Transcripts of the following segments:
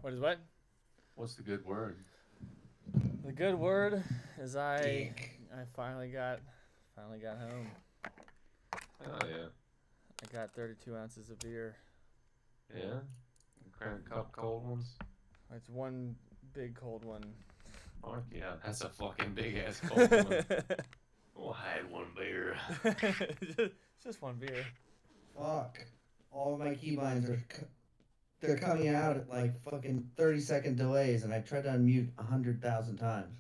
What is what? What's the good word? The good word is Dick. I finally got home. Oh yeah, I got 32 ounces of beer. yeah. Crank a couple cold ones. It's one big cold one. Fuck yeah, that's a fucking big ass cold one. Well, I had one beer. It's just one beer. Fuck. All of my keybinds they're coming out at like fucking 30-second delays, and I tried to unmute 100,000 times.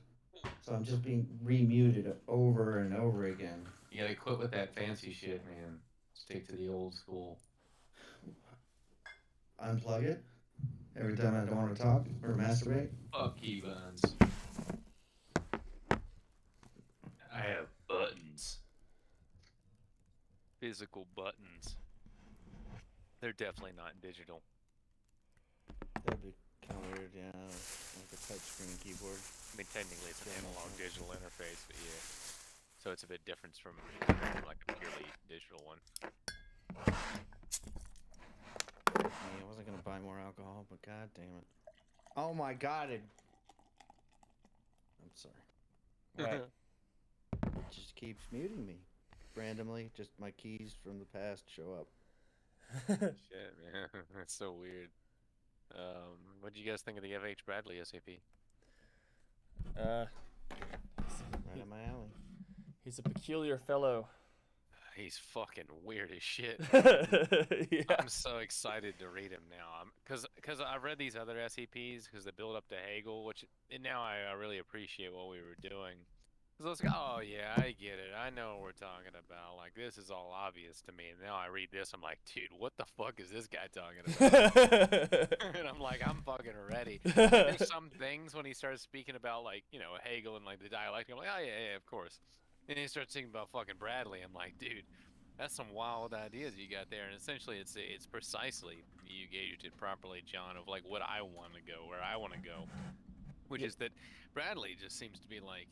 So I'm just being remuted over and over again. You gotta quit with that fancy shit, man. Stick to the old school. Unplug it every time I don't want to talk or masturbate. Fuck keybinds. I have buttons. Physical buttons. They're definitely not digital. That'd be kind of weird, yeah. Like a touchscreen keyboard. I mean, technically it's an analog digital interface, but yeah. So it's a bit different from like a purely digital one. I wasn't gonna buy more alcohol, but god damn it. Oh my god, I'm sorry. Right. It just keeps muting me. Randomly, just my keys from the past show up. Shit, man. That's so weird. What do you guys think of the FH Bradley SEP? Uh, Right up my alley. he's a peculiar fellow. He's fucking weird as shit. Yeah. I'm so excited to read him now. Because I've read these other SEPs because they build up to Hegel, and now I really appreciate what we were doing. Because I was like, oh yeah, I get it. I know what we're talking about. Like, this is all obvious to me. And now I read this, I'm like, dude, what the fuck is this guy talking about? And I'm like, I'm fucking ready. There's some things when he starts speaking about, like, Hegel and, like, the dialectic, I'm like, oh yeah, of course. And he starts thinking about fucking Bradley. I'm like, dude, that's some wild ideas you got there. And essentially, it's precisely, you gauged it properly, John, of, like, what I want to go, where I want to go. Which is that Bradley just seems to be like,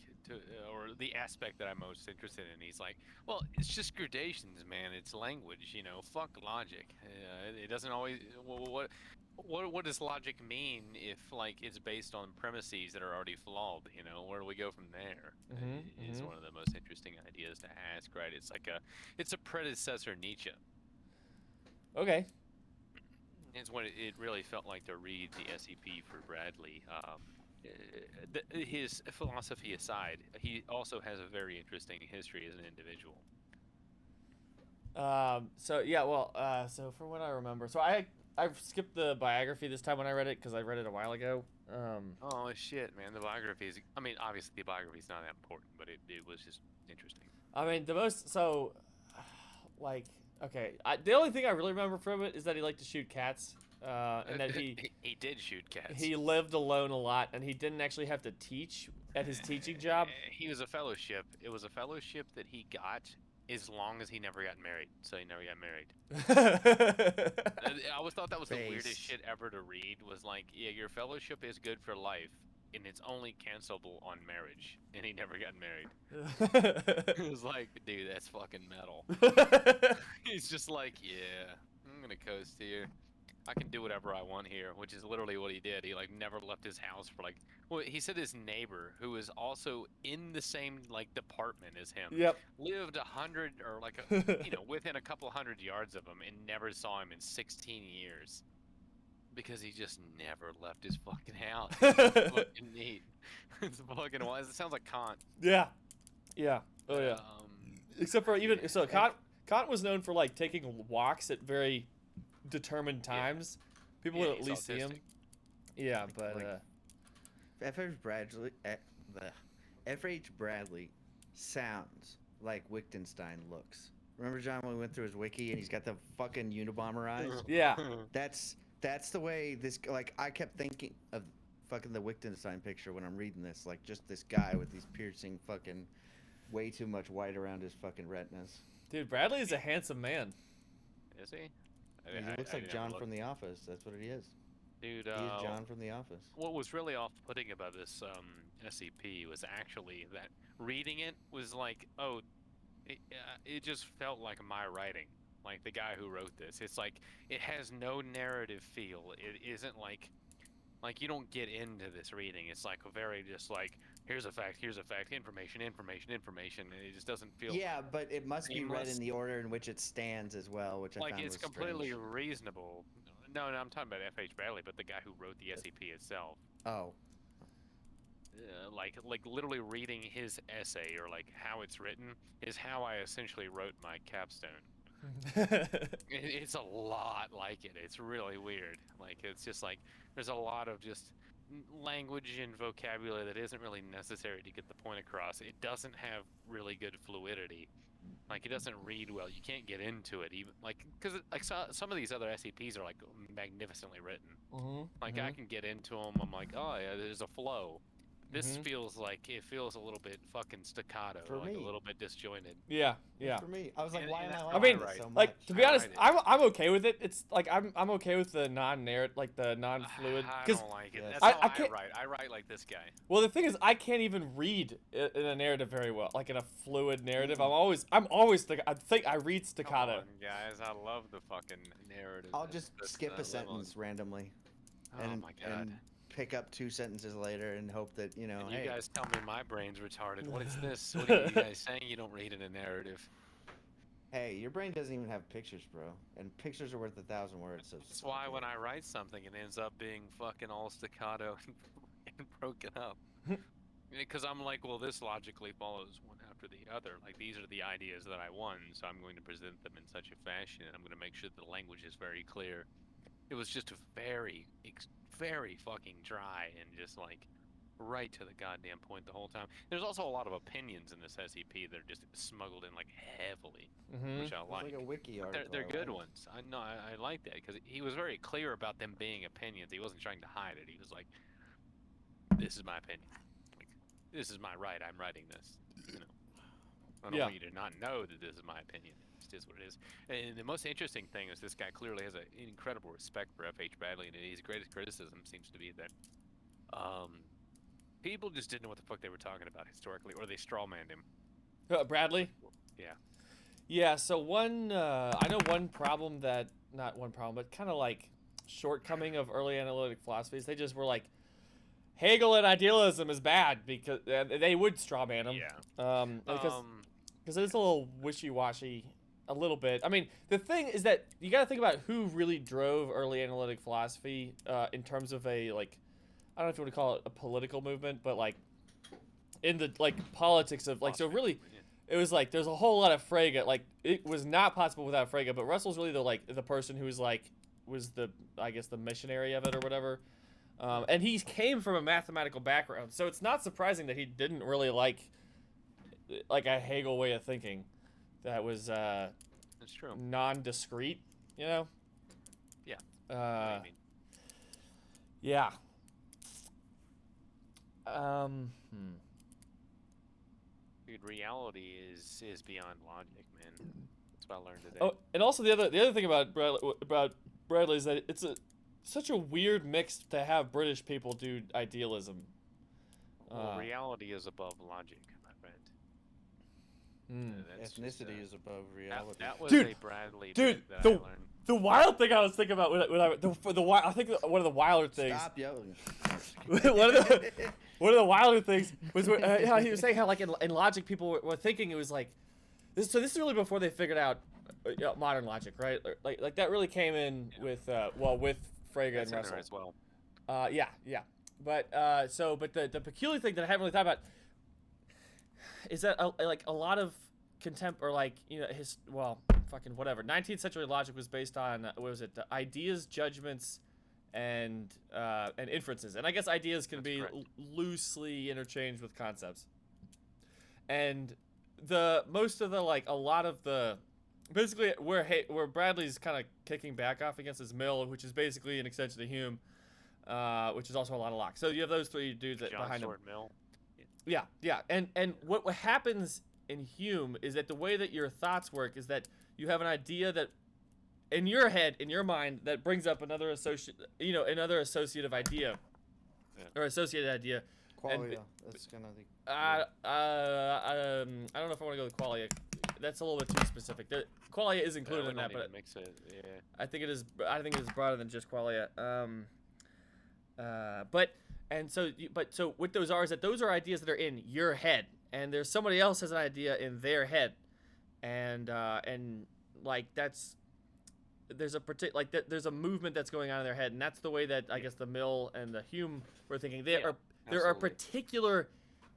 or the aspect that I'm most interested in. He's like, well, it's just gradations, man. It's language, Fuck logic. It doesn't always. What does logic mean if like it's based on premises that are already flawed? Where do we go from there? Is one of the most interesting ideas to ask, right? It's a predecessor Nietzsche. Okay. It's what it really felt like to read the SEP for Bradley. His philosophy aside, he also has a very interesting history as an individual. So from what I remember, I've skipped the biography this time when I read it because I read it a while ago. Oh shit, man! The biography is. I mean, obviously the biography is not that important, but it was just interesting. I mean, the only thing I really remember from it is that he liked to shoot cats, and that he did shoot cats. He lived alone a lot, and he didn't actually have to teach at his teaching job. He was a fellowship. It was a fellowship that he got as long as he never got married. So he never got married. I always thought that was the weirdest shit ever to read. Was like, yeah, your fellowship is good for life, and it's only cancelable on marriage. And he never got married. It was like, dude, that's fucking metal. He's just like, yeah, I'm gonna coast here. I can do whatever I want here, which is literally what he did. He like never left his house for well, he said his neighbor, who was also in the same like department as him, lived 100 or like within a couple hundred yards of him, and never saw him in 16 years because he just never left his fucking house. It's fucking neat. It's fucking wild. It sounds like Kant. Yeah. Oh yeah. Except for Kant was known for like taking walks at very determined times. People would at least see him. Yeah, but FH Bradley sounds like Wittgenstein looks. Remember, John, when we went through his wiki and he's got the fucking Unabomber eyes? Yeah. That's the way this, like, I kept thinking of fucking the Wittgenstein picture when I'm reading this, like, just this guy with these piercing fucking way too much white around his fucking retinas. Dude, Bradley is a handsome man. Is he? He looks like John from The Office. That's what he is. Dude, he's John from The Office. What was really off-putting about this SCP was actually that reading it was like, it just felt like my writing, like the guy who wrote this. It's like it has no narrative feel. It isn't like Like, you don't get into this reading. It's like a very just like, here's a fact, information, and it just doesn't feel Yeah, but it must be read seamless. in the order in which it stands as well, which I Like, found it's was completely strange. reasonable. No, I'm talking about FH Bradley, but the guy who wrote the SEP itself. Oh, Like literally reading his essay or like how it's written is how I essentially wrote my capstone. It's a lot like it. It's really weird. Like, it's just like there's a lot of just language and vocabulary that isn't really necessary to get the point across. It doesn't have really good fluidity. Like, it doesn't read well. You can't get into it even like because like some of these other SCPs are like magnificently written. Like I can get into them. I'm like, oh yeah, there's a flow. This feels like it feels a little bit fucking staccato, For like me. a little bit disjointed. Yeah, yeah. for me, I was like, And- why and am I that's liking I mean, this so like much? to be honest, I I'm okay with it. It's like I'm okay with the non-narrative, like the non-fluid. I Because don't like it. Yes. That's I how I can't- write. I write like this guy. well, the thing is, I can't even read in a narrative very well, like in a fluid narrative. I'm always I think I read Come staccato. on, guys, I love the fucking narrative. I'll That's- just that's skip the a sentence randomly, Oh and my god. and pick up 2 sentences later and hope that And you hey, guys tell me my brain's retarded. What is this? What are you guys saying? You don't read in a narrative. hey, your brain doesn't even have pictures, bro, and pictures are worth 1,000 words. So That's why when I write something, it ends up being fucking all staccato and broken up. Because I'm like, well, this logically follows one after the other. Like, these are the ideas that I won, so I'm going to present them in such a fashion, and I'm going to make sure the language is very clear. It was just very fucking dry and just like right to the goddamn point the whole time. There's also a lot of opinions in this SCP that are just smuggled in like heavily, which I it's like. like a wiki But article. they're I good like. ones. I know I like that because he was very clear about them being opinions. He wasn't trying to hide it. He was like, "This is my opinion. Like, this is my right. I'm writing this. You know, I don't Yeah. want you to not know that this is my opinion. It just is what it is." And the most interesting thing is this guy clearly has an incredible respect for FH Bradley, and his greatest criticism seems to be that people just didn't know what the fuck they were talking about historically, or they strawmanned him. Bradley. Yeah. Yeah. So I know one problem that not one problem, but kind of like shortcoming of early analytic philosophies. They just were like, Hegel and idealism is bad because they would strawman him. Yeah. Because it's a little wishy-washy, a little bit. I mean, the thing is that you got to think about who really drove early analytic philosophy in terms of a like, I don't know if you want to call it a political movement, but like in the like politics of like so really. It was like there's a whole lot of Frege. Like it was not possible without Frege, but Russell's really the person who was like was the I guess the missionary of it or whatever. And he came from a mathematical background, so it's not surprising that he didn't really like a Hegel way of thinking that was That's true. non-discrete, you know? Yeah. I know what you mean. Yeah. Dude, reality is beyond logic, man. That's what I learned today. Oh, and also the other thing about Bradley is that it's such a weird mix to have British people do idealism. Well, reality is above logic, my friend. That's just, Ethnicity is above reality. that was Dude, a Bradley dude, bit that I learned. the wild thing I was thinking about I think one of the wilder things. Stop yelling. one of the wilder things was how he was saying how like in logic people were thinking it was like this. So this is really before they figured out modern logic, right? Like that really came in with with Frege That's and in there Russell. as well. Yeah. But the peculiar thing that I haven't really thought about is that like a lot of or like fucking whatever 19th century logic was based on what was it, the ideas, judgments, and inferences, and I guess ideas can be loosely interchanged with concepts. And most of the like a lot of the basically where Bradley's kind of kicking back off against is Mill, which is basically an extension of Hume, which is also a lot of Locke. So you have those three dudes John behind him. Stuart Mill. Yeah. And what happens in Hume is that the way that your thoughts work is that you have an idea that in your head, in your mind, that brings up another another associative idea, or associated idea. Qualia. That's kind of the. I don't know if I want to go with qualia. That's a little bit too specific. Qualia is included in that, but mix it. Yeah. I think it is. I think it is broader than just qualia. So what those are is that those are ideas that are in your head, and there's somebody else has an idea in their head, and like there's a movement that's going on in their head, and that's the way that I guess the Mill and the Hume were thinking. There are particular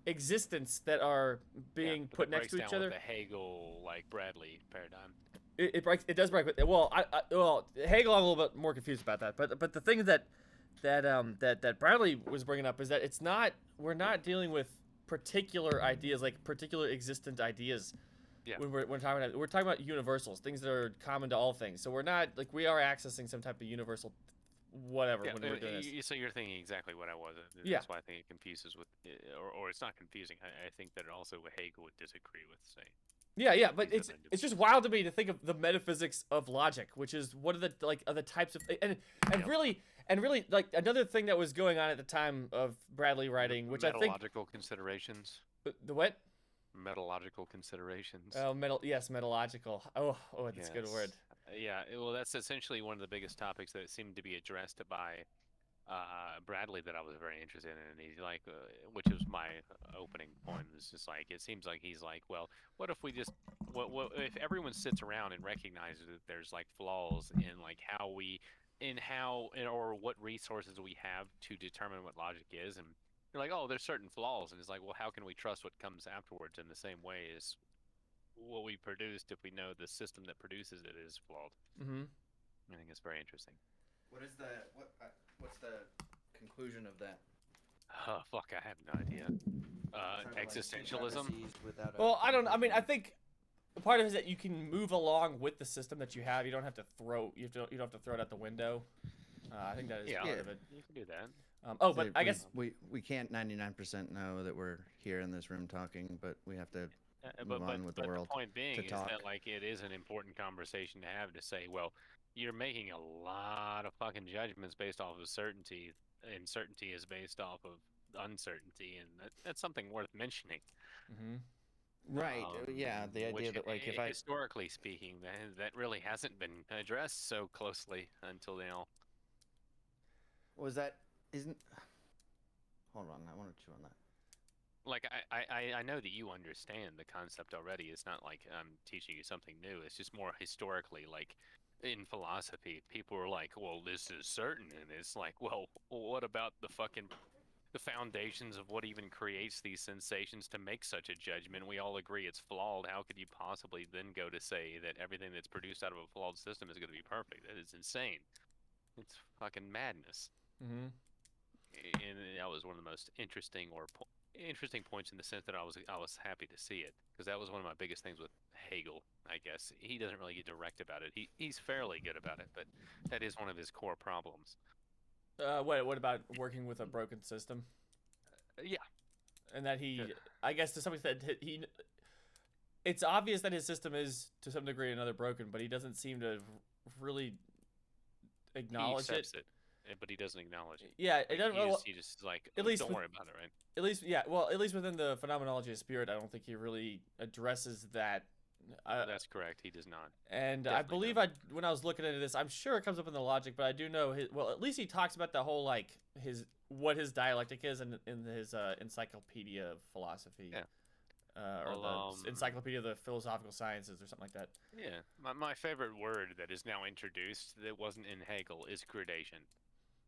existence that are being put next to each other. The Hegel Bradley paradigm. It does break. Well, Hegel, I'm a little bit more confused about that. But the thing that Bradley was bringing up is that we're not dealing with particular ideas, like particular existent ideas. Yeah. When we're talking about universals, things that are common to all things. So we are accessing some type of universal whatever when we're doing this. So you're thinking exactly what I was. Yeah. That's why I think it confuses with, or it's not confusing. I think that also Hegel would disagree with, say. Yeah, but it's just wild to me to think of the metaphysics of logic, which is what are the types of really like another thing that was going on at the time of Bradley writing, which I think metalogical considerations. The what? Metalogical considerations. Oh, metalogical. Oh, that's a good word. Yeah, well, that's essentially one of the biggest topics that seemed to be addressed by Bradley that I was very interested in. And he's like, which was my opening point. It's just like, it seems like he's like, well, what if we just, what if everyone sits around and recognizes that there's like flaws in like or what resources we have to determine what logic is, and you're like, oh, there's certain flaws, and it's like, well, how can we trust what comes afterwards in the same way as what we produced if we know the system that produces it is flawed? Mm-hmm. I think it's very interesting. What's the conclusion of that? Oh, fuck, I have no idea. Existentialism? Well, I mean, I think part of it is that you can move along with the system that you have. You don't have to throw it out the window. I think that is part of it. You can do that. But I guess we can't 99% know that we're here in this room talking, but we have to move on with the world. The point being is talk. that like it is an important conversation to have, to say, well, you're making a lot of fucking judgments based off of certainty, and certainty is based off of uncertainty, and that's something worth mentioning. Mm-hmm. Right. Yeah. The idea that like historically speaking, that really hasn't been addressed so closely until now. Hold on, I want to chew on that. Like, I know that you understand the concept already. It's not like I'm teaching you something new. It's just more historically, like, in philosophy, people were like, well, this is certain. And it's like, well, what about the foundations of what even creates these sensations to make such a judgment? We all agree it's flawed. How could you possibly then go to say that everything that's produced out of a flawed system is going to be perfect? That is insane. It's fucking madness. Mm-hmm. And that was one of the most interesting points in the sense that I was happy to see it, because that was one of my biggest things with Hegel. I guess he doesn't really get direct about it. He's fairly good about it, but that is one of his core problems. What about working with a broken system? Yeah. And that I guess to some extent, it's obvious that his system is to some degree another broken, but he doesn't seem to really acknowledge it. But he doesn't acknowledge it. Yeah, it doesn't. He just like, at least don't worry about it, right? At least, yeah. Well, at least within the phenomenology of spirit, I don't think he really addresses that. That's correct. He does not. And I believe when I was looking into this, I'm sure it comes up in the logic, but I do know at least he talks about the whole like what his dialectic is in his Encyclopedia of Philosophy. Yeah. Or the Encyclopedia of the Philosophical Sciences or something like that. Yeah. My favorite word that is now introduced that wasn't in Hegel is gradation.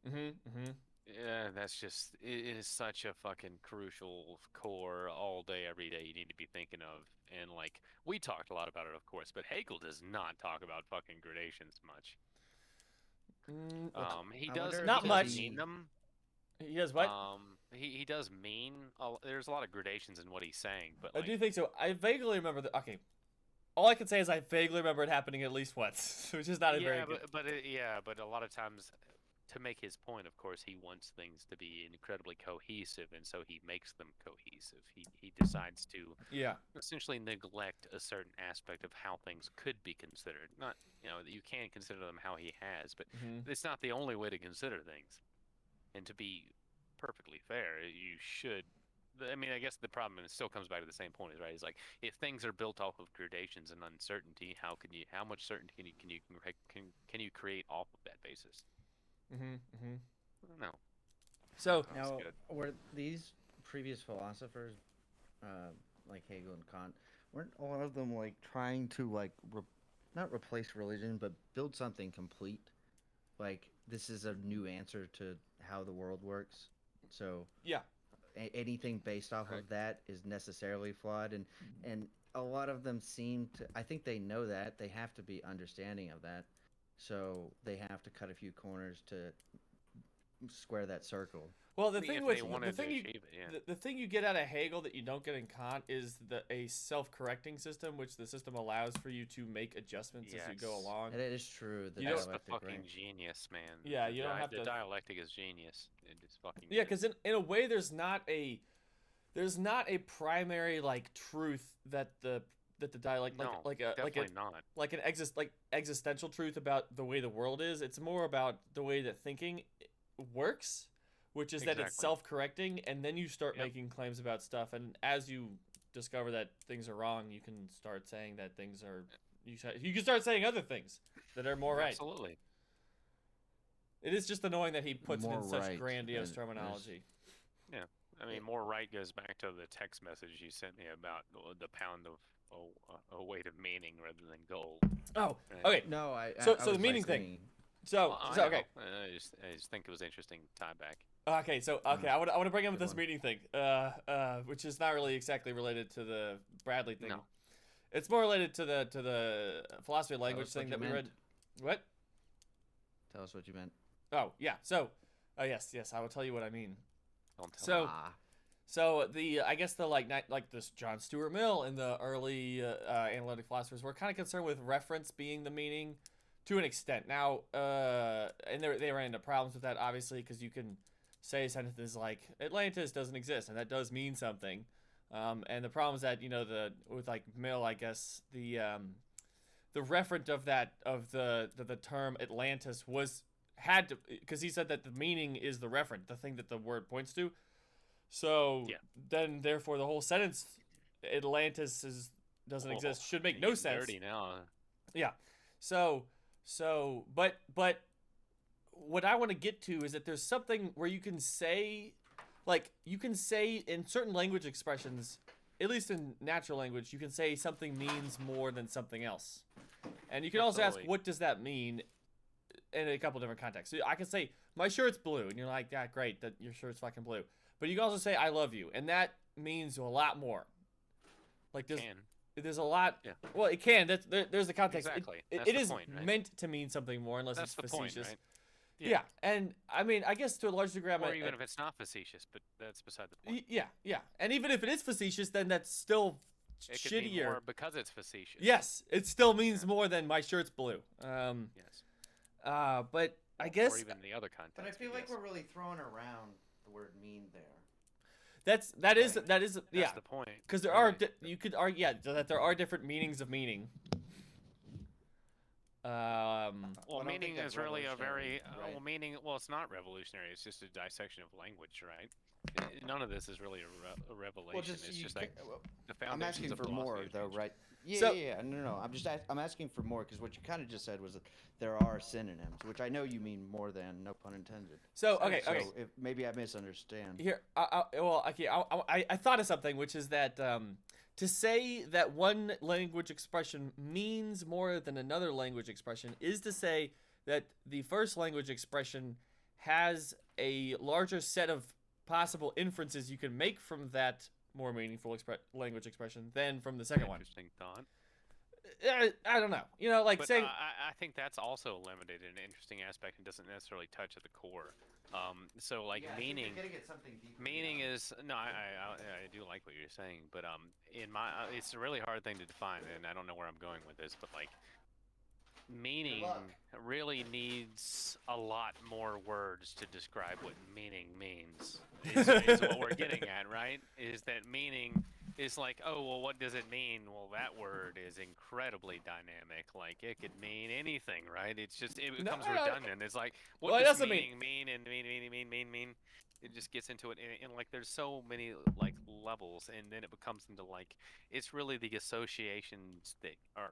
Mm-hmm. Yeah, that's just, it is such a fucking crucial core all day, every day you need to be thinking of. And like, we talked a lot about it, of course, but Hegel does not talk about fucking gradations much. He does not much. Mean them. He does what? He does mean. There's a lot of gradations in what he's saying, but like, I do think so. I vaguely remember that. Okay, all I can say is I vaguely remember it happening at least once, which is not a very good. But a lot of times, to make his point, of course, he wants things to be incredibly cohesive, and so he makes them cohesive. He decides to essentially neglect a certain aspect of how things could be considered. Not, you can consider them how he has, but it's not the only way to consider things. And to be perfectly fair, you should. I mean, I guess the problem, and it still comes back to the same point, is right. Is like, if things are built off of gradations and uncertainty, how much certainty can you create off of that basis? Mm-hmm. No. So That's Now, good. were these previous philosophers, like Hegel and Kant, weren't a lot of them like trying to like not replace religion, but build something complete? Like this is a new answer to how the world works. So yeah, anything based off Right. of that is necessarily flawed, and a lot of them seem to. I think they know that they have to be understanding of that, so they have to cut a few corners to square that circle. well, the I mean, thing if with they the wanted thing to you achieve it, yeah. the thing you get out of Hegel that you don't get in Kant is a self-correcting system, which the system allows for you to make adjustments as you go Yes. along. And it is true. The You don't- That's the dialectic, fucking right? genius, man. Yeah, The you don't have the to- dialectic is genius. It is fucking. Yeah, good. because in a way, there's not a primary like truth that the dialect no, like a definitely not. like an existential truth about the way the world is. It's more about the way that thinking works, which is that it's Exactly. self-correcting, and then you start Yep. making claims about stuff, and as you discover that things are wrong, you can start saying that things are you can start saying other things that are more right. Absolutely. It is just annoying that he puts it More in such right grandiose than- terminology. I mean, more right goes back to the text message you sent me about the pound of a weight of meaning rather than gold. Oh, Right. okay. No, So- I so the was meaning thing. saying- So Well, I so okay. know. I just think it was interesting tie back. Okay, so okay, I want to bring up Good this one. meeting thing, which is not really exactly related to the Bradley thing. No. It's more related to the philosophy of language us what thing you that we meant. read. What? Tell us what you meant. Oh yeah. So, yes, I will tell you what I mean. Don't tell So- me. So I guess the like this John Stuart Mill and the early analytic philosophers were kind of concerned with reference being the meaning to an extent. Now, and they ran into problems with that obviously because you can say sentences like Atlantis doesn't exist and that does mean something. And the problem is that with like Mill, I guess the referent of the term Atlantis had to, because he said that the meaning is the referent, the thing that the word points to. So Yeah. then, therefore, the whole sentence Atlantis doesn't Whoa, exist should make you're no getting sense. Dirty now. Yeah. So, but what I want to get to is that there's something where you can say, like, in certain language expressions, at least in natural language, you can say something means more than something else. And you can also ask, Absolutely. what does that mean in a couple different contexts? So I can say, my shirt's blue, and you're like, yeah, great, that your shirt's fucking blue. But you can also say, I love you, and that means a lot more. Like, there's a lot. Yeah. Well, it can. There's the context. Exactly. It That's the is point, right? meant to mean something more, unless That's the it's point, facetious. right? Yeah. And I mean, I guess to a large degree, Or even if it's not facetious, but that's beside the point. yeah. And even if it is facetious, then that's still It could be shittier. more because it's facetious. Yes, it still means more than my shirt's blue. Yes. But I guess Or even the other context. But I feel like yes. we're really throwing around the word mean there. that is Right. that is That's yeah. the point. Because there really. are you could argue that there are different meanings of meaning. Well, I don't think meaning that's is really a revolutionary, very right? well, it's not revolutionary. It's just a dissection of language, right? None of this is really a revelation. It's just like the I'm foundations asking of for more, philosophy though, change. right? Yeah, So- yeah. No. I'm asking for more because what you kind of just said was that there are synonyms, which I know you mean more than, no pun intended. So okay. So if maybe I misunderstand. Here, I thought of something, which is that to say that one language expression means more than another language expression is to say that the first language expression has a larger set of possible inferences you can make from that more meaningful language expression than from the second one. Interesting thought. I don't know. You know, like But saying I think that's also limited in an interesting aspect and doesn't necessarily touch at the core. So like meaning. Meaning is no, I do like what you're saying, but in my it's a really hard thing to define, and I don't know where I'm going with this, but like meaning really needs a lot more words to describe what meaning means. Is what we're getting at, right? Is that meaning is like, oh well, what does it mean? Well, that word is incredibly dynamic. Like it could mean anything, right? It's just it becomes redundant. It's like what Well, it does doesn't meaning mean and mean? It just gets into it, and like there's so many like levels, and then it becomes into like it's really the associations that are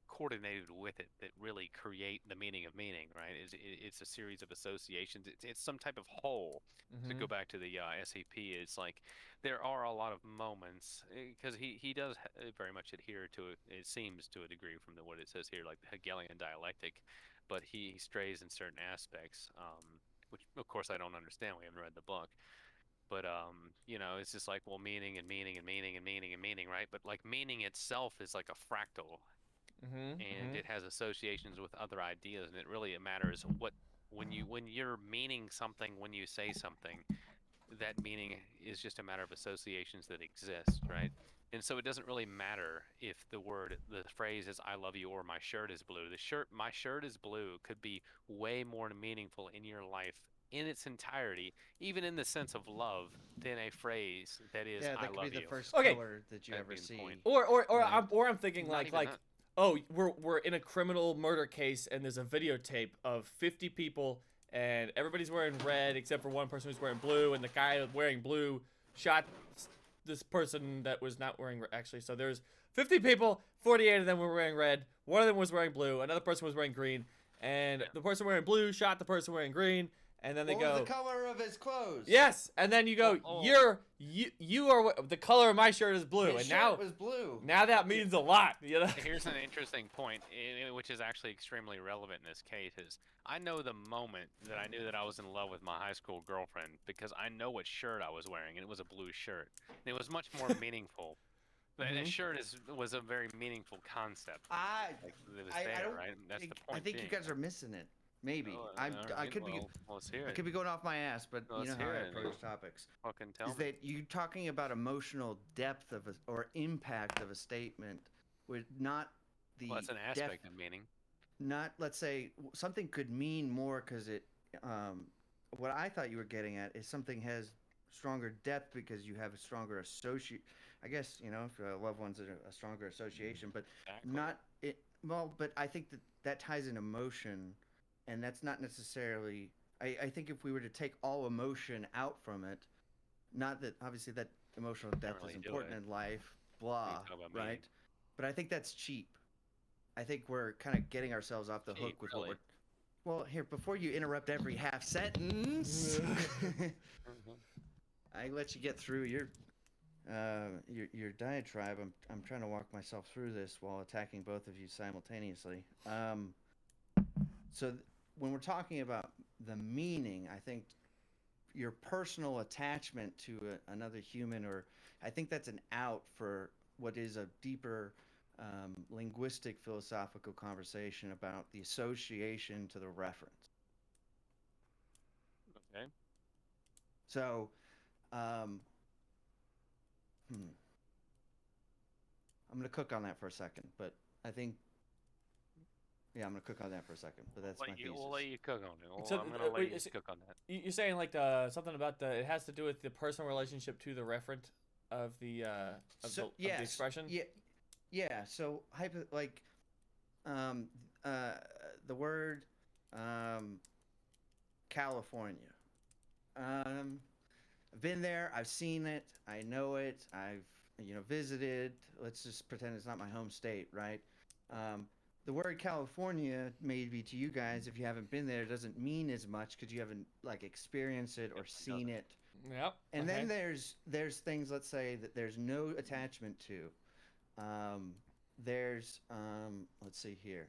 coordinated with it that really create the meaning of meaning, right? It's a series of associations. It's some type of whole. To go back to the SEP, it's like there are a lot of moments because he does very much adhere to it. It seems to a degree from what it says here, like the Hegelian dialectic, but he strays in certain aspects, which of course I don't understand. We haven't read the book. But it's just like, well, meaning and meaning and meaning and meaning and meaning, right? But like meaning itself is like a fractal, and it has associations with other ideas, and it matters when you're meaning something when you say something, that meaning is just a matter of associations that exist, right? And so it doesn't really matter if the phrase is "I love you" or "my shirt is blue." My shirt is blue" could be way more meaningful in your life in its entirety, even in the sense of love, than a phrase that is Yeah, "I that could love be the you." first Okay. color that you That'd ever be the see. point. Or Right. I'm thinking Not like even that. oh, we're in a criminal murder case and there's a videotape of 50 people and everybody's wearing red except for one person who's wearing blue, and the guy wearing blue shot this person that was not wearing actually. So there's 50 people, 48 of them were wearing red, one of them was wearing blue, another person was wearing green, and the person wearing blue shot the person wearing green. And then they What go, was the color of his clothes? yes, and then you go, you are the color of my shirt is blue, His and shirt now was blue. now that means a lot, you know. Here's an interesting point, which is actually extremely relevant in this case. Is I know the moment that I knew that I was in love with my high school girlfriend because I know what shirt I was wearing, and it was a blue shirt. And it was much more meaningful. That shirt was a very meaningful concept. Like, it was there, right? And that's the point. I think you guys are missing it. Maybe I could be. Let's hear it. I could be going off my ass, but you know how I approach topics. Fucking tell is me. that you talking about emotional depth or impact of a statement with not the Well, that's an aspect of meaning. Not, let's say something could mean more because it what I thought you were getting at is something has stronger depth because you have a stronger associate. I guess, you know, if loved ones are a stronger association, but not it. Well, but I think that ties in emotion, and that's not necessarily. I think if we were to take all emotion out from it, not that obviously that emotional depth is important in life, blah, right? But I think that's cheap. I think we're kind of getting ourselves off the hook with what we're. Well, here, before you interrupt every half sentence, I let you get through your diatribe. I'm trying to walk myself through this while attacking both of you simultaneously. When we're talking about the meaning, I think your personal attachment to another human, or I think that's an out for what is a deeper linguistic philosophical conversation about the association to the reference. Okay. So, I'm going to cook on that for a second, but I think, yeah, I'm going to cook on that for a second, but that's my thesis. We'll let you cook on it. So, I'm going to let you cook on that. You're saying like something about it has to do with the personal relationship to the referent of the expression? Yeah, so the word California. I've been there, I've seen it, I know it, I've visited. Let's just pretend it's not my home state, right? The word California, maybe to you guys, if you haven't been there, doesn't mean as much because you haven't experienced it or seen it. Yep. And then there's things, let's say, that there's no attachment to. There's let's see here,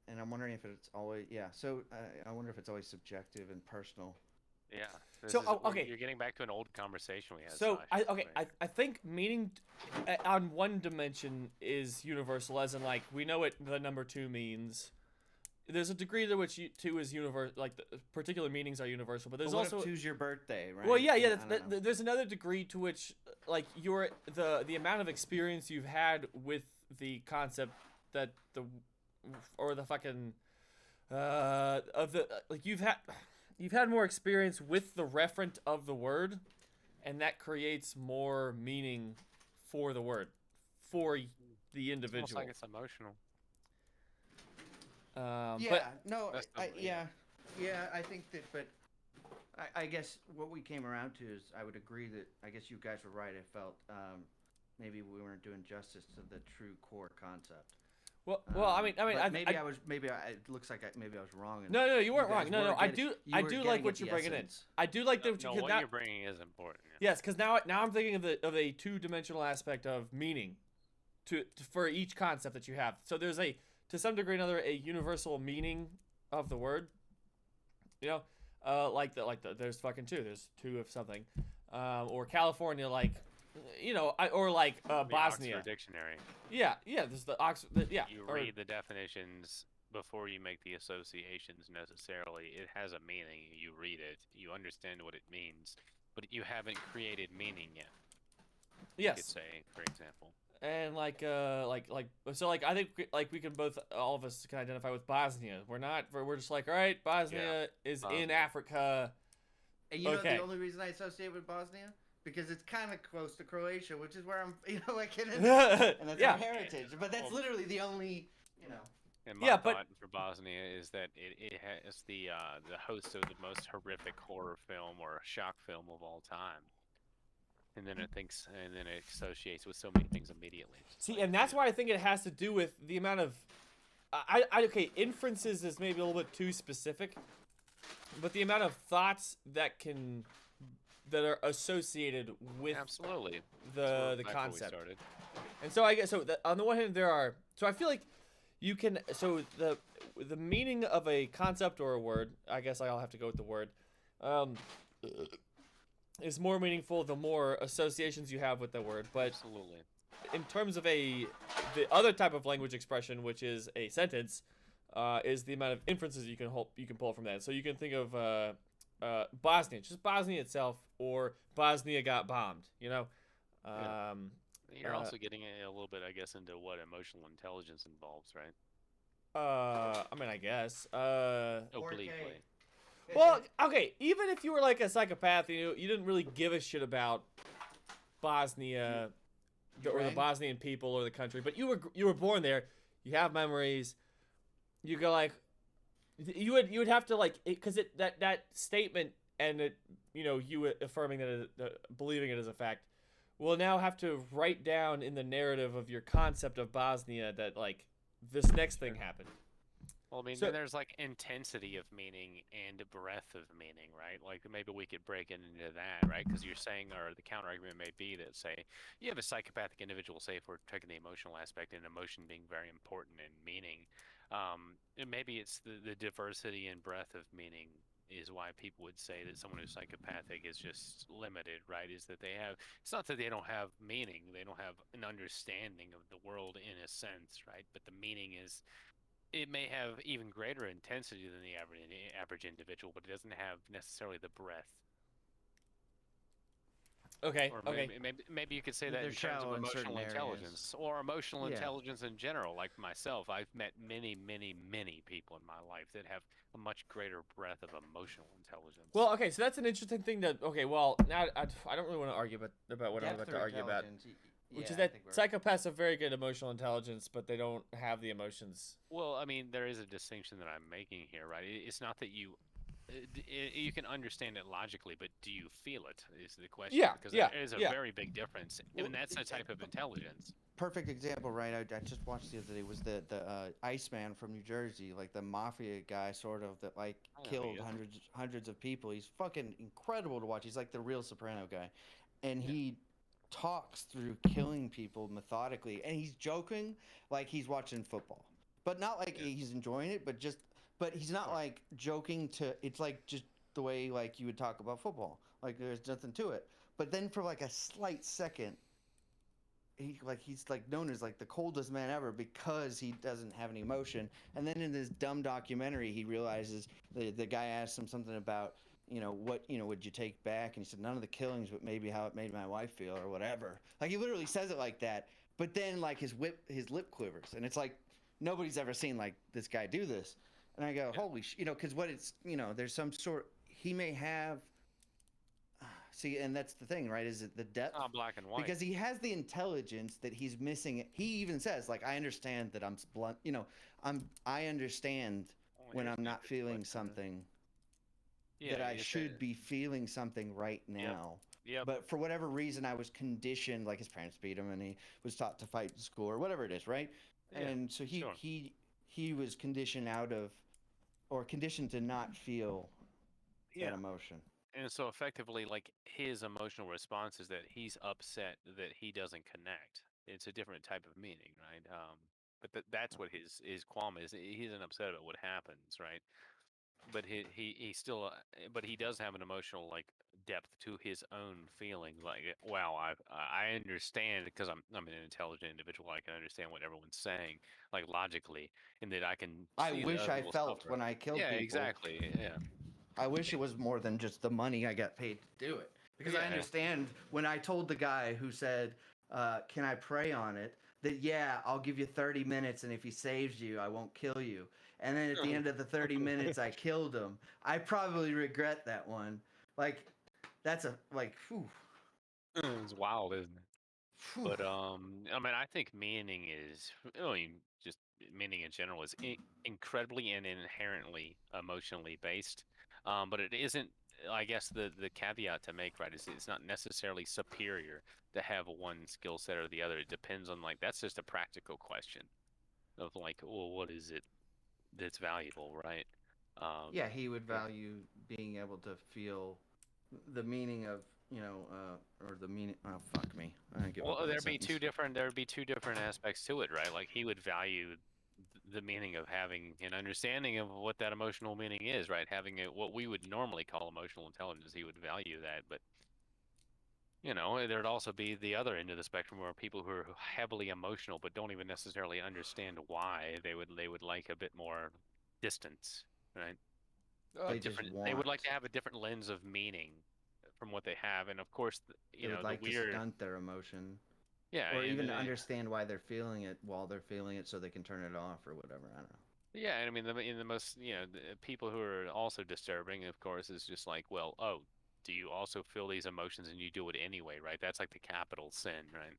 and I'm wondering if it's always So I wonder if it's always subjective and personal. Yeah. Okay. You're getting back to an old conversation we had. So I think meaning on one dimension is universal, as in like we know what the number 2 means. There's a degree to which 2 is universal, like the particular meanings are universal, but there's what also if 2's your birthday, right? Well, yeah. There's another degree to which like the amount of experience you've had with the concept that you've had more experience with the referent of the word, and that creates more meaning for the word, for the individual. It's almost like it's emotional. I think that, but I guess what we came around to is I would agree that I guess you guys were right. I felt maybe we weren't doing justice to the true core concept. Well, I mean, but maybe I was. Maybe it looks like maybe I was wrong. And no, you weren't guys wrong. No, were I getting- do, you I were do getting like at what you're the bringing in. essence. I do like that. No, Because what now, you're bringing is important. Yeah. yes, because now I'm thinking of a two-dimensional aspect of meaning, for each concept that you have. So there's to some degree or another a universal meaning of the word. You know, there's fucking two. There's two of something, or California, like, you know, or like The Bosnia. Oxford Dictionary. Yeah, there's the Oxford. Yeah, You or- read the definitions before you make the associations necessarily. It has a meaning. You read it. You understand what it means, but you haven't created meaning yet. You could yes, say, for example. and so I think we can both, all of us can identify with Bosnia. We're just like, all right, Bosnia is in Bosnia. Africa. And you know Okay. the only reason I associate with Bosnia? Because it's kind of close to Croatia, which is where I'm, like, and that's Yeah. our heritage. But that's literally the only, And my Yeah, but- thought for Bosnia is that it has the host of the most horrific horror film or shock film of all time. And then it associates with so many things immediately. It's See, like, and that's yeah. why I think it has to do with the amount of, okay, inferences is maybe a little bit too specific, but the amount of thoughts that are associated with Absolutely. the That's where we concept. started. And so I guess on the one hand so I feel like you can, so the meaning of a concept or a word, I guess I'll have to go with the word, is more meaningful the more associations you have with the word. But Absolutely. in terms of the other type of language expression, which is a sentence, is the amount of inferences you can pull from that. So you can think of Bosnia, just Bosnia itself, or Bosnia got bombed. You know. Yeah. You're also getting a little bit, I guess, into what emotional intelligence involves, right? I mean, I guess. Obliquely. Well, okay. Even if you were like a psychopath, you didn't really give a shit about Bosnia, or the Bosnian people or the country, but you were born there. You have memories. You go like, you would have to like, because that statement and it, you affirming that believing it as a fact, will now have to write down in the narrative of your concept of Bosnia that like this next thing happened. Well, I mean, So- then there's like intensity of meaning and breadth of meaning, right? Like maybe we could break it into that, right? Because you're saying, or the counter argument may be that, say, you have a psychopathic individual, say, if we're taking the emotional aspect and emotion being very important in meaning, and maybe it's the diversity and breadth of meaning is why people would say that someone who's psychopathic is just limited, right? Is that it's not that they don't have meaning, they don't have an understanding of the world in a sense, right? But the meaning is, it may have even greater intensity than the average individual, but it doesn't have necessarily the breadth. Okay. Or Okay. maybe you could say that They're in terms of shallow in certain emotional areas. intelligence or emotional Yeah. intelligence in general. Like myself, I've met many, many, many people in my life that have a much greater breadth of emotional intelligence. Well, okay, so that's an interesting thing that. Okay, well, now I don't really want to argue about what I'm about to argue about, which is that psychopaths have very good emotional intelligence, but they don't have the emotions. Well, I mean, there is a distinction that I'm making here, right? It's not that you can understand it logically, but do you feel it? Is the question? Yeah, Because yeah, there is a yeah. very big difference, and that's a type of intelligence. Perfect example, right? I just watched the other day was the Iceman from New Jersey, like the mafia guy, sort of, that like Oh, killed yeah. hundreds of people. He's fucking incredible to watch. He's like the real Soprano guy, and he talks through killing people methodically, and he's joking like he's watching football, but not like he's enjoying it, but he's not like joking to. It's like just the way like you would talk about football, like there's nothing to it. But then for like a slight second, he's known as like the coldest man ever because he doesn't have any emotion. And then in this dumb documentary, he realizes the guy asked him something about what would you take back, and he said none of the killings, but maybe how it made my wife feel or whatever. Like he literally says it like that. But then like his lip quivers, and it's like nobody's ever seen like this guy do this. And I go, holy because what it's there's some sort he may have. See, and that's the thing, right? Is it the depth? Not black and white. Because he has the intelligence that he's missing. He even says, like, I understand that I'm blunt. I understand when I'm not feeling something that I should be feeling something right now. Yep. But for whatever reason, I was conditioned, like his parents beat him, and he was taught to fight in school or whatever it is, right? Yeah, And so sure. he was conditioned out of, or conditioned to not feel that emotion. And so effectively, like his emotional response is that he's upset that he doesn't connect. It's a different type of meaning, right? But that's what his qualm is. He isn't upset about what happens, right? But he still, but he does have an emotional like depth to his own feelings. Like, wow, I understand because I'm an intelligent individual. I can understand what everyone's saying, like logically, and that I can I see that wish other I people felt suffer. when I killed Yeah, people. exactly. Yeah. I wish it was more than just the money I got paid to do it. Because I Yeah. understand when I told the guy who said, can I pray on it? That, yeah, I'll give you 30 minutes, and if he saves you, I won't kill you. And then at the end of the 30 minutes, I killed him. I probably regret that one. Like, that's whew. It's wild, isn't it? Whew. But I mean, I think meaning is, I mean, just meaning in general is incredibly and inherently emotionally based. But it isn't. I guess the caveat to make, right, is it's not necessarily superior to have one skill set or the other. It depends on, like, that's just a practical question of like, well, what is it that's valuable, right? Yeah, he would value being able to feel the meaning of, or the meaning. Oh, fuck me. I give up Well, on that there'd be sentence. there'd be two different aspects to it, right? Like he would value the meaning of having an understanding of what that emotional meaning is, right? Having what we would normally call emotional intelligence, he would value that. But there'd also be the other end of the spectrum where people who are heavily emotional but don't even necessarily understand why they would like a bit more distance, right? They just They would want. like to have a different lens of meaning from what they have, and of course, They would the like to weird, stunt their emotion. yeah, Or and even to understand why they're feeling it while they're feeling it so they can turn it off or whatever. I don't know. yeah, and I mean, the most, the people who are also disturbing, of course, is just like, well, oh, do you also feel these emotions and you do it anyway, right? That's like the capital sin, right?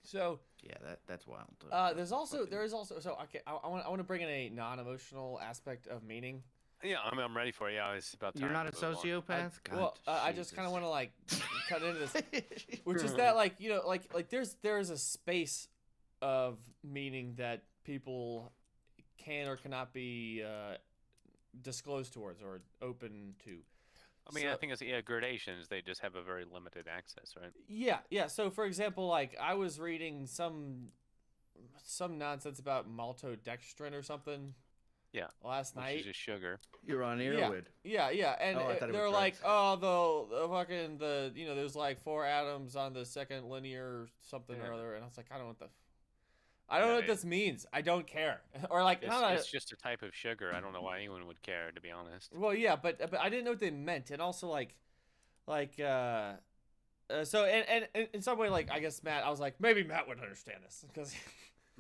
So Yeah, that's wild. there is also so okay, I want to bring in a non-emotional aspect of meaning. Yeah, I'm ready for you. Yeah, it's about time. You're not a to move on. sociopath? I just kind of want to like cut into this, which is that like like there's a space of meaning that people can or cannot be disclosed towards or open to. I mean, I think it's gradations. They just have a very limited access, right? Yeah. So for example, like I was reading some nonsense about maltodextrin or something. Yeah. Last Which night. is just sugar. You're on Earwood. Yeah, and Oh, I thought it they're was like, drugs. oh, the fucking there's like 4 atoms on the second linear something or other, and I was like, I don't know what this means. I don't care. Or like, it's just a type of sugar. I don't know why anyone would care, to be honest. Well, yeah, but I didn't know what they meant, and also so and in some way, like I guess Matt, I was like, maybe Matt would understand this because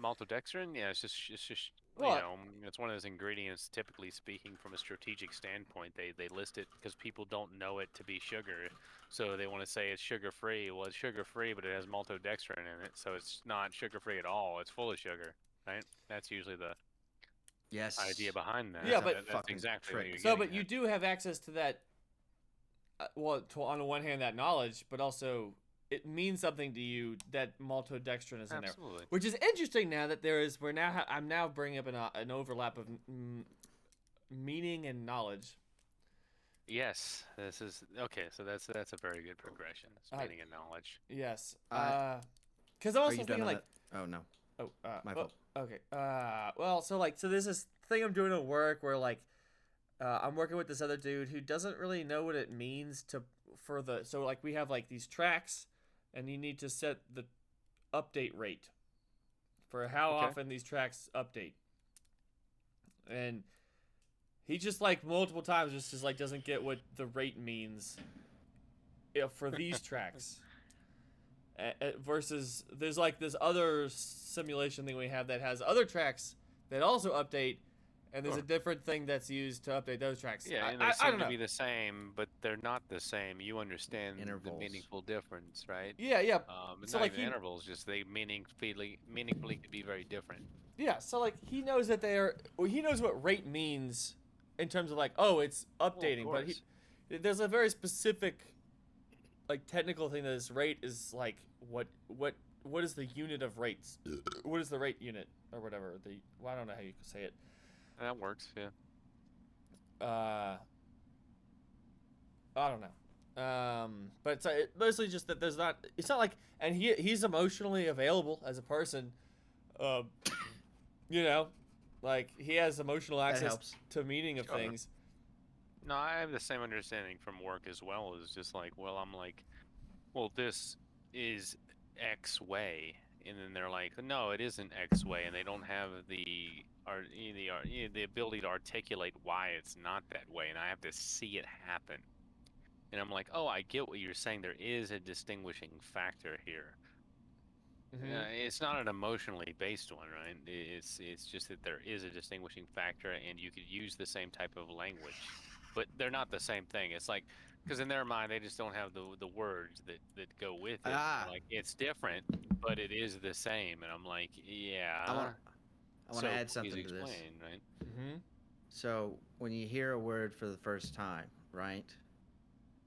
Maltodextrin, yeah, it's just Well, it's one of those ingredients. Typically speaking, from a strategic standpoint, they list it because people don't know it to be sugar, so they want to say it's sugar free. Well, it's sugar free, but it has maltodextrin in it, so it's not sugar free at all. It's full of sugar, right? That's usually the idea behind that. Yeah, but that's exactly what you're so, getting but at. you do have access to that. On the one hand, that knowledge, but also it means something to you that maltodextrin is in there, which is interesting. Now that I'm now bringing up an overlap of meaning and knowledge. Yes, this is okay. So that's a very good progression. It's meaning and knowledge. Yes. Because I'm also thinking like, oh no. Oh, my fault. Okay. Well, so there's this thing I'm doing at work where like. I'm working with this other dude who doesn't really know what it means so like we have like these tracks and you need to set the update rate for how often these tracks update. And he just like multiple times just like doesn't get what the rate means for these tracks. Versus there's like this other simulation thing we have that has other tracks that also update. And there's a different thing that's used to update those tracks. Yeah, and they seem to be the same, but they're not the same. You understand the meaningful difference, right? Yeah. So not even intervals, just they meaningfully could be very different. Yeah, so like he knows that he knows what rate means in terms of like, it's updating, but there's a very specific like technical thing that is rate is like what is the unit of rates? What is the rate unit or whatever? I don't know how you can say it. That works. Yeah. I don't know. But it's mostly just that there's not. It's not like, and he's emotionally available as a person. You know, like he has emotional access to meaning of things. No, I have the same understanding from work as well. Is just like, well, I'm like, well, this is X way, and then they're like, no, it isn't X way, and they don't have the ability to articulate why it's not that way, and I have to see it happen. And I'm like, oh, I get what you're saying. There is a distinguishing factor here. It's not an emotionally based one, right? It's just that there is a distinguishing factor, and you could use the same type of language, but they're not the same thing. It's like, because in their mind, they just don't have the words that go with it. Like, it's different, but it is the same. And I'm like, yeah. I want to add something to this. Right? So when you hear a word for the first time, right?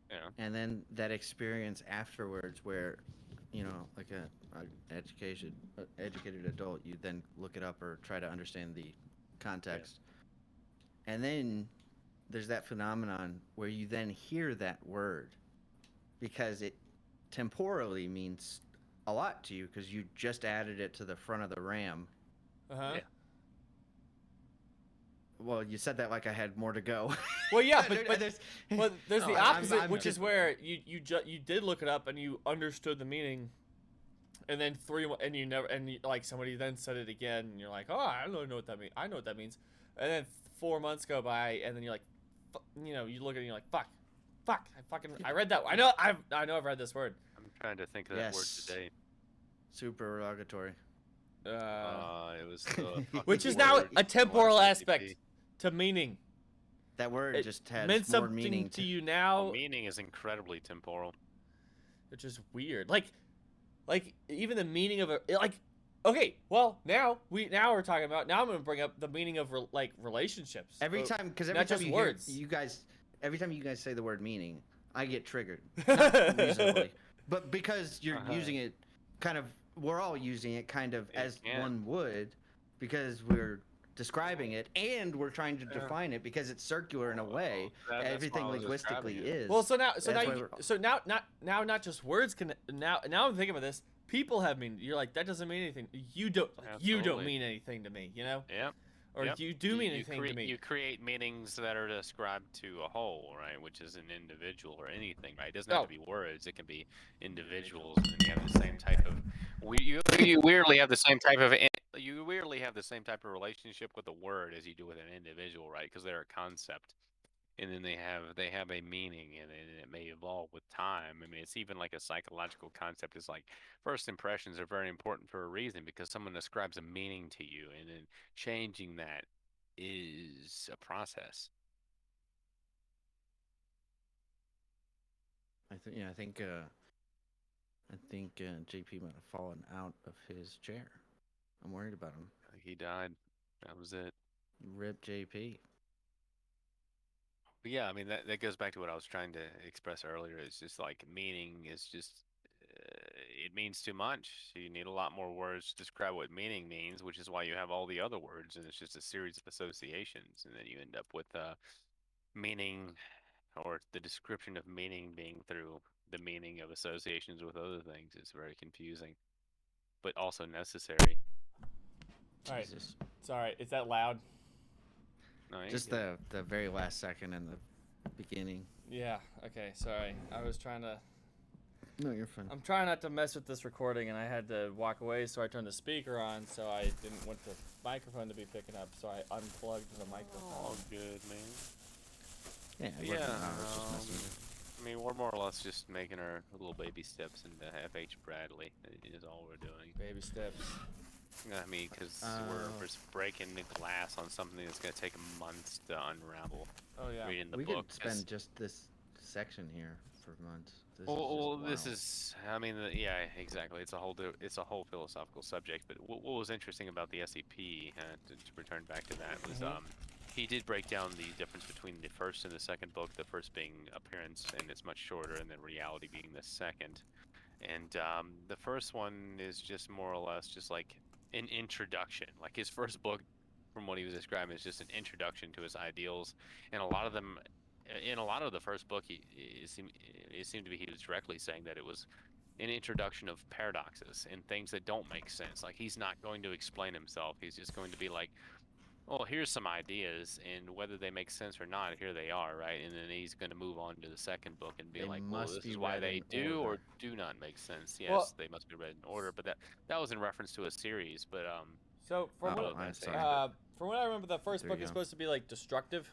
Yeah. And then that experience afterwards, where, you know, like a educated adult, you then look it up or try to understand the context, and then there's that phenomenon where you then hear that word because it temporally means a lot to you because you just added it to the front of the RAM. Yeah. Well, you said that like I had more to go. Well, yeah, but there's the opposite, which is where you did look it up and you understood the meaning, and then like somebody then said it again, and you're like, oh, I don't know what that means. I know what that means, and then 4 months go by, and then you're like, you look at it and you're like, fuck, I read that. I know I've read this word. I'm trying to think of that word today. Supererogatory. It was the which is now a temporal aspect to meaning. That word just has meant more something meaning to you now. Meaning is incredibly temporal. Which is weird. Like even the meaning of okay, well now we're talking about, now I'm gonna bring up the meaning of relationships. Every time you guys say the word meaning, I get triggered. Not reasonably, but because you're using it we're all using it kind of as one would, because we're describing it and we're trying to define it because it's circular in a way. Everything linguistically is. Well, now not just words can now I'm thinking about this. People have meaning. You're like, that doesn't mean anything. You don't mean anything to me, Yeah. Or you do mean anything to me. You create meanings that are described to a whole, right? Which is an individual or anything, right? It doesn't have to be words. It can be individuals, and then you have the same type of. You weirdly have the same type of. You weirdly have the same type of relationship with a word as you do with an individual, right? Because they're a concept, and then they have a meaning, and it may evolve with time. I mean, it's even like a psychological concept. It's like first impressions are very important for a reason, because someone describes a meaning to you, and then changing that is a process. I think JP might have fallen out of his chair. I'm worried about him. He died. That was it. Rip JP. But yeah, I mean, that goes back to what I was trying to express earlier. It's just like meaning is just, it means too much. So you need a lot more words to describe what meaning means, which is why you have all the other words, and it's just a series of associations, and then you end up with meaning, or the description of meaning being through the meaning of associations with other things. It's very confusing, but also necessary. All right. Sorry, is that loud? No, just the very last second in the beginning. Yeah, okay, sorry. I was trying to... No, you're fine. I'm trying not to mess with this recording, and I had to walk away, so I turned the speaker on, so I didn't want the microphone to be picking up, so I unplugged the microphone. All good, man. Yeah, I mean, we're more or less just making our little baby steps into FH Bradley, is all we're doing. Baby steps. I mean, because we're just breaking the glass on something that's going to take months to unravel. Oh, yeah. Reading the we book. could spend just this section here for months. This is, I mean, yeah, exactly. It's a whole philosophical subject. But what was interesting about the SEP, to return back to that, was he did break down the difference between the first and the second book. The first being appearance, and it's much shorter, and then reality being the second. And the first one is just more or less just like an introduction. Like his first book, from what he was describing, is just an introduction to his ideals. And a lot of them, in a lot of the first book, it seemed to be he was directly saying that it was an introduction of paradoxes and things that don't make sense. Like he's not going to explain himself. He's just going to be like, well, here's some ideas, and whether they make sense or not, here they are, right? And then he's going to move on to the second book and be They like, well, must this be is why read they in do or order. do not make sense. Yes, Well- they must be read in order, but that was in reference to a series. But So from Oh, what I'm that's sorry. from what I remember, the first There book you is go. supposed to be like destructive.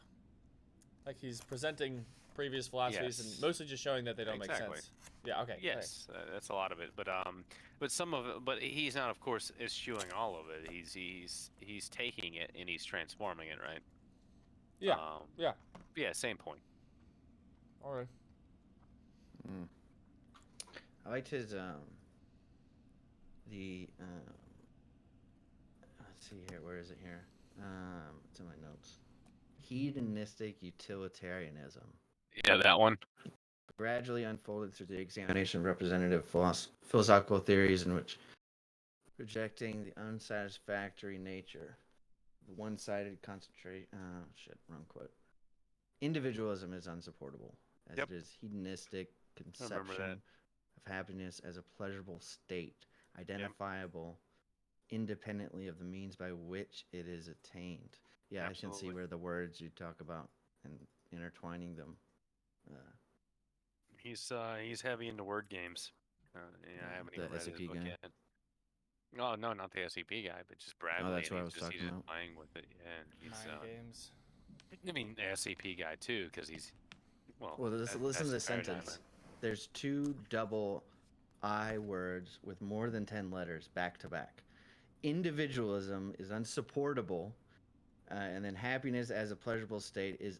Like he's presenting previous philosophies Yes. and mostly just showing that they don't make Exactly. sense. Yeah. Okay. yes, that's a lot of it. But some of it, but he's not, of course, eschewing all of it. He's taking it and he's transforming it, right? Yeah. Um, Yeah. yeah, same point. All right. I liked his let's see here, where is it here? It's in my notes. Hedonistic utilitarianism Yeah, that one. gradually unfolded through the examination of representative philosophical theories in which rejecting the unsatisfactory nature, the one-sided concentrate. Wrong quote. Individualism is unsupportable, as Yep. it is hedonistic remember that. conception of happiness as a pleasurable state, identifiable independently of the means by which it is attained. Yeah, I can see Absolutely. where the words you talk about and intertwining them. He's heavy into word games. Yeah, I haven't The even read his SCP book guy? yet. No, no, not the SCP guy, but just Bradley. that's and what I he's was just talking about. playing with it. Yeah, and he's Mind games. I mean, the SCP guy too, because he's well. Listen that's to the this paradigm, sentence. There's two double I words with more than 10 letters back to back. Individualism is unsupportable, and then happiness as a pleasurable state is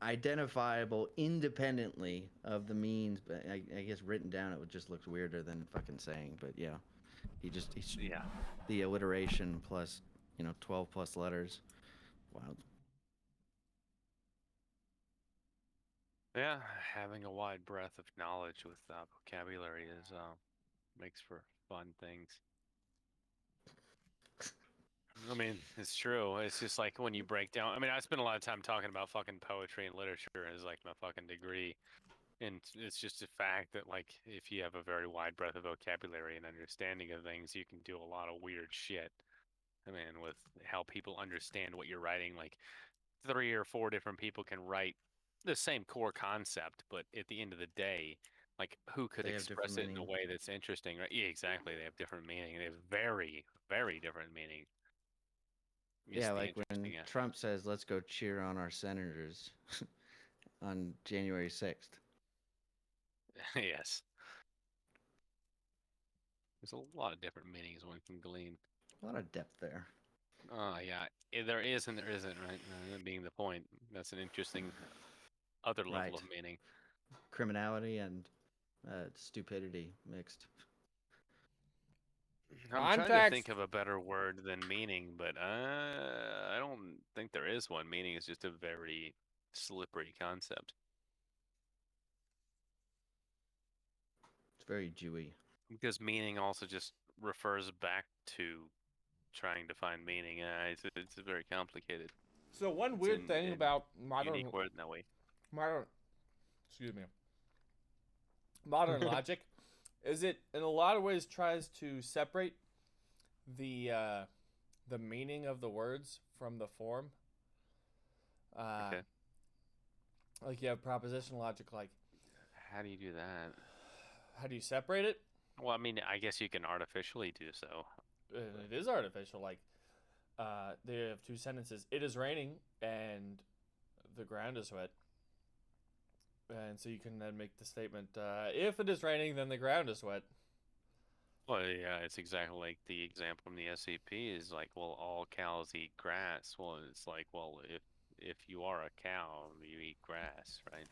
identifiable independently of the means. But I guess written down it would just look weirder than fucking saying. But yeah, he's Yeah. the alliteration plus 12 plus letters. Wild. Yeah, having a wide breadth of knowledge with vocabulary is makes for fun things. I mean, it's true. It's just like when you break down. I mean, I spend a lot of time talking about fucking poetry and literature as like my fucking degree, and it's just a fact that like if you have a very wide breadth of vocabulary and understanding of things, you can do a lot of weird shit. I mean, with how people understand what you're writing, like 3 or 4 different people can write the same core concept, but at the end of the day, like who could They have different express it in a meaning. way that's interesting, right? Yeah, exactly. They have different meaning. They have very, very different meaning. It's Yeah, the like when interesting Trump says, "Let's go cheer on our senators" on January 6th. yes. There's a lot of different meanings one can glean. A lot of depth there. Oh, yeah. There is and there isn't, right? That being the point. That's an interesting other level Right. of meaning. Criminality and stupidity mixed. I'm trying to Context. think of a better word than meaning, but I don't think there is one. Meaning is just a very slippery concept. It's very Jewy. Because meaning also just refers back to trying to find meaning. It's very complicated. So one It's weird thing about modern unique word in that way. excuse me, modern logic is it in a lot of ways tries to separate the meaning of the words from the form. Okay. Like you have propositional logic. Like How do you do that? how do you separate it? Well, I mean, I guess you can artificially do so. It is artificial. Like they have two sentences. It is raining and the ground is wet. And so you can then make the statement, if it is raining, then the ground is wet. Well, yeah, it's exactly like the example from the SCP is like, well, all cows eat grass. Well, it's like, well, if you are a cow, you eat grass, right?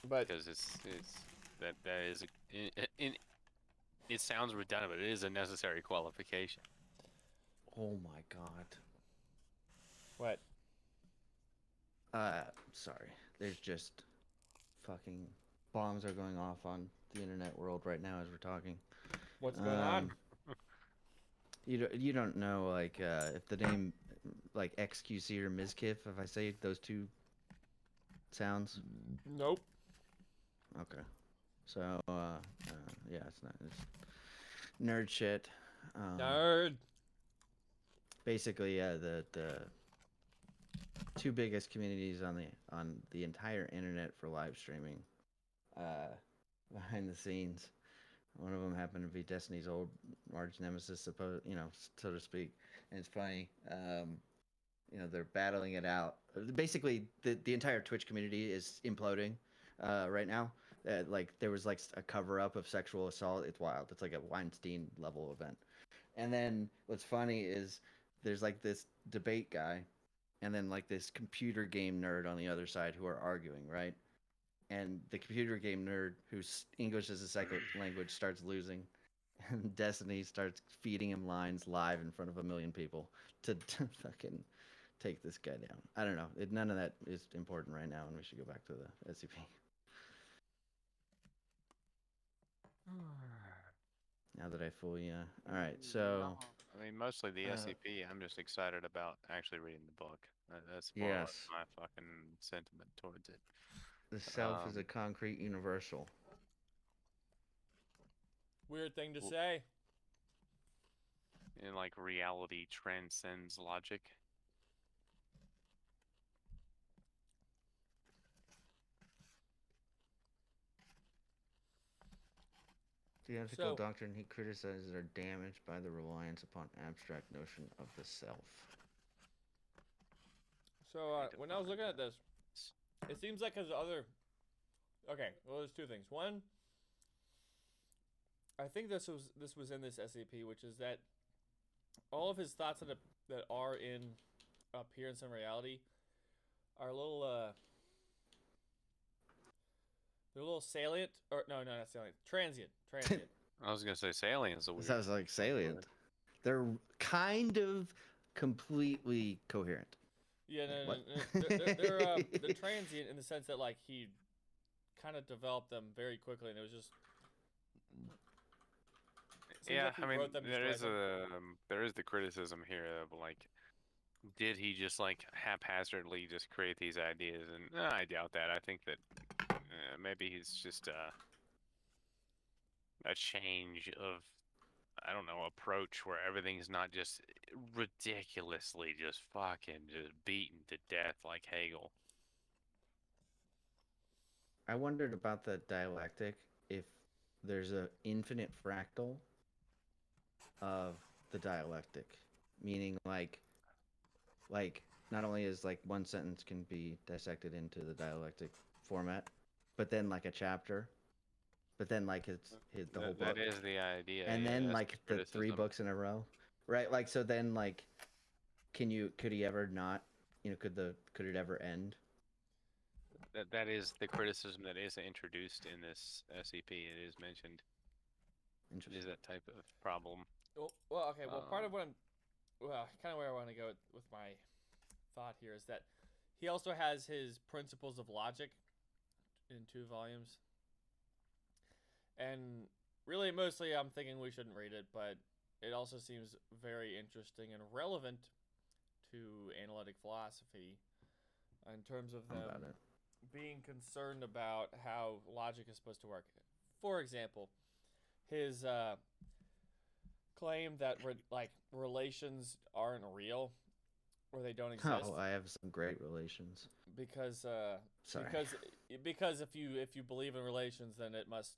But Because that is it sounds redundant, but it is a necessary qualification. Oh my god. What? Sorry. There's just fucking bombs are going off on the internet world right now as we're talking. What's going on? You don't know like if the name like XQC or Mizkif, if I say those two sounds. Nope. Okay. So yeah, it's nerd shit. Nerd. Basically, the two biggest communities on the entire internet for live streaming, behind the scenes. One of them happened to be Destiny's old arch nemesis, so to speak. And it's funny. They're battling it out. Basically, the entire Twitch community is imploding right now. Like there was like a cover up of sexual assault. It's wild. It's like a Weinstein level event. And then what's funny is there's like this debate guy, and then like this computer game nerd on the other side who are arguing, right? And the computer game nerd whose English as a second language starts losing, and Destiny starts feeding him lines live in front of a million people to fucking take this guy down. I don't know. None of that is important right now, and we should go back to the SCP. Now that I fully, all right. So, I mean, mostly the SCP. I'm just excited about actually reading the book. That's more or yes, less my fucking sentiment towards it. the self is a concrete universal. Weird thing to say. And like reality transcends logic. The ethical doctrine he criticizes are damaged by the reliance upon abstract notion of the self. So when I was looking at this, it seems like his other. Okay, well, there's two things. One, I think this was in this SCP, which is that all of his thoughts that are in appearance and reality are a little they're a little salient, or no, not salient, transient. I was gonna say salient is a weird. Sounds like salient. They're kind of completely coherent. Yeah, no. They're transient in the sense that like he kind of developed them very quickly, and it was just. Yeah, like I mean, there is the criticism here of like, did he just like haphazardly just create these ideas? And I doubt that. I think that maybe he's just a change of, I don't know, approach where everything's not just ridiculously just fucking just beaten to death like Hegel. I wondered about the dialectic, if there's an infinite fractal of the dialectic, meaning like not only is like one sentence can be dissected into the dialectic format, but then like a chapter, but then like it's the whole book. That is the idea. And then like the 3 books in a row, right? Like so then like, could he ever not? Could it ever end? That is the criticism that is introduced in this SCP. It is mentioned. Is that type of problem? Well, okay. Well, part of what kind of where I want to go with my thought here is that he also has his Principles of Logic in 2 volumes, and really, mostly, I'm thinking we shouldn't read it, but it also seems very interesting and relevant to analytic philosophy in terms of them being concerned about how logic is supposed to work. For example, his claim that relations aren't real, or they don't exist. Oh, I have some great relations. Because sorry. Because if you believe in relations, then it must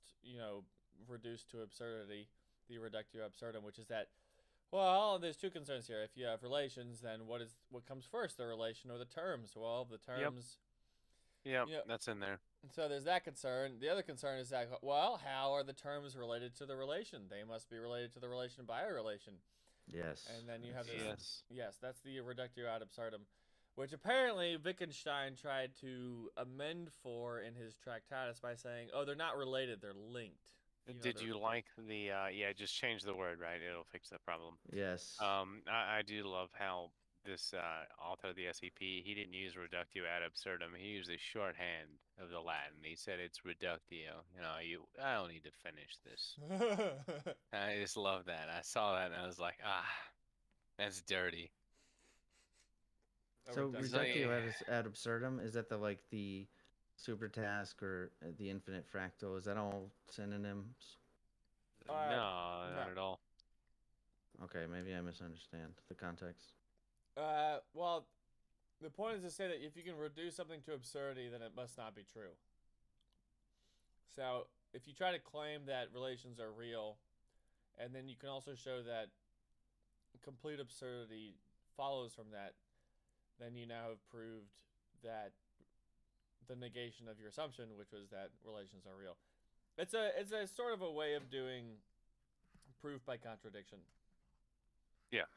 reduce to absurdity, the reductio absurdum, which is that. Well, there's 2 concerns here. If you have relations, then what comes first, the relation or the terms? Well, the terms. Yep, that's in there. So there's that concern. The other concern is that, well, how are the terms related to the relation? They must be related to the relation by a relation. Yes. And then you have this. Yes, that's the reductio ad absurdum, which apparently Wittgenstein tried to amend for in his Tractatus by saying, "Oh, they're not related; they're linked." Did you like the just change the word, right? It'll fix that problem. Yes. I do love how this author of the SEP, he didn't use reductio ad absurdum. He used a shorthand of the Latin. He said it's reductio. I don't need to finish this. I just love that. I saw that and I was like, that's dirty. So Reductio. reductio ad absurdum, is that the super task or the infinite fractal? Is that all synonyms? No, not at all. Okay, maybe I misunderstand the context. Well, the point is to say that if you can reduce something to absurdity, then it must not be true. So if you try to claim that relations are real, and then you can also show that complete absurdity follows from that, then you now have proved that the negation of your assumption, which was that relations are real. It's a sort of a way of doing proof by contradiction. Yeah.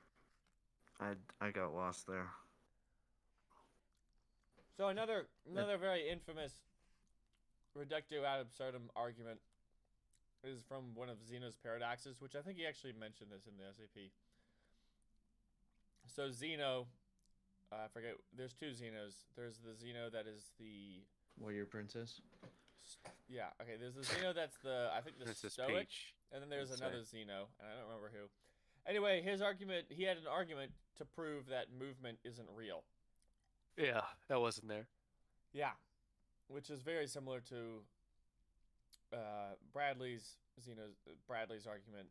I got lost there. So another very infamous reductio ad absurdum argument is from one of Zeno's paradoxes, which I think he actually mentioned this in the SAP. So Zeno, I forget, there's two Zenos. There's the Zeno that is the... Warrior Princess? Yeah, okay, there's the Zeno that's I think the Princess Stoic, Peach. and then there's another Zeno, and I don't remember who. Anyway, he had an argument to prove that movement isn't real. Yeah, that wasn't there. Yeah, which is very similar to Bradley's argument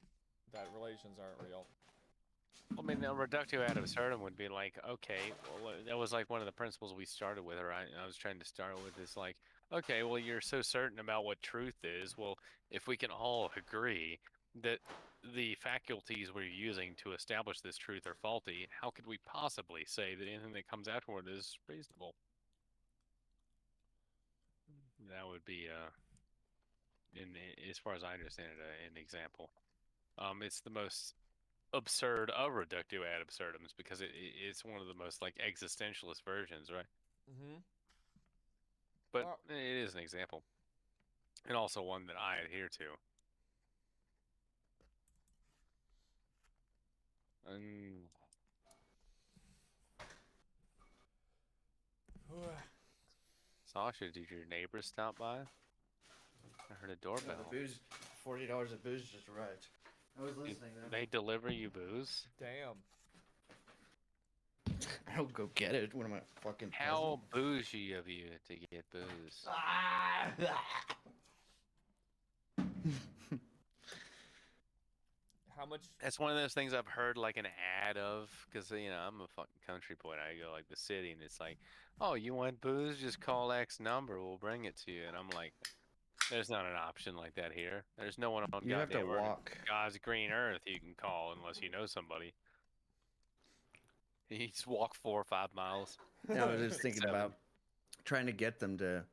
that relations aren't real. I mean, a reductio ad absurdum would be like, okay, well, that was like one of the principles we started with, right? I was trying to start with is like, okay, well, you're so certain about what truth is. Well, if we can all agree that the faculties we're using to establish this truth are faulty, how could we possibly say that anything that comes afterward is reasonable? That would be, as far as I understand it, an example. It's the most absurd of reductio ad absurdums because it's one of the most like existentialist versions, right? Mm-hmm. But it is an example, and also one that I adhere to. Sasha, did your neighbors stop by? I heard a doorbell. No, the booze, $40 of booze just arrived. I was listening though. They deliver you booze? Damn. I'll go get it. What am I, fucking How bougie of you to get booze? How much? That's one of those things I've heard like an ad of, because I'm a fucking country boy. I go like the city, and it's like, oh, you want booze? Just call X number, we'll bring it to you. And I'm like, there's not an option like that here. There's no one on You have to goddamn walk. God's green earth you can call unless you know somebody. You just walk 4 or 5 miles. I was just thinking 7. about trying to get them to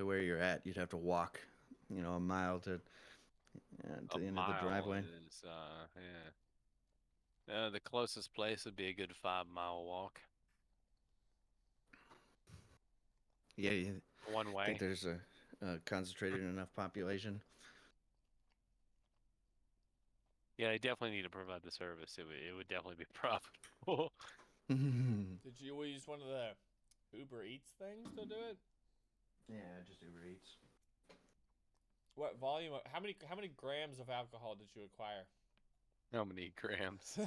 where you're at. You'd have to walk, a mile to the end of the driveway. Is, yeah. The closest place would be a good 5-mile walk. Yeah, you One way. think there's a concentrated enough population? Yeah, they definitely need to provide the service. It would definitely be profitable. Did you use one of the Uber Eats things to do it? Yeah, just Uber Eats. What volume? How many grams of alcohol did you acquire? How many grams?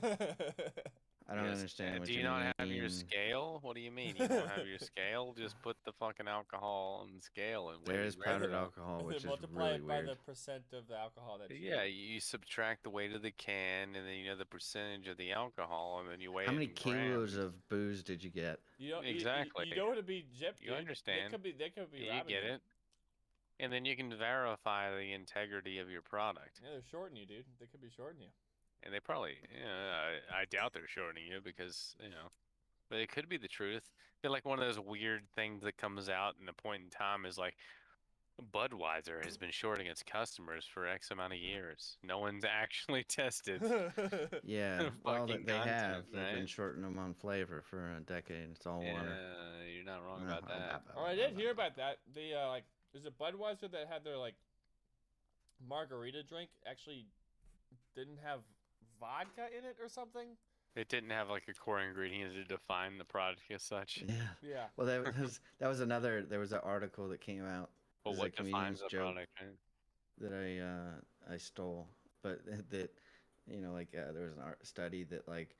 I don't understand what do you not have your scale? What do you mean? You don't have your scale? Just put the fucking alcohol on the scale and there is powdered alcohol, which is multiply really it by weird. the percent of the alcohol that you Yeah, you subtract the weight of the can, and then the percentage of the alcohol, and then you weigh How it many in kilos grams. of booze did you get? You don't Exactly. You don't want to be gypped. You understand? They could be. You get it, and then you can verify the integrity of your product. Yeah, they're shorting you, dude. They could be shorting you. And they probably, I doubt they're shorting you because, but it could be the truth. I feel like one of those weird things that comes out in a point in time is like Budweiser has been shorting its customers for X amount of years. No one's actually tested. Yeah, well, fucking they have. content, They've been right? shorting them on flavor for a decade. It's all water. Yeah, you're not wrong about that. Oh, I did hear about that. The is it Budweiser that had their margarita drink actually didn't have vodka in it or something? It didn't have like a core ingredient to define the product as such. Yeah. Yeah. Well, that was another. There was an article that came out. But This is a what defines comedian's the joke product? Right? that I stole, but that like there was an study that like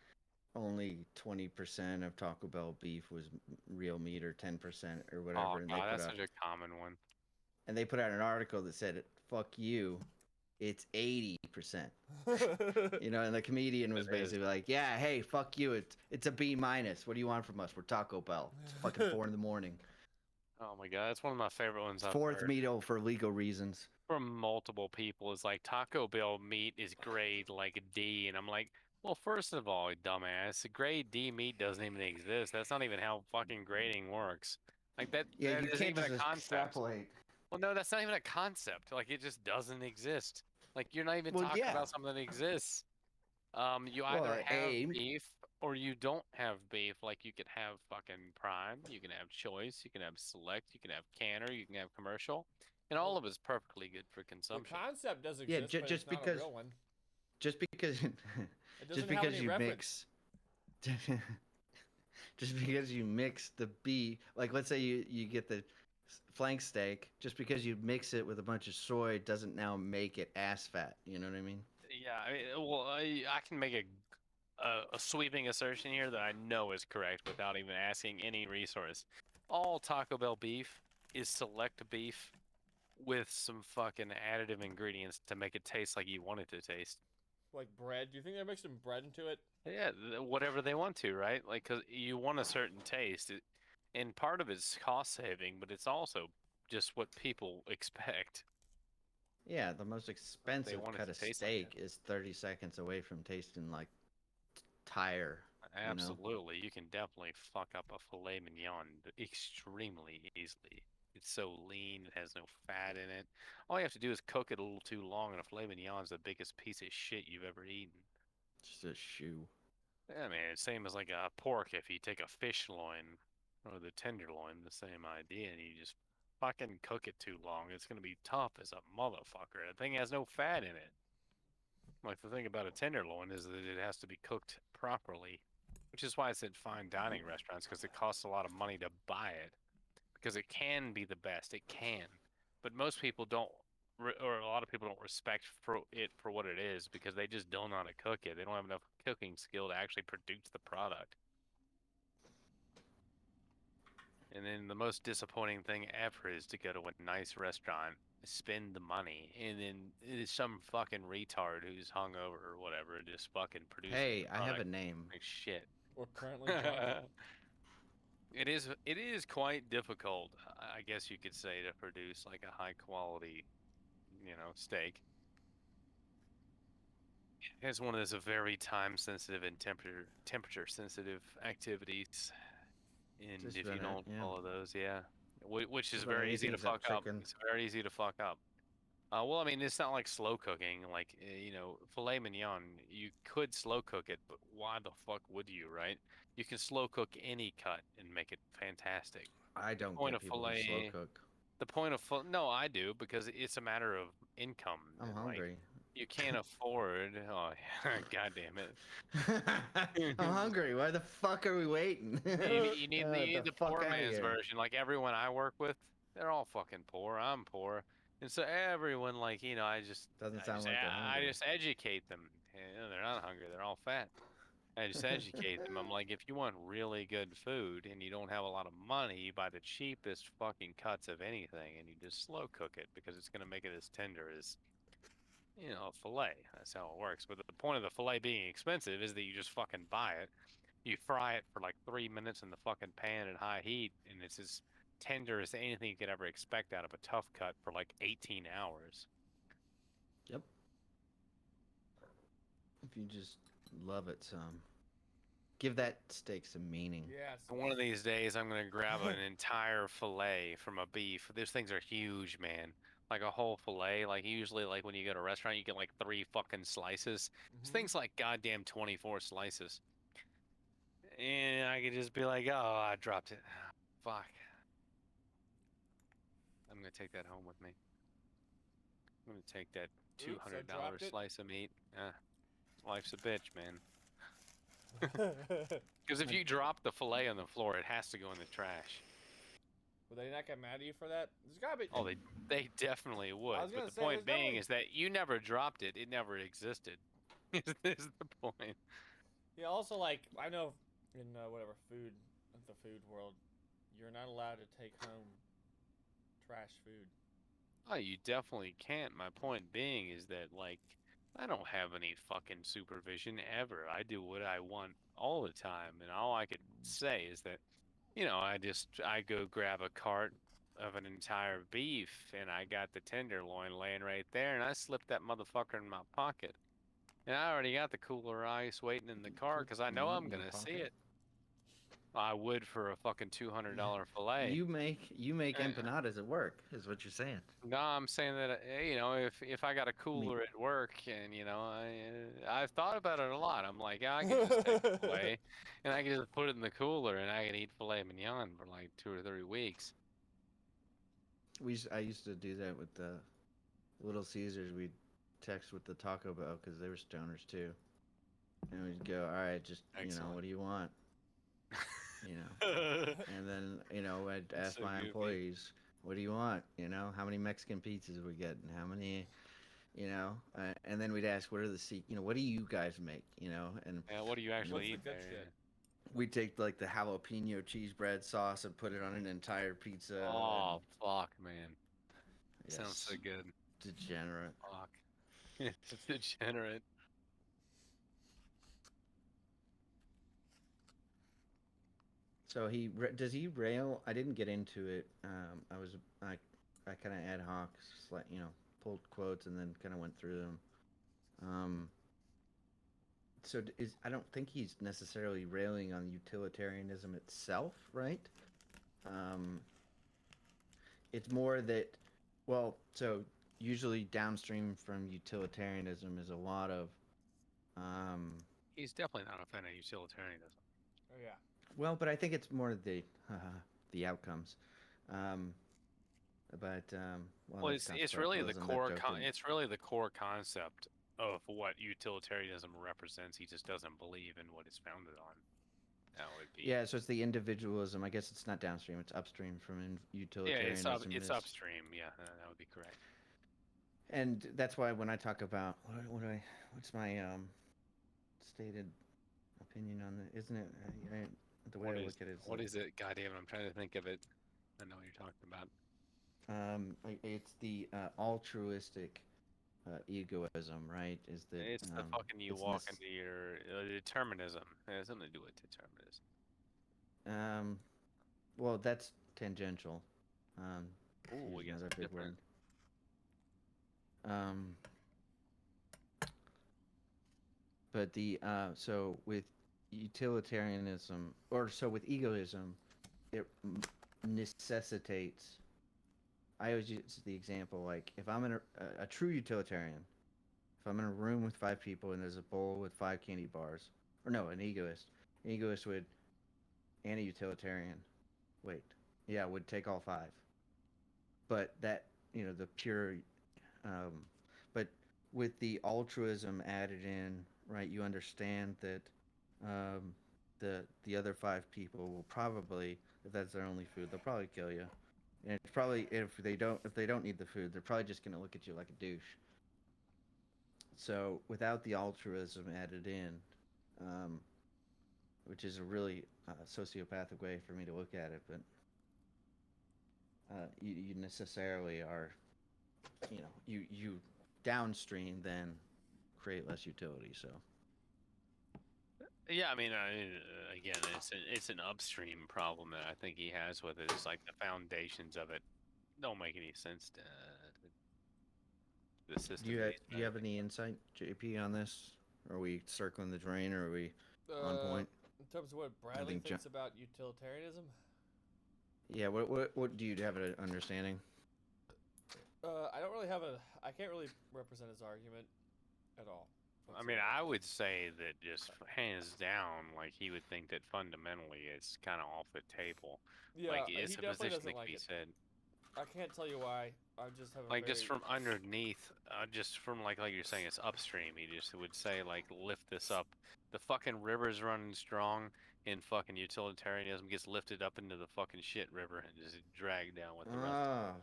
only 20% of Taco Bell beef was real meat or 10% or Oh whatever, and god, that's such a common one. they put out an article that said, "Fuck you, it's 80%." And the comedian was It is. basically like, "Yeah, hey, fuck you, it's a B minus. What do you want from us? We're Taco Bell. It's fucking 4 in the morning. Oh my god, that's one of my favorite ones I've Fourth heard meal for legal reasons." from multiple people. Is like Taco Bell meat is grade like D, and I'm like, well, first of all, dumbass, grade D meat doesn't even exist. That's not even how fucking grading works. Like that. Yeah, That you isn't can't even just a concept. extrapolate. Well, no, that's not even a concept. Like it just doesn't exist. Like you're not even Well, talking yeah. about something that exists. You Well, either have A, beef or you don't have beef. Like you could have fucking prime, you can have choice, you can have select, you can have canner, you can have commercial, and all of it's perfectly good for The consumption. concept does Yeah, exist, but just it's not because a real one. just because It just doesn't have because any you reference. mix just because you mix the beef, like let's say you get the flank steak, just because you mix it with a bunch of soy doesn't now make it ass fat. You know what I mean? Yeah, I mean, well, I can make a sweeping assertion here that I know is correct without even asking any resource. All Taco Bell beef is select beef with some fucking additive ingredients to make it taste like you want it to taste. Like bread. Do you think they're mixing bread into it? Yeah, whatever they want to, right? Like, cause you want a certain taste, and part of it's cost saving, but it's also just what people expect. Yeah, the most They expensive want it cut to of taste like steak is 30 seconds away from tasting like tire. that. You know? Absolutely, you can definitely fuck up a filet mignon extremely easily. It's so lean, it has no fat in it. All you have to do is cook it a little too long, and a filet mignon's the biggest piece of shit you've ever eaten. Just a shoe. Yeah, I mean, it's same as like a pork. If you take a fish loin or the tenderloin, the same idea, and you just fucking cook it too long, it's gonna be tough as a motherfucker. The thing has no fat in it. Like the thing about a tenderloin is that it has to be cooked properly, which is why it's at fine dining restaurants because it costs a lot of money to buy it. Because it can be the best, it can, but most people don't, or a lot of people don't respect for it for what it is because they just don't know how to cook it. They don't have enough cooking skill to actually produce the product. And then the most disappointing thing ever is to go to a nice restaurant, spend the money, and then it is some fucking retard who's hungover or whatever just fucking produces Hey, the I have a product name. like shit. Or currently drunk? It is quite difficult, I guess you could say, to produce like a high quality, steak. It's one of those very time sensitive and temperature sensitive activities. And Just if you been it, don't yeah. follow those, yeah, which is Just about very easy to anything's up fuck up. chicken. It's very easy to fuck up. Well, I mean, it's not like slow cooking. Like, filet mignon, you could slow cook it, but why the fuck would you, right? You can slow cook any cut and make it fantastic. I The don't point get of people to slow filet, cook. no, I do because it's a matter of income. I'm And, like, hungry. you can't afford. Oh, god damn it. I'm hungry. Why the fuck are we waiting? You need The the fuck poor outta man's here. version. Like everyone I work with, they're all fucking poor. I'm poor, and so everyone, like, Doesn't sound like they're I hungry. just educate them. They're not hungry. They're all fat. I just educate them. I'm like, if you want really good food and you don't have a lot of money, you buy the cheapest fucking cuts of anything and you just slow cook it because it's gonna make it as tender as a fillet. That's how it works. But the point of the fillet being expensive is that you just fucking buy it. You fry it for like 3 minutes in the fucking pan at high heat, and it's as tender as anything you could ever expect out of a tough cut for like 18 hours. Yep. If you just love it some. Give that steak some meaning. Yes. One of these days, I'm gonna grab an entire fillet from a beef. These things are huge, man. Like a whole fillet. Like usually, like when you go to a restaurant, you get like 3 fucking slices. This thing's like goddamn 24 slices. And I could just be like, oh, I dropped it. Fuck. I'm gonna take that home with me. I'm gonna take that Oops, I $200 dropped it. slice of meat. Life's a bitch, man. Because if you drop the fillet on the floor, it has to go in the trash. Would they not get mad at you for that? There's gotta be. Oh, they definitely would. was But gonna the say, point there's gotta being be- is that you never dropped it. It never existed. Is the point. Yeah. Also, like I know in whatever the food world, you're not allowed to take home trash food. Oh, you definitely can't. My point being is that, like, I don't have any fucking supervision ever. I do what I want all the time, and all I could say is that, I go grab a cart of an entire beef, and I got the tenderloin laying right there, and I slip that motherfucker in my pocket. And I already got the cooler ice waiting in the car because I know Meat I'm in your gonna see pocket? it. I would for a fucking $200 fillet. You make Uh, empanadas at work, is what you're saying. No, I'm saying that if I got a cooler at work and I've thought about it a lot. I'm like, yeah, I can just take it away and I can just put it in the cooler and I can eat filet mignon for like 2 or 3 weeks. I used to do that with the Little Caesars. We'd text with the Taco Bell because they were stoners too, and we'd go, all right, just Excellent. what do you want? And then I'd ask so my goofy. employees, what do you want? How many Mexican pizzas we get, and how many, and then we'd ask, what are what do you guys make? And Yeah, what do you actually What's the eat good there? shit? we'd take like the jalapeno cheese bread sauce and put it on an entire pizza. Oh, fuck, man. and, Sounds so yes, good. degenerate. Fuck. It's degenerate. So does he rail? I didn't get into it. I kind of ad hoc, pulled quotes and then kind of went through them. So I don't think he's necessarily railing on utilitarianism itself, right? Um, it's more that, well, so usually downstream from utilitarianism is a lot of, He's definitely not a fan of utilitarianism. Oh yeah. well, but I think it's more the outcomes. Um, well, Well, that's it's really the consequentialism, that core joke didn't- it's really the core concept of what utilitarianism represents. He just doesn't believe in what it's founded on. That would be Yeah, so it's the individualism. I guess it's not downstream; it's upstream from yeah, utilitarianism. it's upstream. Yeah, that would be correct. And that's why when I talk about what's my stated opinion on it, isn't it? The way I look at it is What is it? God damn it, I'm trying to think of it. I know what you're talking about. it's the altruistic egoism, right? Is that It's the fucking you it's walk into your determinism. It has something to do with determinism. Well, that's tangential. Ooh, Here's we got another some big different. word. But so with utilitarianism, or so with egoism, it necessitates. I always use the example, like if I'm in a true utilitarian, if I'm in a room with 5 people and there's a bowl with 5 candy bars, or no, an egoist would, and a utilitarian, would take all 5. But that, the pure, but with the altruism added in, right, you understand that the other 5 people will probably, if that's their only food, they'll probably kill you. And it's probably, if they don't need the food, they're probably just gonna look at you like a douche. So without the altruism added in, which is a really sociopathic way for me to look at it, but you necessarily are, you downstream then create less utility. So Yeah, I mean, again, it's an upstream problem that I think he has with it. It's like the foundations of it don't make any sense to the system. do you have any insight, JP, on this? Are we circling the drain, or are we on point? In terms of what Bradley think thinks about utilitarianism, Yeah. What do you have an understanding? I don't really have I can't really represent his argument at all. I mean, I would say that just hands down, like he would think that fundamentally it's kind of off the table. Yeah, Like he it's a definitely position doesn't that can like be it. said. I can't tell you why. I just have a Like, very... just from underneath, just from, like you're saying, it's upstream. He just would say, like, lift this up. The fucking river's running strong, and fucking utilitarianism gets lifted up into the fucking shit river and just dragged down with the rest of Ah,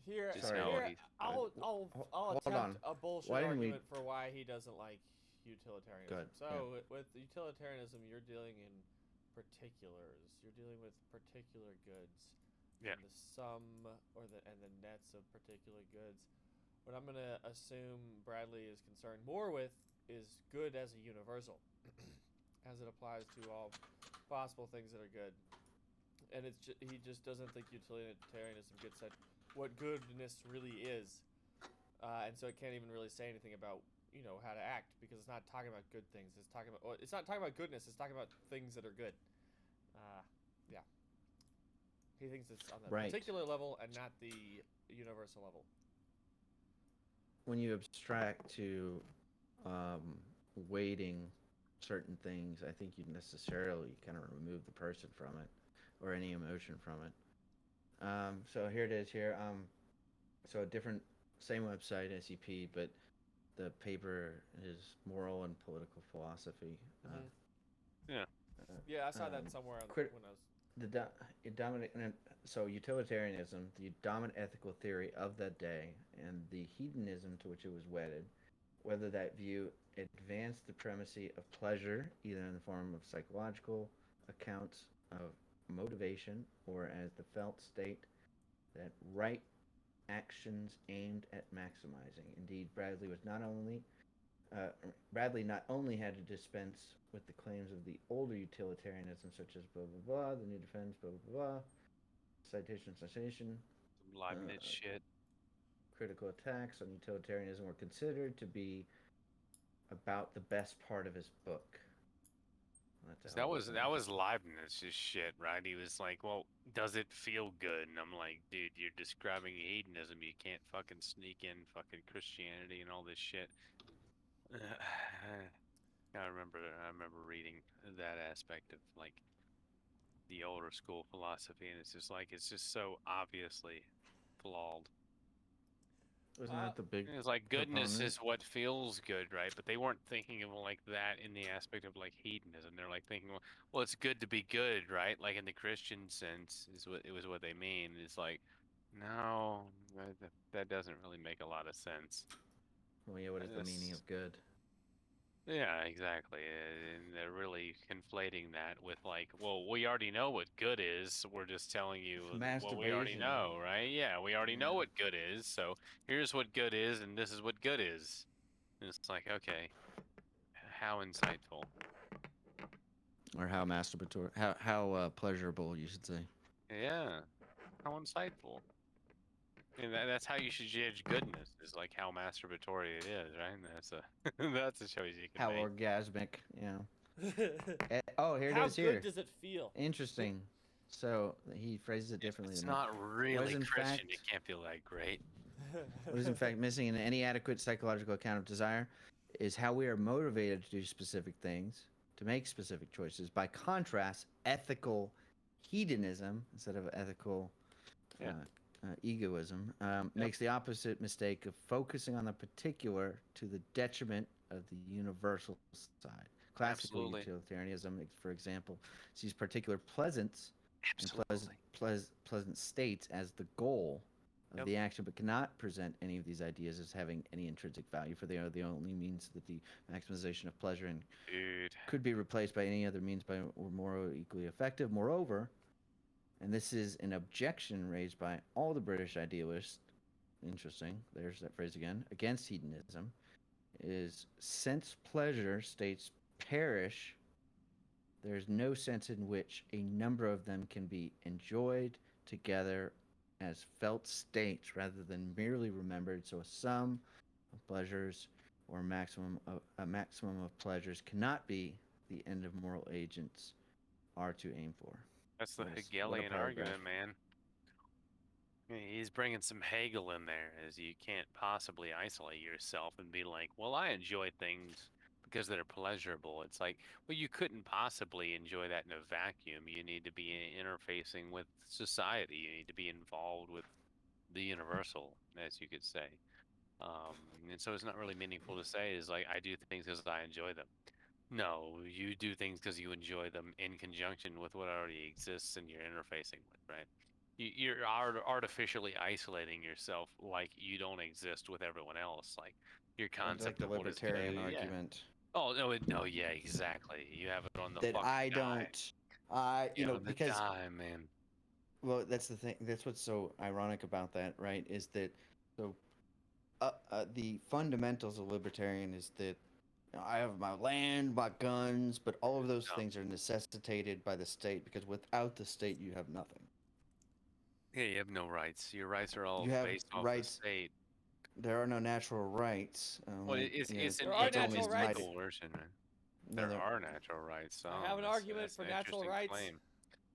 Here, Just sorry. how here, he's I'll Hold attempt on. a bullshit Why didn't we- argument for why he doesn't like utilitarianism. Good, So with utilitarianism, you're dealing in particulars. You're dealing with particular goods. Yeah. And the sum and the nets of particular goods. What I'm gonna assume Bradley is concerned more with is good as a universal, as it applies to all possible things that are good. And he just doesn't think utilitarianism gets at what goodness really is, and so it can't even really say anything about how to act because it's not talking about good things. It's not talking about goodness. It's talking about things that are good. Yeah. He thinks it's on the particular level and not the universal level. When you abstract to weighting certain things, I think you necessarily kind of remove the person from it or any emotion from it. So here it is here. So a different, same website, SEP, but the paper is moral and political philosophy. Yeah, I saw that somewhere when I was... So utilitarianism, the dominant ethical theory of that day, and the hedonism to which it was wedded, whether that view advanced the primacy of pleasure, either in the form of psychological accounts of motivation or as the felt state that right actions aimed at maximizing. Indeed, Bradley not only had to dispense with the claims of the older utilitarianism, such as blah blah blah, the new defense, blah blah blah, citation, some Leibniz shit. Critical attacks on utilitarianism were considered to be about the best part of his book. That was Leibniz's shit, right? He was like, "Well, does it feel good?" And I'm like, "Dude, you're describing hedonism. You can't fucking sneak in fucking Christianity and all this shit." I remember reading that aspect of like the older school philosophy, and it's just so obviously flawed. Wasn't that the big? It's like goodness proponent? is what feels good, right? But they weren't thinking of like that in the aspect of like hedonism. They're like thinking, well, it's good to be good, right? Like in the Christian sense is what they mean. It's like, no, that doesn't really make a lot of sense. Well, yeah. What is the meaning of good? Yeah, exactly. And they're really conflating that with like, well, we already know what good is. We're just telling you what we already Masturbation. know, right? Yeah, we already know what good is. So here's what good is, and this is what good is. And it's like, okay, how insightful. Or how masturbatory? How pleasurable, you should say. Yeah, how insightful. And that's how you should judge goodness, is like how masturbatory it is, right? And that's a choice you can How make. orgasmic, here How it is. Here, good does it feel? interesting. So he phrases it differently. It's than not really in Christian. fact- It can't feel that great. What is in fact missing in any adequate psychological account of desire is how we are motivated to do specific things, to make specific choices. By contrast, ethical hedonism instead of ethical egoism makes the opposite mistake of focusing on the particular to the detriment of the universal side. Classical utilitarianism, for example, sees particular pleasance and pleasant states as the goal of the action, but cannot present any of these ideas as having any intrinsic value, for they are the only means that the maximization of pleasure and could be replaced by any other means or more equally effective. Moreover, and this is an objection raised by all the British idealists, interesting, there's that phrase again, against hedonism, is since pleasure states perish, there's no sense in which a number of them can be enjoyed together as felt states rather than merely remembered. So a sum of pleasures or a maximum of pleasures cannot be the end of moral agents are to aim for. That's the Hegelian argument, man. He's bringing some Hegel in there, as you can't possibly isolate yourself and be like, well, I enjoy things because they're pleasurable. It's like, well, you couldn't possibly enjoy that in a vacuum. You need to be interfacing with society. You need to be involved with the universal, as you could say. And so it's not really meaningful to say is like I do things because I enjoy them. No, you do things because you enjoy them in conjunction with what already exists and you're interfacing with, right? You're artificially isolating yourself like you don't exist with everyone else. Like your It's like concept the of what is good. libertarian Yeah. argument Oh no, no, yeah, exactly. You have it on the that fucking I dime. don't, Yeah, on the because dime, man. well, that's the thing. That's what's so ironic about that, right? Is that so the fundamentals of libertarian is that I have my land, my guns, but all of those Oh, things are necessitated by the state because without the state, you have nothing. yeah, you have no rights. Your rights are all You have based off the rights. state. There are no natural rights. Well, There are it's natural always rights. coercion, right? No, There are natural rights. I Oh, have an argument that's for an natural interesting rights. claim.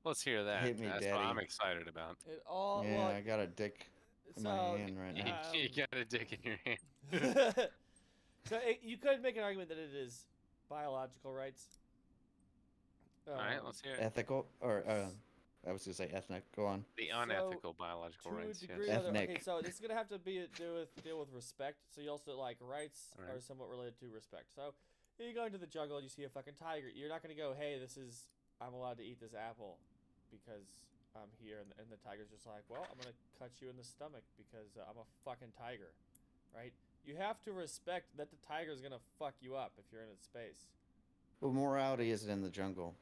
Let's hear that. hit me, That's what I'm daddy. excited about. It all Yeah, well. I got a dick in my So hand right now. You got a dick in your hand. so you could make an argument that it is biological rights. All right, let's hear it. Ethical or I was gonna say ethnic. Go on. The so, unethical biological to rights. a degree Yes. or other, okay, Ethnic. so this is gonna have to deal with respect. So you also like rights Alright. are somewhat related to respect. So you go into the jungle and you see a fucking tiger. You're not gonna go, hey, I'm allowed to eat this apple because I'm here, and the tiger's just like, well, I'm gonna cut you in the stomach because I'm a fucking tiger, right? You have to respect that the tiger's gonna fuck you up if you're in its space. Well, morality isn't in the jungle.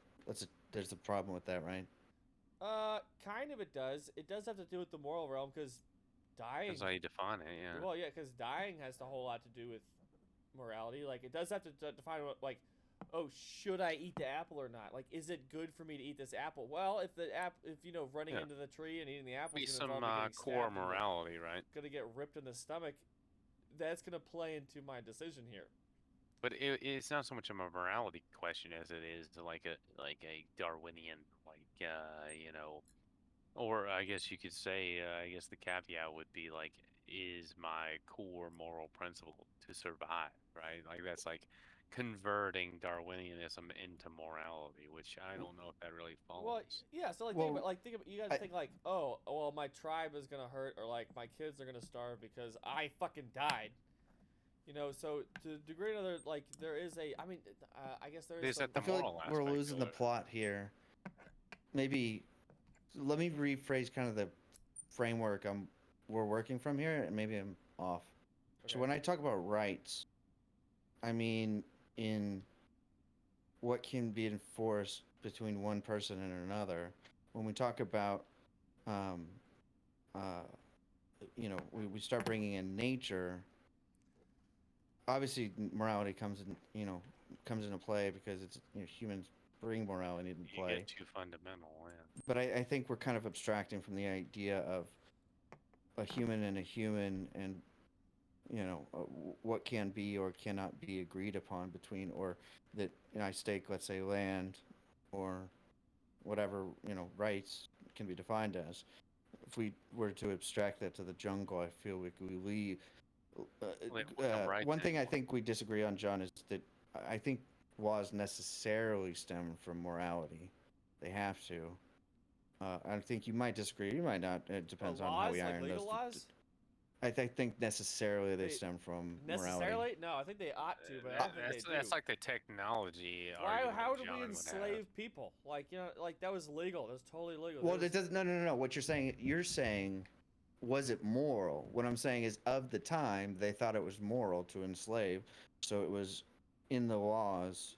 There's a problem with that, right? Kind of it does. It does have to do with the moral realm because dying. That's how you define it. Yeah. Well, yeah, because dying has a whole lot to do with morality. Like, it does have to define what, like, oh, should I eat the apple or not? Like, is it good for me to eat this apple? Well, if running Yeah. into the tree and eating the apple Be is some going to involve me core getting stabbed morality, right? gonna get ripped in the stomach, that's gonna play into my decision here. But it's not so much of a morality question as it is like a Darwinian, or I guess you could say, I guess the caveat would be like, is my core moral principle to survive, right? Like that's like converting Darwinianism into morality, which I don't know if that really Well, follows. yeah. So Well, think about you gotta think like, oh, well, my tribe is gonna hurt, or like my kids are gonna starve because I fucking died. You know, so to a degree or another, like there is I guess there is. Is that the I feel like moral we're aspect losing to the it. plot here. Maybe let me rephrase kind of the framework we're working from here, and maybe I'm off. Okay. So when I talk about rights, I mean in what can be enforced between one person and another. When we talk about, we start bringing in nature. Obviously, morality comes into play because it's humans bring morality into You play. get too fundamental, yeah. But I think we're kind of abstracting from the idea of a human and a human, and what can be or cannot be agreed upon between, or that I stake, let's say, land, or whatever rights can be defined as. If we were to abstract that to the jungle, I feel we leave. One thing I think we disagree on, John, is that I think laws necessarily stem from morality. They have to. I think you might disagree. You might not. It depends on how we iron legal those. laws. I think necessarily they stem from Necessarily? morality. No, I think they ought to, but I don't think they do. That's like the technology. How do we John would have. enslave people? Like like that was legal. That was totally legal. Well, it does. No. What you're saying, was it moral? What I'm saying is, of the time, they thought it was moral to enslave, so it was in the laws.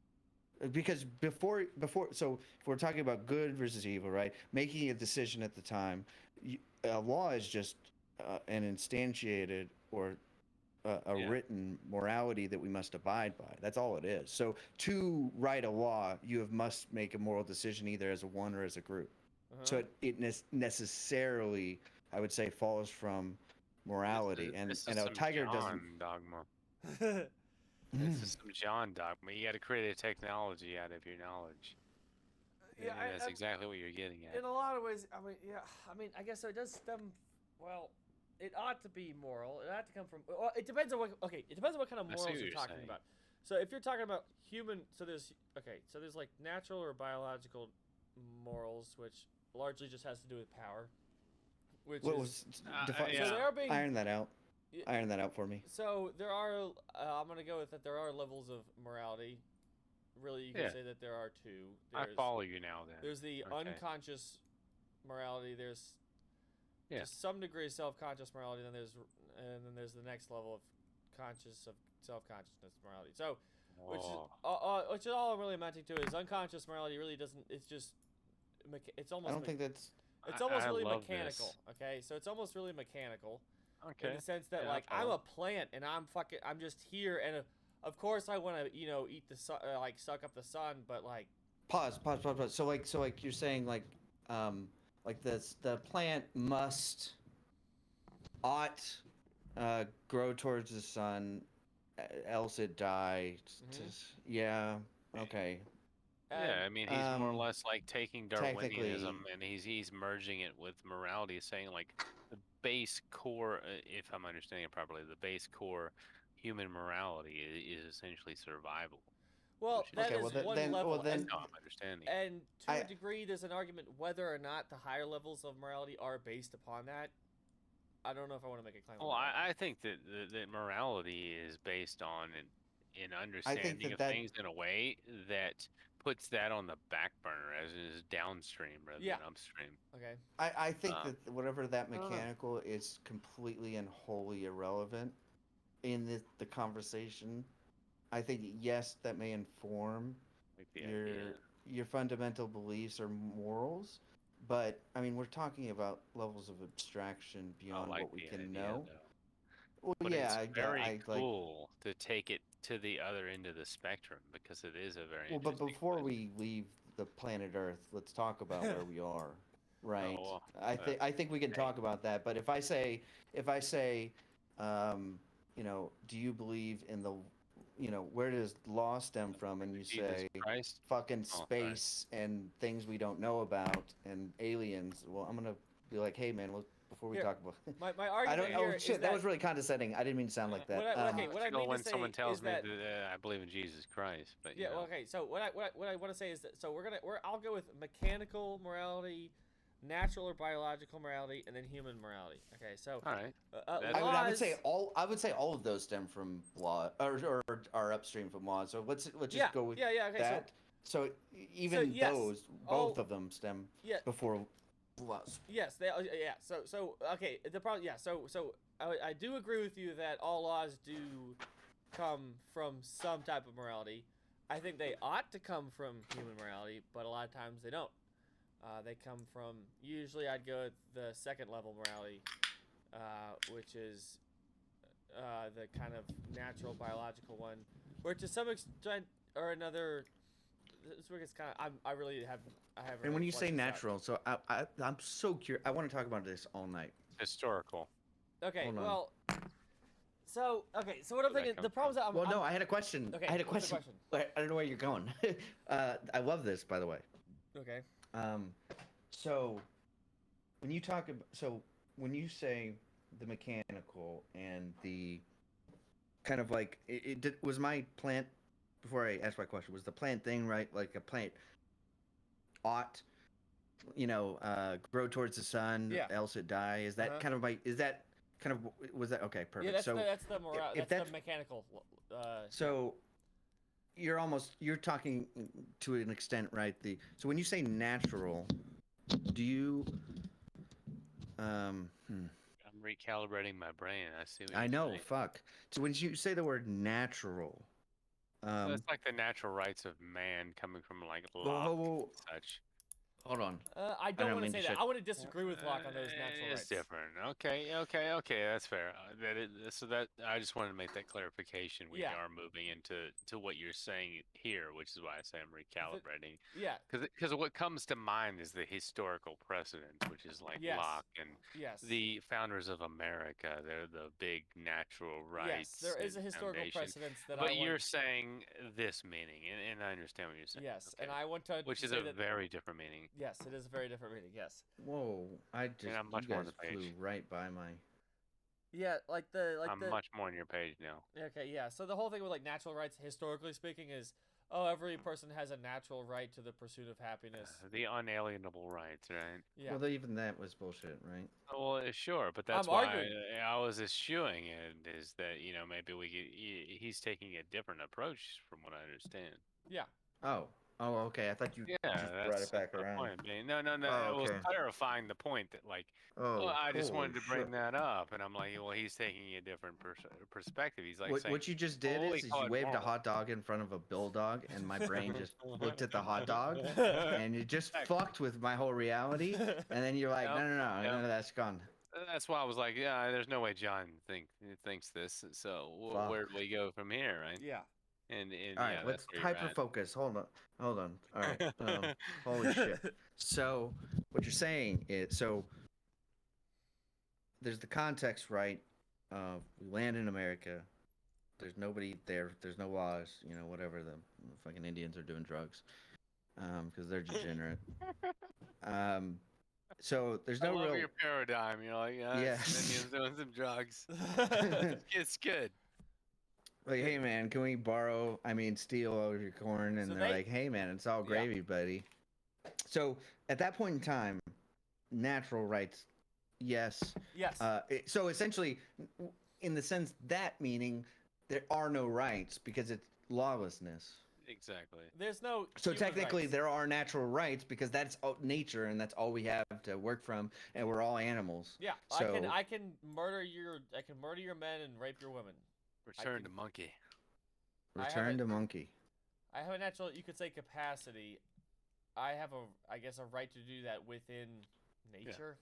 Because before, so if we're talking about good versus evil, right? Making a decision at the time, a law is just an instantiated or written morality that we must abide by. That's all it is. So to write a law, you must make a moral decision either as a one or as a group. So it necessarily, I would say, falls from morality. This and is a some tiger John doesn't. dogma. This is some John dogma. You got to create a technology out of your knowledge. Yeah, That's exactly what you're getting at. In a lot of ways, I guess so. It does stem. Well, it ought to be moral. It ought to come from. Well, it depends on what. Okay, it depends on what kind of morals you're talking about. So if you're talking about human, so there's like natural or biological morals, which largely just has to do with power, which What is was yeah. so they are being iron that out? y- Iron that out for me. So there are. I'm gonna go with that. There are levels of morality. Really, you can Yeah. say that there are two. I There's follow you now. Then there's the Okay. unconscious morality. There's Yeah. to some degree self-conscious morality. And then there's the next level of self-consciousness morality. So, which is all I'm really amounting to is unconscious morality. Really doesn't. It's just. It's almost. I don't think that's. It's almost I really love mechanical. this. Okay, so it's almost really mechanical. Okay. In the sense that Yeah, I like I'm follow. a plant and I'm just here and of course I want to eat the sun, like suck up the sun, but like Pause. So like you're saying like the plant ought grow towards the sun, else it die. Yeah. Okay. Yeah, I mean, he's more or Um, less like taking technically- Darwinianism and he's merging it with morality, saying like the base core, if I'm understanding it properly, the base core human morality is essentially survival. well Which is- that Okay, is well, then- one then- level well, then- That's how I'm understanding. and to I- a degree there's an argument whether or not the higher levels of morality are based upon that. I don't know if I want to make a claim. Well, on that. I think that that morality is based on an understanding of that- things in a way that puts that on the back burner as is downstream rather Yeah. than upstream. Okay. I think Um, that whatever that I don't know. mechanical is completely and wholly irrelevant in the conversation. I think yes, that may inform Like the idea. your fundamental beliefs or morals, but I mean we're talking about levels of abstraction I beyond like what we the can idea, know. though. Well, But yeah, it's very I like. cool to take it to the other end of the spectrum because it is a very Well, but interesting before place. we leave the planet Earth, let's talk about where we are. Right. well, I think we can talk about that. But if I say, do you believe in the, where does law stem from? And you Jesus say Christ. fucking sorry. space and things we don't know about and aliens. Well, I'm gonna be like, hey man, before we Here, talk about. My I argument don't. here Oh is shit, that was really condescending. I didn't mean to sound like that. What I- okay, what I Feel mean to when say someone tells is me that- that I believe in Jesus Christ, but you Yeah, know. well, okay. So what I want to say is that I'll go with mechanical morality, natural or biological morality, and then human morality. Okay, so All right. laws, I would say all of those stem from law or are upstream from law. So let's just go with okay, that. So even yes, those, all- both of them stem Yeah. before laws. Yes, they yeah. So okay, the problem so I do agree with you that all laws do come from some type of morality. I think they ought to come from human morality, but a lot of times they don't. They come from usually I'd go with the second level morality, which is the kind of natural biological one, where to some extent or another. This is kind of I really have I haven't. And when really you say fleshed this out. natural, so I'm so curious. I want to talk about this all night. Historical. Okay, Hold on. well, so what I'm Where'd that thinking, come the problem is I'm, Well, I'm, no, I had a question. Okay, I had a what's the question. I don't know where you're going. I love this, by the way. okay. So when you say the mechanical and the kind of like was my plant before I ask my question, was the plant thing right? Like a plant ought grow towards the sun, Yeah. else it die. Is that was that okay? Perfect. Yeah, so that's the moral. if That's the mechanical. so you're talking to an extent, right? So when you say natural, do you I'm recalibrating my brain. I see what I you're know, saying. fuck. So when you say the word natural, So it's like the natural rights of man coming from like whoa, Locke whoa, and such. hold on. I don't want to mean say to that. shut- I want to disagree with Locke on those natural It's rights. different. Okay. That's fair. So that I just wanted to make that clarification. We Yeah. are moving into what you're saying here, which is why I say I'm recalibrating. Yeah. Because what comes to mind is the historical precedent, which is like Yes. Locke and Yes. the founders of America. They're the big natural rights. Yes, there is a and historical foundation. precedence that But I want. you're saying this meaning, and I understand what you're saying. Yes, okay. and I want to Which is say a that, very different meaning. Yes, it is a very different meaning. Yes. Whoa, I just I'm much you more on guys the page. flew right by my. Yeah, like I'm much more on your page now. Okay, yeah. So the whole thing with like natural rights, historically speaking, is oh, every person has a natural right to the pursuit of happiness. The unalienable rights, right? Yeah. Well, even that was bullshit, right? Well, sure, but that's I'm why arguing. I was eschewing it. Is that maybe he's taking a different approach from what I understand. Yeah. Oh, okay. I thought you Yeah, just brought it back the around. point. Man. No. Oh, It was okay. clarifying the point that well, Oh, I just holy wanted to bring shit. that up, and I'm like, well, he's taking a different perspective. He's like saying, What you just did well, we is call you it waved a moral. hot dog in front of a bulldog, and my brain just looked at the hot dog, and it just Heck. fucked with my whole reality. And then you're like, Yep, no, yep. that's gone. That's why I was like, yeah, there's no way John thinks this. So where do we go from here, right? Yeah. And All right, yeah, let's that's where hyper you're focus. Hold on. All right. at. Holy shit. So what you're saying is, so there's the context, right? We land in America. There's nobody there. There's no laws. Whatever the fucking Indians are doing drugs, because they're degenerate. So there's I no love real. your paradigm. You're like, yeah, Yeah. Indians doing some drugs. It's good. Like, hey man, can we steal all of your corn? And So they're they- like, hey man, it's all Yeah. gravy, buddy. So at that point in time, natural rights, yes. Yes. So essentially, in the sense that meaning, there are no rights because it's lawlessness. Exactly. There's no. So human technically, rights. there are natural rights because that's nature and that's all we have to work from, and we're all animals. Yeah. So I can murder your men and rape your women. Return to monkey. return to monkey. I have a natural, you could say, capacity. I have I guess a right to do that within nature.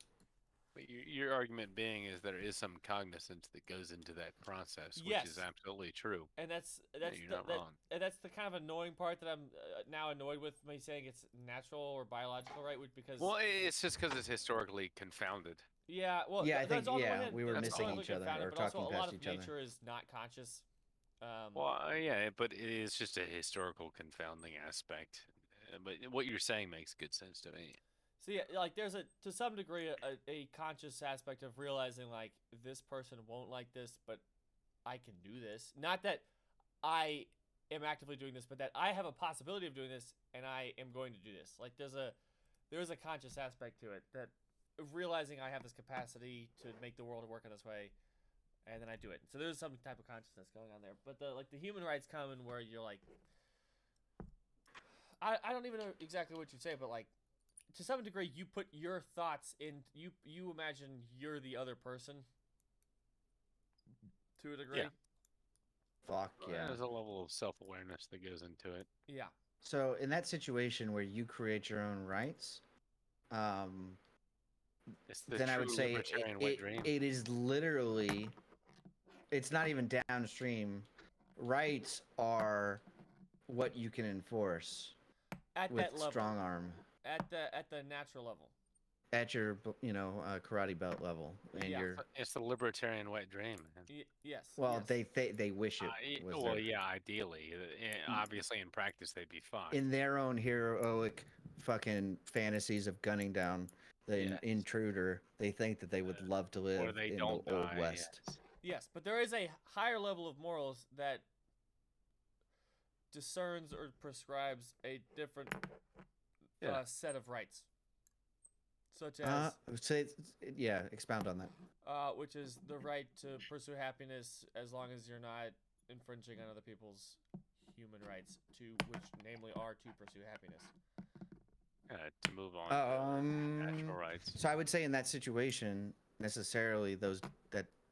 But your argument being is there is some cognizance that goes into that process, which is Yes. absolutely true. And that's you're not wrong. and that's the kind of annoying part that I'm now annoyed with me saying it's natural or biological right, because Well, it's just because it's historically confounded. yeah, well, Yeah, I that's think, on the one yeah, hand, we were that's missing historically each other confounded, or but also talking a lot past of each other. nature is not conscious. Well, yeah, but it is just a historical confounding aspect. But what you're saying makes good sense to me. So yeah, like there's to some degree a conscious aspect of realizing like this person won't like this, but I can do this. Not that I am actively doing this, but that I have a possibility of doing this, and I am going to do this. Like there is a conscious aspect to it, that realizing I have this capacity to make the world work in this way, and then I do it. So there's some type of consciousness going on there. But the human rights come in where you're like, I don't even know exactly what you'd say, but like, to some degree, you put your thoughts in. You imagine you're the other person. To a degree. Yeah. Fuck yeah. There's a level of self-awareness that goes into it. Yeah. So in that situation where you create your own rights, It's the then I would true say libertarian wet dream. it is literally, it's not even downstream. Rights are what you can enforce At with that level. strong arm At the natural level. at your karate belt level, and Yeah. It's the libertarian wet dream, man. Yes. well yes. they wish it was Well, their, yeah, ideally. Obviously, in practice, they'd be fine. in their own heroic fucking fantasies of gunning down the Yes. intruder. They think that they would love to or live they in don't the old die, west. yes. Yes, but there is a higher level of morals that discerns or prescribes a different Yeah. set of rights, such as Expound on that. which is the right to pursue happiness as long as you're not infringing on other people's human rights, which namely are to pursue happiness. To move on to natural rights. So I would say in that situation, necessarily those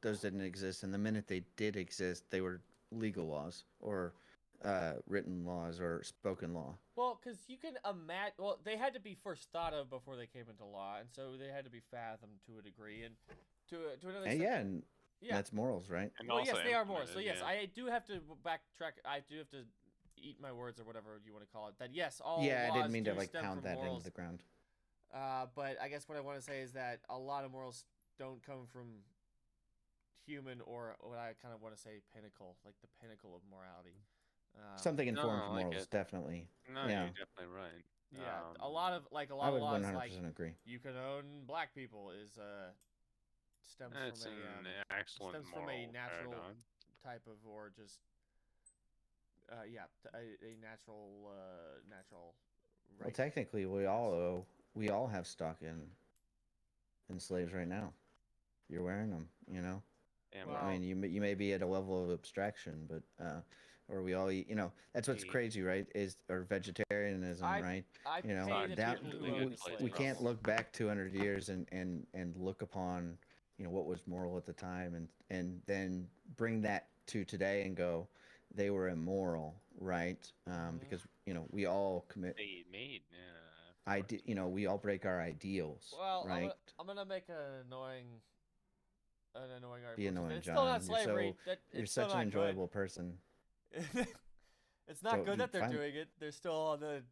didn't exist, and the minute they did exist, they were legal laws or written laws or spoken law. Well, because you can imagine. Well, they had to be first thought of before they came into law, and so they had to be fathomed to a degree, and to another And extent. yeah, that's morals, right? And Well, also yes, they are more. So implemented, yes, yeah. I do have to backtrack. I do have to eat my words or whatever you want to call it. That yes, all Yeah, I laws didn't mean to do like stem pound from that morals. into the ground. But I guess what I want to say is that a lot of morals don't come from human, or what I kind of want to say pinnacle, like the pinnacle of morality. Something no, informed I like morals, it. definitely. No, Yeah. you're definitely right. Yeah, a lot of I would laws 100% like agree. you can own black people is stems It's from an a excellent stems from a moral natural paradigm. type of, or just a natural right. Well, technically, we all have stock in slaves right now. You're wearing them, you know. Damn Well, I mean, you may be at a level of abstraction, but or we all eat. You know, that's what's crazy, right? Or vegetarianism, right? I You know, pay the down, people the who good own the place, we slaves. can't look back 200 years and look upon, you know, what was moral at the time, and then bring that to today and go, they were immoral, right? Because you know we all commit. You know, we all break our ideals, Well, right? I'm gonna make an annoying Be argument. annoying, It's still not John. slavery. You're It's still such an not good. enjoyable person. It's not So good that they're fine. doing it. They're still on the,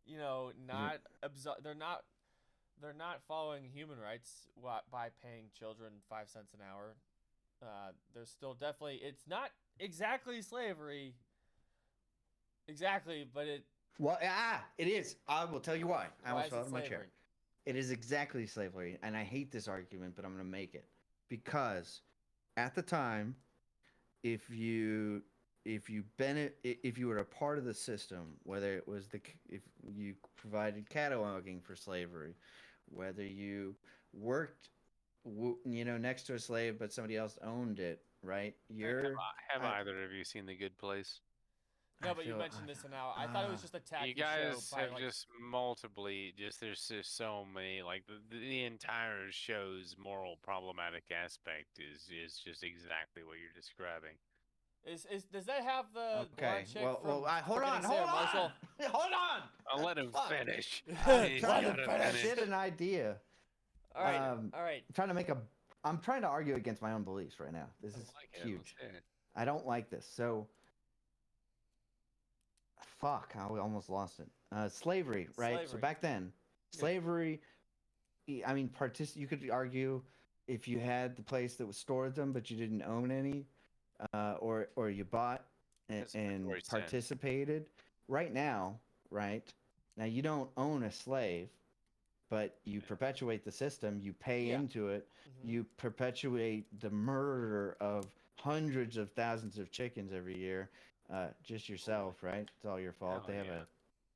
You- they're not following human rights by paying children 5 cents an hour. There's still definitely, it's not exactly slavery. Exactly, but Well, it is. I will tell you why. I why almost is fell it out of my chair. slavery? It is exactly slavery, and I hate this argument, but I'm going to make it because at the time, if you if you were a part of the system, whether it was if you provided cataloging for slavery, whether you worked, you know, next to a slave but somebody else owned it, right? Have I, either of you seen The Good Place? No, I but you feel mentioned this now. I thought it was just a tacky You show guys by have like. just multiply there's just so many like the entire show's moral problematic aspect is just exactly what you're describing. Does that have the blonde chick from hold Forgetting on, Sarah Marshall? hold on. I'll let him Fuck. finish. I'm He's trying Let him gotta finish. to get an idea. All right, Um, all right. I'm trying to I'm trying to argue against my own beliefs right now. This is Like it, huge. let's hear it. I don't like this. So, fuck, I almost lost it. Slavery, right? So Slavery. back then, Yeah. slavery. I mean, you could argue if you had the place that was stored them, but you didn't own any, or you bought That's a and Tory sin. participated. Right now, right now, you don't own a slave, but you perpetuate the system. You pay Yeah. into it. Mhm. You perpetuate the murder of hundreds of thousands of chickens every year. Just yourself, right? It's all your fault. Hell They have yeah.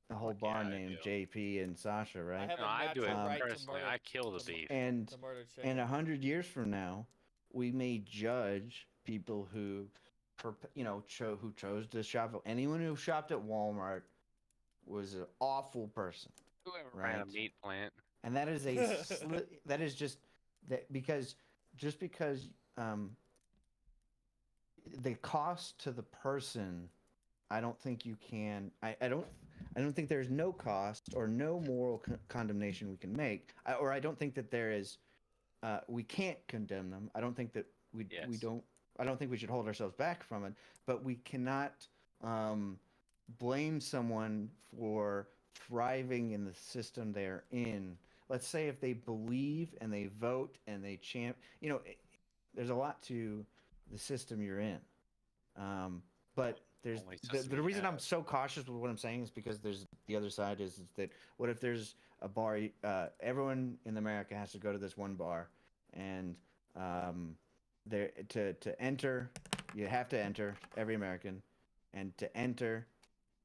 a whole Fuck yeah, barn I named do. JP and Sasha, right? I have No, a I do natural it right to personally. murder. I kill the to- beef. And to murder chicken. and 100 years from now, we may judge people who, who chose to shop. Anyone who shopped at Walmart was an awful person, Whoever ran a right? meat plant. And that is that is just that because the cost to the person, I don't think you can. I don't think there's no cost or no moral condemnation we can make, or I don't think that there is. We can't condemn them. I don't think that we Yes. don't. I don't think we should hold ourselves back from it. But we cannot blame someone for thriving in the system they're in. Let's say if they believe and they vote and they there's a lot to the system you're in. But there's Only the system you reason I'm have. so cautious with what I'm saying is because there's the other side is that what if there's a bar? Everyone in America has to go to this one bar, and there to enter, you have to enter every American, and to enter,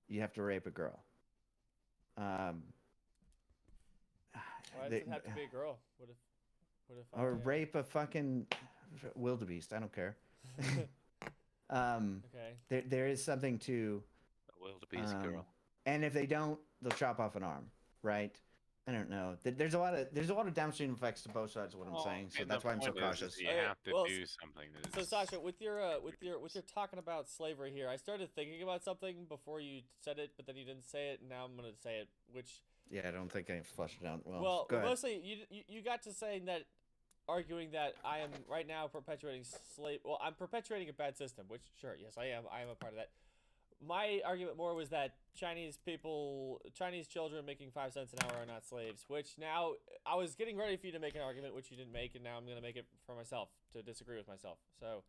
you have to rape a girl. Why does it have to be a girl? What if or rape a fucking wildebeest? I don't care. Okay. There is something to A wildebeest girl. and if they don't, they'll chop off an arm, right? I don't know. There's a lot of downstream effects to both sides of what I'm saying, so And that's the why I'm so point is cautious. you Okay, have to well, do something. So Sasha, with your talking about slavery here, I started thinking about something before you said it, but then you didn't say it, and now I'm gonna say it. Which Yeah, I don't think I flushed it out well. well, Go ahead. mostly you got to saying that, arguing that I am right now perpetuating slave. Well, I'm perpetuating a bad system, which sure, yes, I am. I am a part of that. My argument more was that Chinese children making 5 cents an hour are not slaves, which now I was getting ready for you to make an argument, which you didn't make, and now I'm going to make it for myself to disagree with myself. So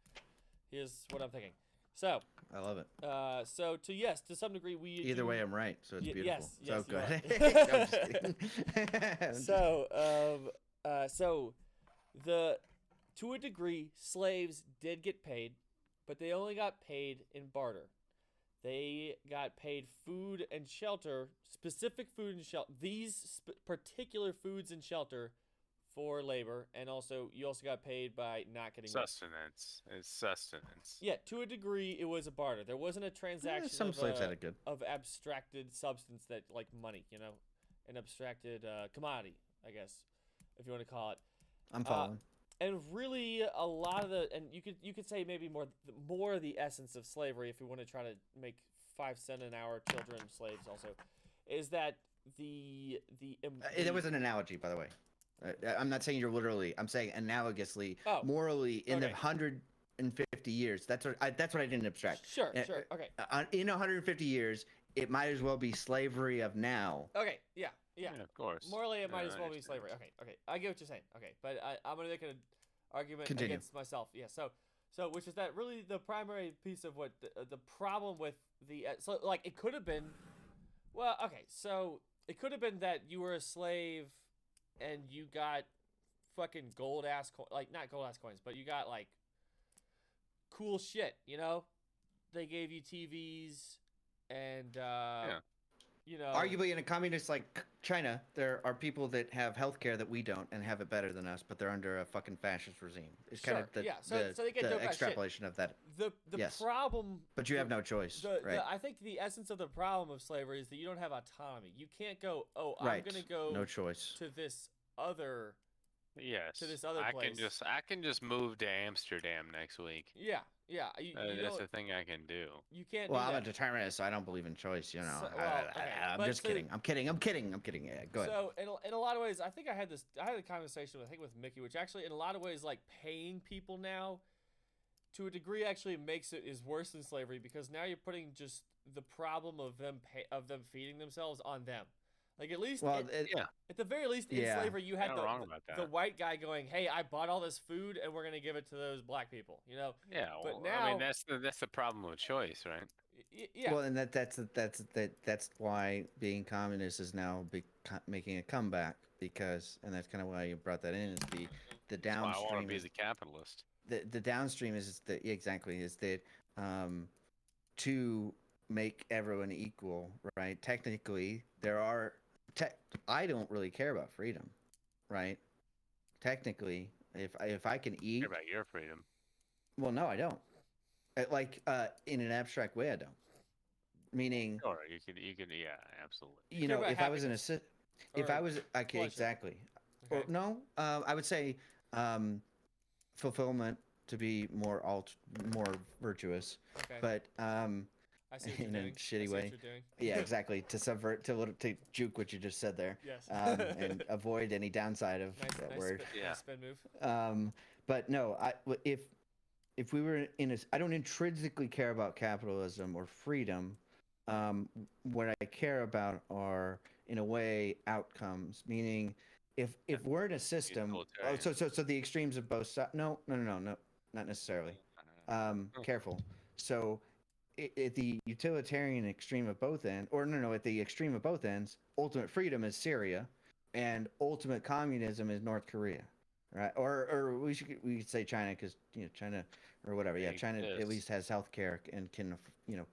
here's what I'm thinking. So, I love it. to some degree, we Either way, I'm right, so it's beautiful. yes, so you go are. ahead. I'm just kidding. To a degree, slaves did get paid, but they only got paid in barter. they got paid food and shelter, specific food and shelter, these particular foods and shelter for labor, and also you also got paid by not getting Sustenance. It's sustenance. Yeah, to a degree, it was a barter. There wasn't a transaction some slaves had it good. of abstracted substance that like money, an abstracted commodity, I guess, if you want to call it. I'm following. And really, a lot of and you could say maybe more of the essence of slavery, if we want to try to make 5 cent an hour children slaves, also, is that It was an analogy, by the way. I'm not saying you're literally. I'm saying analogously, morally, in the 150 years. That's what I didn't abstract. Sure, okay. In 150 years, it might as well be slavery of now. Okay, yeah, of course. Morally, it might as well be slavery. Okay, I get what you're saying. Okay, but I'm gonna make an argument against myself. Yeah, so which is that really the primary piece of what the problem with so like it could have been, well, okay, so it could have been that you were a slave and you got fucking gold ass like not gold ass coins, but you got like cool shit, They gave you TVs and Arguably in a communist like China, there are people that have healthcare that we don't and have it better than us, but they're under a fucking fascist regime. It's kind of so they get the extrapolation of that. The problem, but you have no choice, right? I think the essence of the problem of slavery is that you don't have autonomy. You can't go, I'm gonna go no choice to this other Yes. to this other place. I can just move to Amsterdam next week. Yeah. That's the thing I can do. You can't. Well, I'm a determinist, so I don't believe in choice. I'm just kidding. I'm kidding. Yeah, go ahead. So in a lot of ways, I think I had a conversation with Mickey, which actually in a lot of ways, like paying people now, to a degree, actually is worse than slavery, because now you're putting just the problem of them feeding themselves on them. Like at least, at the very least, in slavery, you had the white guy going, "Hey, I bought all this food, and we're gonna give it to those black people," Yeah, but now, I mean, that's the problem with choice, right? Yeah. Well, and that's why being communist is now making a comeback, because, and that's kind of why you brought that in, is the downstream. I want to be the capitalist. The downstream is that to make everyone equal, right? Technically, there are. I don't really care about freedom, right? Technically, if I can eat. Care about your freedom. Well, no, I don't. In an abstract way, I don't. Meaning. Sure, you could, yeah, absolutely. If I was in exactly. Okay. Or no, I would say, fulfillment, to be more virtuous. Okay. But I see what in you're a doing. shitty way. What you're doing. Yeah, exactly. To subvert, to juke what you just said there. Yes. And avoid any downside of that word. Nice spin move. But no, if we were I don't intrinsically care about capitalism or freedom. What I care about are, in a way, outcomes. Meaning, if we're in a system, so the extremes of both sides. No, not necessarily. Careful. So, at the utilitarian extreme of both ends, at the extreme of both ends, ultimate freedom is Syria, and ultimate communism is North Korea, right? Or we could say China, because China or whatever. Yeah, China at least has healthcare and can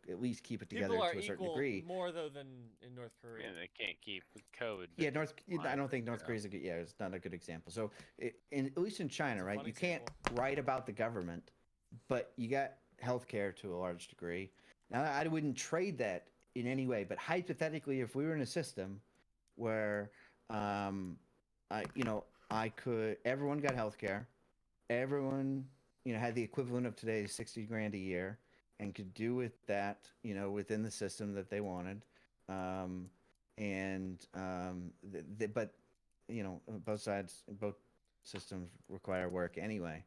at least keep it together to a certain degree. More though than in North Korea. Yeah, they can't keep COVID. Yeah, I don't think North Korea's it's not a good example. So, at least in China, right? You can't write about the government, but you got healthcare to a large degree. Now, I wouldn't trade that in any way, but hypothetically, if we were in a system where, everyone got healthcare, everyone, had the equivalent of today's 60 grand a year, and could do with that, within the system that they wanted, but both systems require work anyway.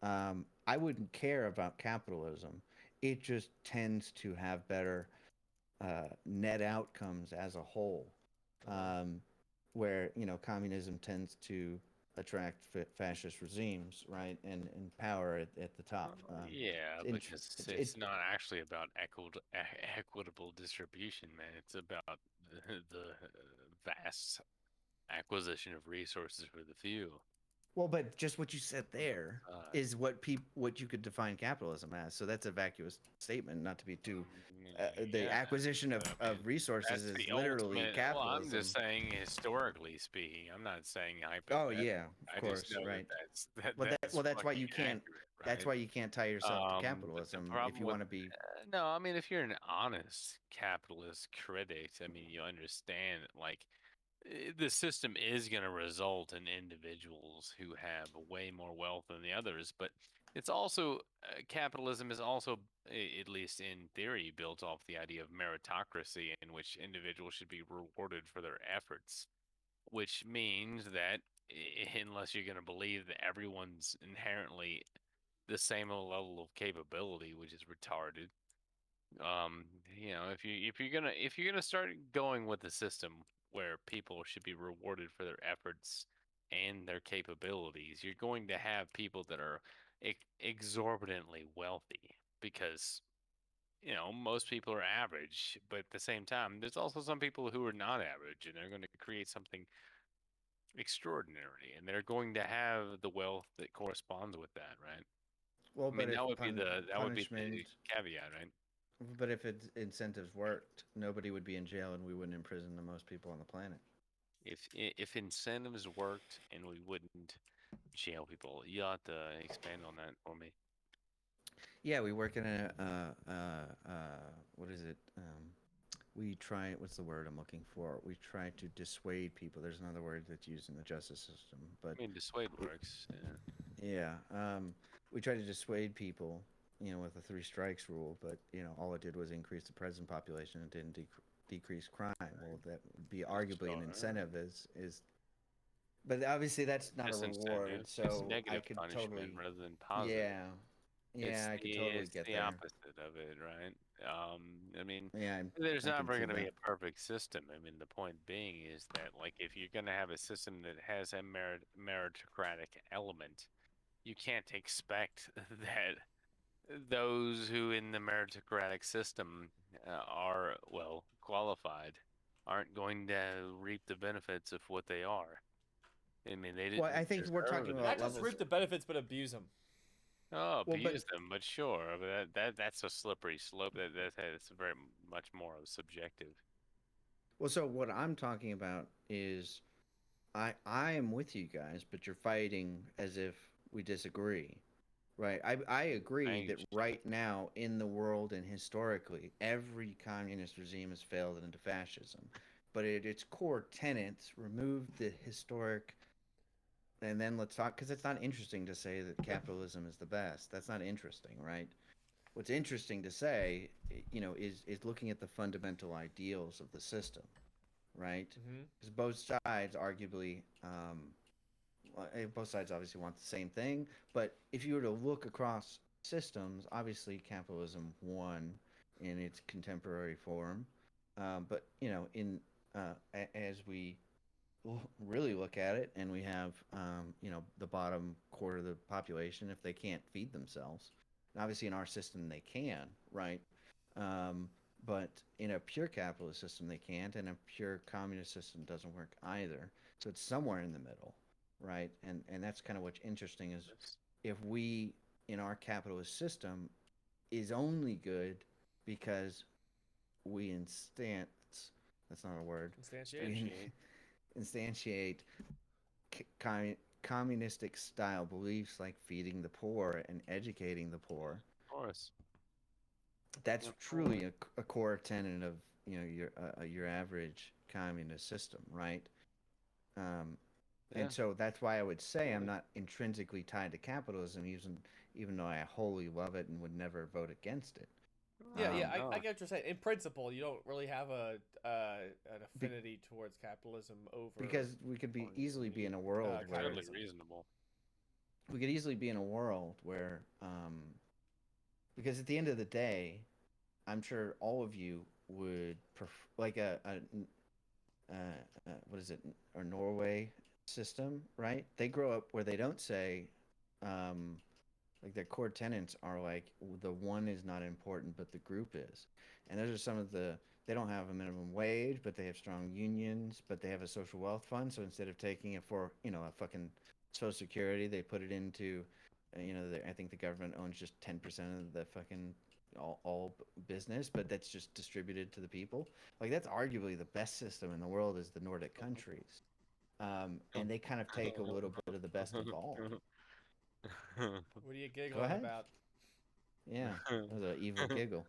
I wouldn't care about capitalism. It just tends to have better net outcomes as a whole, where communism tends to attract fascist regimes, right, and power at the top. Because it's not actually about equitable distribution, man. It's about the vast acquisition of resources for the few. Well, but just what you said there Uh, is what you could define capitalism as. So that's a vacuous statement, not to be too. The yeah, acquisition but I mean, of resources that's is the literally ultimate. Well, I'm capitalism. just saying historically speaking. I'm not saying Oh hypothetically. yeah, of I just course, know that right. that's That's why fucking you can't. accurate, That's right? why you can't tie yourself to But the capitalism if problem you with want to be. no, I mean, if you're an honest capitalist critic, I mean, you understand like the system is going to result in individuals who have way more wealth than the others, but it's also capitalism is also, at least in theory, built off the idea of meritocracy, in which individuals should be rewarded for their efforts, which means that unless you're going to believe that everyone's inherently the same level of capability, which is retarded. Um, if you're gonna start going with the system where people should be rewarded for their efforts and their capabilities, you're going to have people that are exorbitantly wealthy because most people are average, but at the same time, there's also some people who are not average and they're going to create something extraordinary and they're going to have the wealth that corresponds with that, right? Well, I mean, but if that would be the punishment, caveat, right? but if incentives worked, nobody would be in jail and we wouldn't imprison the most people on the planet. If incentives worked and we wouldn't jail people, you ought to expand on that for me. Yeah, we work in a what is it? We try. What's the word I'm looking for? We try to dissuade people. There's another word that's used in the justice system, but I mean, dissuade we, works. Yeah. yeah, we try to dissuade people. With the three strikes rule, but all it did was increase the prison population. It didn't decrease crime. Well, that would be arguably an So, incentive. Is But obviously that's not a disincentive. reward. It's So I negative could punishment totally, rather than positive. yeah, yeah, I could totally It's get the there. opposite of it, right? I mean, Yeah, there's I can never see going to be that. a perfect system. I mean, the point being is that like if you're going to have a system that has a meritocratic element, you can't expect that those who in the meritocratic system are well qualified aren't going to reap the benefits of what they are. I mean, they Well, I didn't think we're deserve talking the about Not just levels. reap the benefits, but abuse them. oh Well, but abuse them, but sure, but that's a slippery slope. That's very much more subjective. so what I'm talking about is I am with you guys, but you're fighting as if we disagree. Right. I agree that Thanks. right now in the world and historically, every communist regime has failed into fascism. But at its core tenets, remove the historic, and then let's talk, because it's not interesting to say that capitalism is the best. That's not interesting, right? What's interesting to say, is looking at the fundamental ideals of the system, right? Mm-hmm. Because both sides arguably both sides obviously want the same thing, but if you were to look across systems, obviously capitalism won in its contemporary form. But in as we really look at it, and we have the bottom quarter of the population, if they can't feed themselves, and obviously in our system they can, right? Um, but in a pure capitalist system they can't, and a pure communist system doesn't work either. So it's somewhere in the middle, right? And that's kind of what's interesting is if we in our capitalist system is only good because we that's not a word, Instantiate. we instantiate communistic style beliefs like feeding the poor and educating the poor. Of course. That's Of course. truly a core tenet of your average communist system, right? Um, Yeah. and so that's why I would say I'm not intrinsically tied to capitalism, even though I wholly love it and would never vote against it. Yeah, yeah, Um, I get what you're saying. In principle, you don't really have an be, affinity towards capitalism over because we could be easily be in a world where Totally communism. reasonable. we could easily be in a world where because at the end of the day, I'm sure all of you would prefer like what is it, or Norway system, right? They grow up where they don't say, um, like their core tenets are like the one is not important, but the group is, and those are some of the. They don't have a minimum wage, but they have strong unions, but they have a social wealth fund. So instead of taking it for a fucking Social Security. They put it into, I think the government owns just 10% of the fucking all business, but that's just distributed to the people. Like that's arguably the best system in the world is the Nordic countries, and they kind of take a little bit of the best of all. What are you Go giggling ahead. about? Yeah, that was an evil giggle.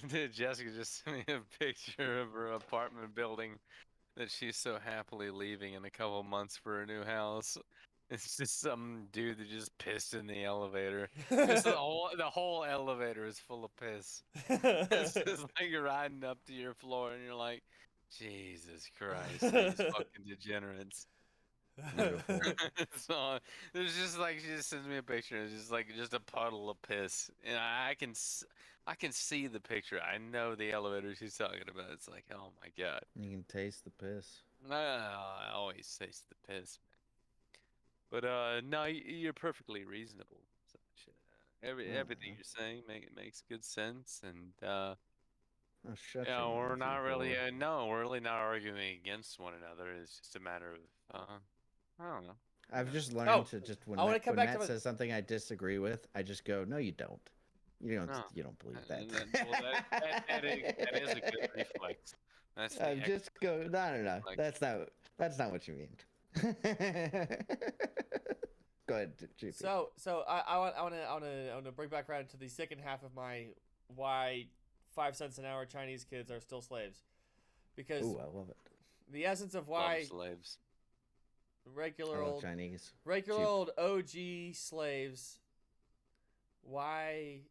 Did Jessica just send me a picture of her apartment building that she's so happily leaving in a couple months for her new house? It's just some dude that just pissed in the elevator. Just the whole elevator is full of piss. It's just like you're riding up to your floor and you're like, Jesus Christ, these fucking degenerates. Beautiful. So there's just like she just sends me a picture. It's just like just a puddle of piss, and I can see the picture. I know the elevator she's talking about. It's like, oh my god. You can taste the piss. No, I always taste the piss, man. But no, you're perfectly reasonable. So, shit, everything you're saying makes good sense, and Oh, shut yeah, your we're mouth, not you really whore. no, we're really not arguing against one another. It's just a matter of I don't know. I've just Oh, learned to just when I want to come when back to Matt says something I disagree with, I just go, "No, you don't. No. You don't believe that." Well, that is a good reflex. That's the I'm just go. No. like. That's not what you mean. Go ahead, GP. So I want to bring back around to the second half of my why 5 cents an hour Chinese kids are still slaves, because Ooh, I love it. the essence of Love why slaves. regular I love old Chinese. regular Cheap. old OG slaves, why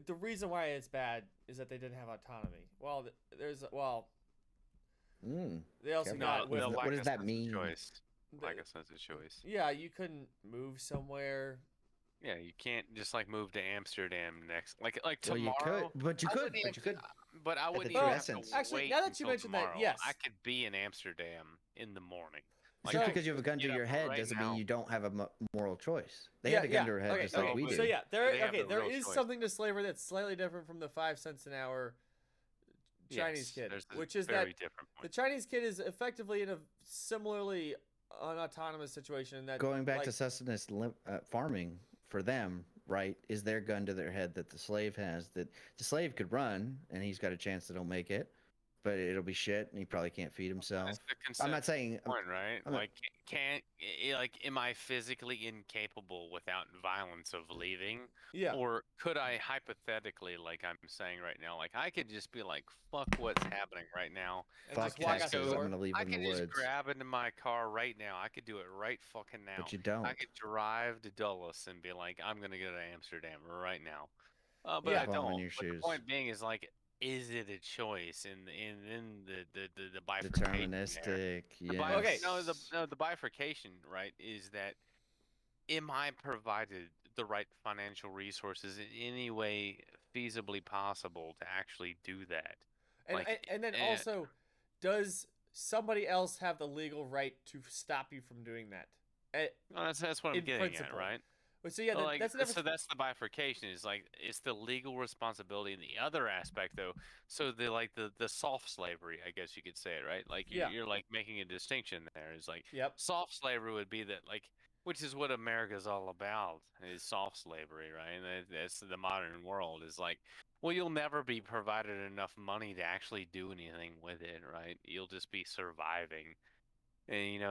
the reason why it's bad is that they didn't have autonomy. Well, they also Kevin, got with what does that mean? Choice. the- Lack of sense of choice. yeah, you couldn't move somewhere. Yeah, you can't just like move to Amsterdam next. Like Well, tomorrow. you could, but you I could, wouldn't but you could. But I wouldn't true even have essence. to Actually, wait now that you until mention that, tomorrow. yes. I could be in Amsterdam in the morning. Just because you have a gun to get your up head right doesn't now. mean you don't have a moral choice. They had a gun to their head okay, just like okay. we but- do. So yeah, They have the there real is choice. something to slavery that's slightly different from the 5 cents an hour Chinese Yes, kid, there's a which is very that different the point. Chinese kid is effectively in a similarly unautonomous situation. That Going back like, to sustenance farming for them, right, is their gun to their head that the slave has. That the slave could run and he's got a chance that he'll make it, but it'll be shit and he probably can't feed himself. That's the I'm not saying point, right? I'm not- Like, am I physically incapable without violence of leaving? yeah, Or could I hypothetically, like I'm saying right now, like I could just be like, fuck what's happening right now. and fuck just walk out the Texas. I'm door. gonna leave I in the could just woods. grab into my car right now. I could do it right fucking now. But you don't. I could drive to Dulles and be like, I'm gonna go to Amsterdam right now. But Yeah. I Fall in don't. your But shoes. the point being is like, is it a choice in the bifurcation there? Deterministic. The Yes. Okay. the bifurcation, right, is that am I provided the right financial resources in any way feasibly possible to actually do that? And then also, does somebody else have the legal right to stop you from doing that? No, that's what I'm in getting principle. at, right? So yeah, Like, that's the so that's the bifurcation. Is like it's the legal responsibility, and the other aspect, though. So the soft slavery, I guess you could say it, right? Like Yeah. you're like making a distinction there. Is like Yep. soft slavery would be that like, which is what America's all about, is soft slavery, right? And that's the modern world is like, well, you'll never be provided enough money to actually do anything with it, right? You'll just be surviving. And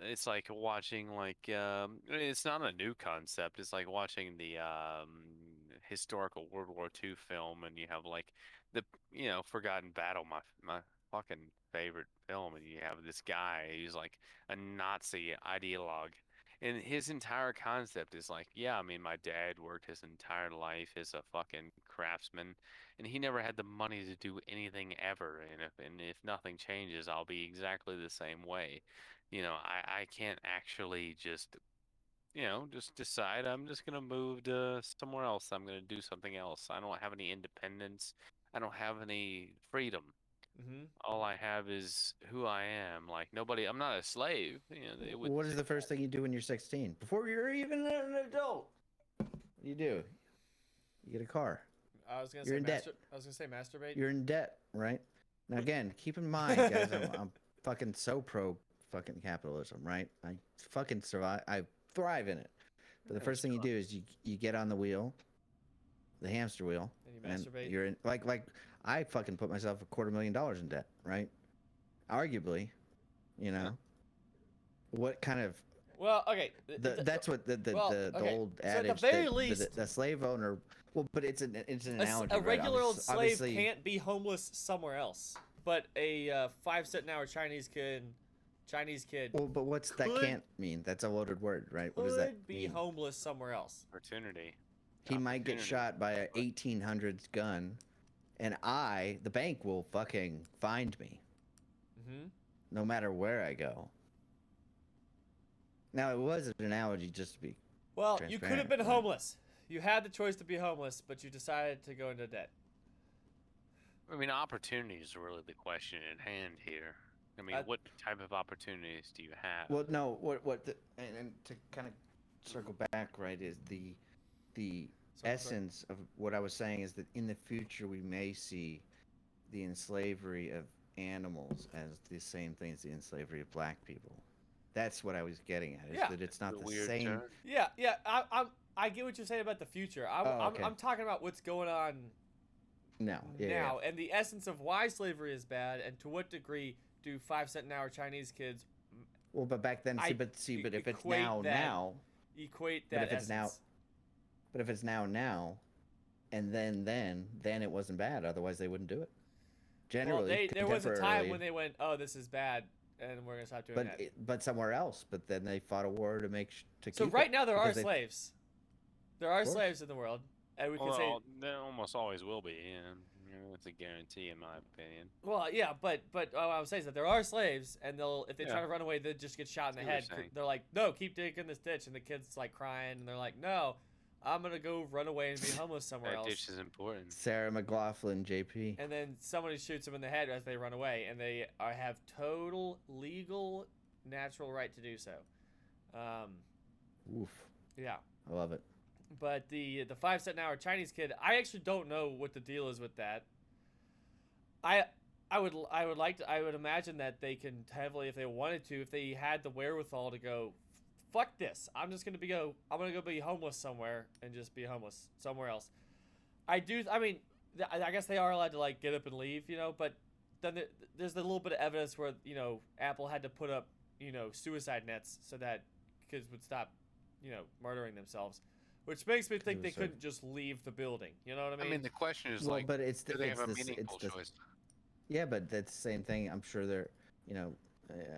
it's like watching it's not a new concept. It's like watching the historical World War II film, and you have like the Forgotten Battle, my fucking favorite film, and you have this guy who's like a Nazi ideologue, and his entire concept is like, yeah, I mean, my dad worked his entire life as a fucking craftsman, and he never had the money to do anything ever, and if nothing changes, I'll be exactly the same way. I can't actually just just decide I'm just gonna move to somewhere else. I'm gonna do something else. I don't have any independence. I don't have any freedom. Mm-hmm. All I have is who I am. Like nobody. I'm not a slave. They would. What is the first thing you do when you're 16? Before you're even an adult, what do? You get a car. I was gonna You're say in debt. I was gonna say masturbate. You're in debt, right? Now again, keep in mind, guys, I'm fucking so pro fucking capitalism, right? I fucking survive. I thrive in it. But the first thing you do is you get on the wheel, the hamster wheel, And you masturbate. you're in like I fucking put myself $250,000 in debt, right? Arguably, you know. What kind of Well, okay. that's what the okay. old So at adage the very that least, the slave owner. Well, but it's an analogy. a regular right? old slave Obviously, can't be homeless somewhere else, but a 5 cent an hour Chinese kid. Well, but what's that could- can't mean? That's a loaded word, right? What does that Could be mean? homeless somewhere else. Opportunity. He might get shot by a 1800s gun, and the bank will fucking find me, no matter where I go. Now, it was an analogy just to be. Well, you could have been right? homeless. You had the choice to be homeless, but you decided to go into debt. I mean, opportunity is really the question at hand here. I mean, what type of opportunities do you have? Well, no, and to kind of circle back, right, is the essence of what I was saying is that in the future we may see the enslavery of animals as the same thing as the enslavery of black people. That's what I was getting at. Is that it's not the same. Turn. Yeah. I get what you're saying about the future. I'm talking about what's going on now, and the essence of why slavery is bad, and to what degree do 5 cent an hour Chinese kids. Well, but back then, but if it's now, equate that. But if it's but if it's now, and then it wasn't bad. Otherwise, they wouldn't do it. Generally, there was a time when they went, "Oh, this is bad," and we're gonna stop doing that. But somewhere else. But then they fought a war to keep. So right now there are slaves. There are slaves in the world, and we can say there almost always will be. Yeah, that's a guarantee in my opinion. Well, yeah, but what I'm saying is that there are slaves, and if they try to run away, they just get shot in the head. They're like, "No, keep digging this ditch," and the kid's like crying, and they're like, "No, I'm gonna go run away and be homeless somewhere else." That ditch is important. Sarah McLaughlin, JP. And then somebody shoots them in the head as they run away, and they have total legal, natural right to do so. Oof. Yeah. I love it. But the 5 cent an hour Chinese kid, I actually don't know what the deal is with that. I would imagine that they can heavily, if they wanted to, if they had the wherewithal to go, fuck this, I'm gonna go be homeless somewhere and just be homeless somewhere else. I guess they are allowed to like get up and leave, but then there's a little bit of evidence where Apple had to put up suicide nets so that kids would stop murdering themselves, which makes me think they couldn't just leave the building. You know what I mean? I mean, the question is but do they have a meaningful choice? Yeah, but that's the same thing. I'm sure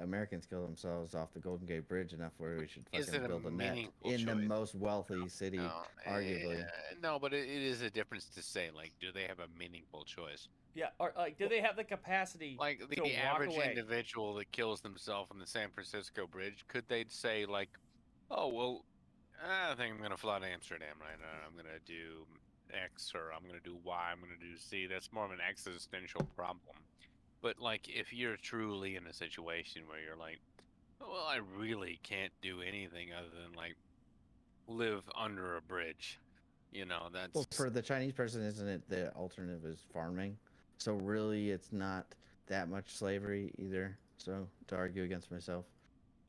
Americans kill themselves off the Golden Gate Bridge enough where we should fucking build a net in the most wealthy city, arguably. No, but it is a difference to say, do they have a meaningful choice? Yeah, or do they have the capacity to the average walk away? individual that kills themselves on the San Francisco Bridge, could they say, oh, well, I think I'm going to fly to Amsterdam right now. I'm going to do X, or I'm going to do Y, I'm going to do Z. That's more of an existential problem. But, if you're truly in a situation where you're like, well, I really can't do anything other than, live under a bridge, that's... Well, for the Chinese person, isn't it the alternative is farming? So really, it's not that much slavery either. So, to argue against myself.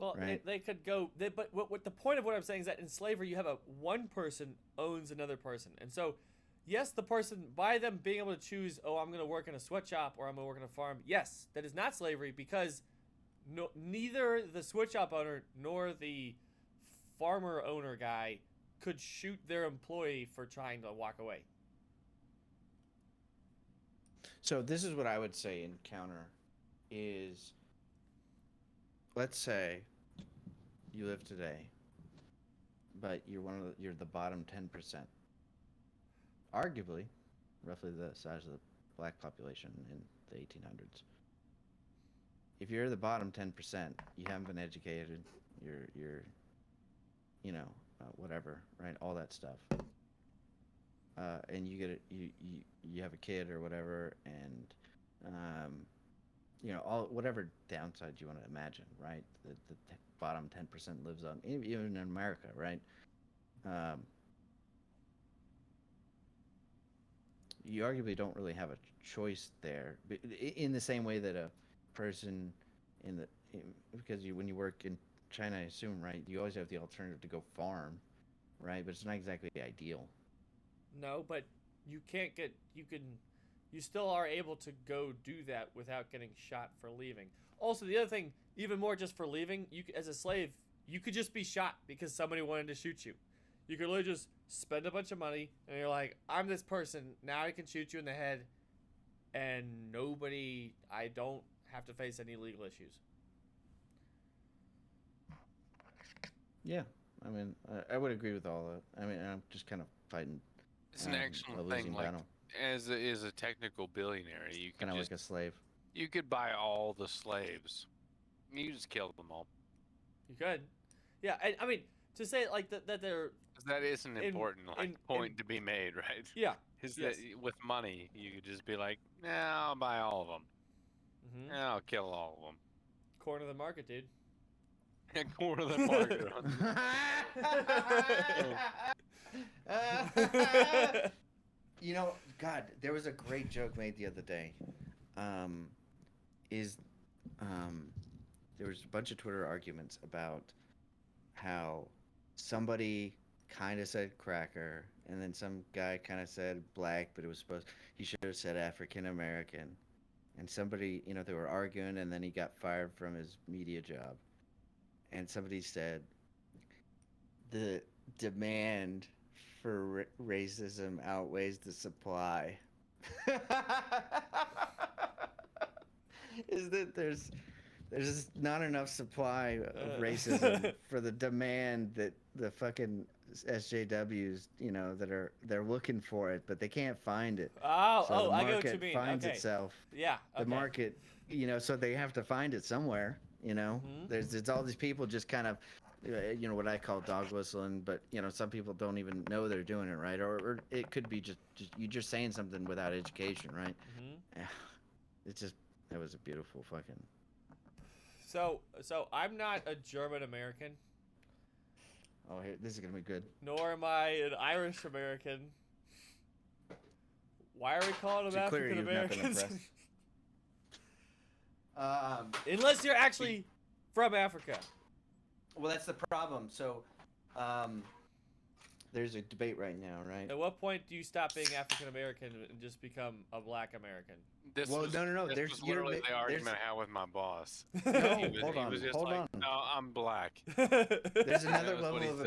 Well, right? they could go... but what the point of what I'm saying is that in slavery, you have one person owns another person. And so... Yes, the person, by them being able to choose, I'm going to work in a sweatshop or I'm going to work in a farm, yes, that is not slavery because neither the sweatshop owner nor the farmer owner guy could shoot their employee for trying to walk away. So this is what I would say in counter is, let's say you live today, but you're the bottom 10%. Arguably, roughly the size of the black population in the 1800s. If you're the bottom 10%, you haven't been educated, you're whatever, right? All that stuff. And you have a kid or whatever, and all whatever downsides you want to imagine, right? The bottom 10% lives on, even in America, right? You arguably don't really have a choice there, in the same way that a person because when you work in China, I assume, right, you always have the alternative to go farm, right? But it's not exactly ideal. No, but you can't get. You still are able to go do that without getting shot for leaving. Also, the other thing, even more just for leaving, as a slave, you could just be shot because somebody wanted to shoot you. You could literally just spend a bunch of money, and you're like, I'm this person, now I can shoot you in the head, and I don't have to face any legal issues. Yeah, I mean, I would agree with all that. I mean, I'm just kind of fighting. It's an actual thing. Like, as a technical billionaire, you can kind of just like a slave. You could buy all the slaves. You just kill them all. You could. Yeah, I mean, to say like that they're... That is an important point to be made, right? Yeah. Is that with money, you could just be like, nah, I'll buy all of them. Mm-hmm. I'll kill all of them. Corner of the market, dude. Corner of the market. You know, God, there was a great joke made the other day. There was a bunch of Twitter arguments about how somebody kind of said cracker, and then some guy kind of said black, but he should have said African American. And somebody, they were arguing, and then he got fired from his media job. And somebody said, the demand for racism outweighs the supply. Is that there's not enough supply of racism for the demand that the fucking SJWs, they're looking for it, but they can't find it. So I get what you mean. Finds itself. Yeah. Okay. The market, so they have to find it somewhere. Mm-hmm. There's all these people just kind of, what I call dog whistling, but some people don't even know they're doing it right, or it could be just you're just saying something without education, right? Mm-hmm. It was a beautiful fucking. So I'm not a German American. Oh, here, this is gonna be good. Nor am I an Irish American. Why are we calling them African Americans? Unless you're actually from Africa. Well, that's the problem. So, there's a debate right now, right? At what point do you stop being African American and just become a Black American? No. This was literally the argument I had with my boss. No, hold on. No, I'm black. There's another level of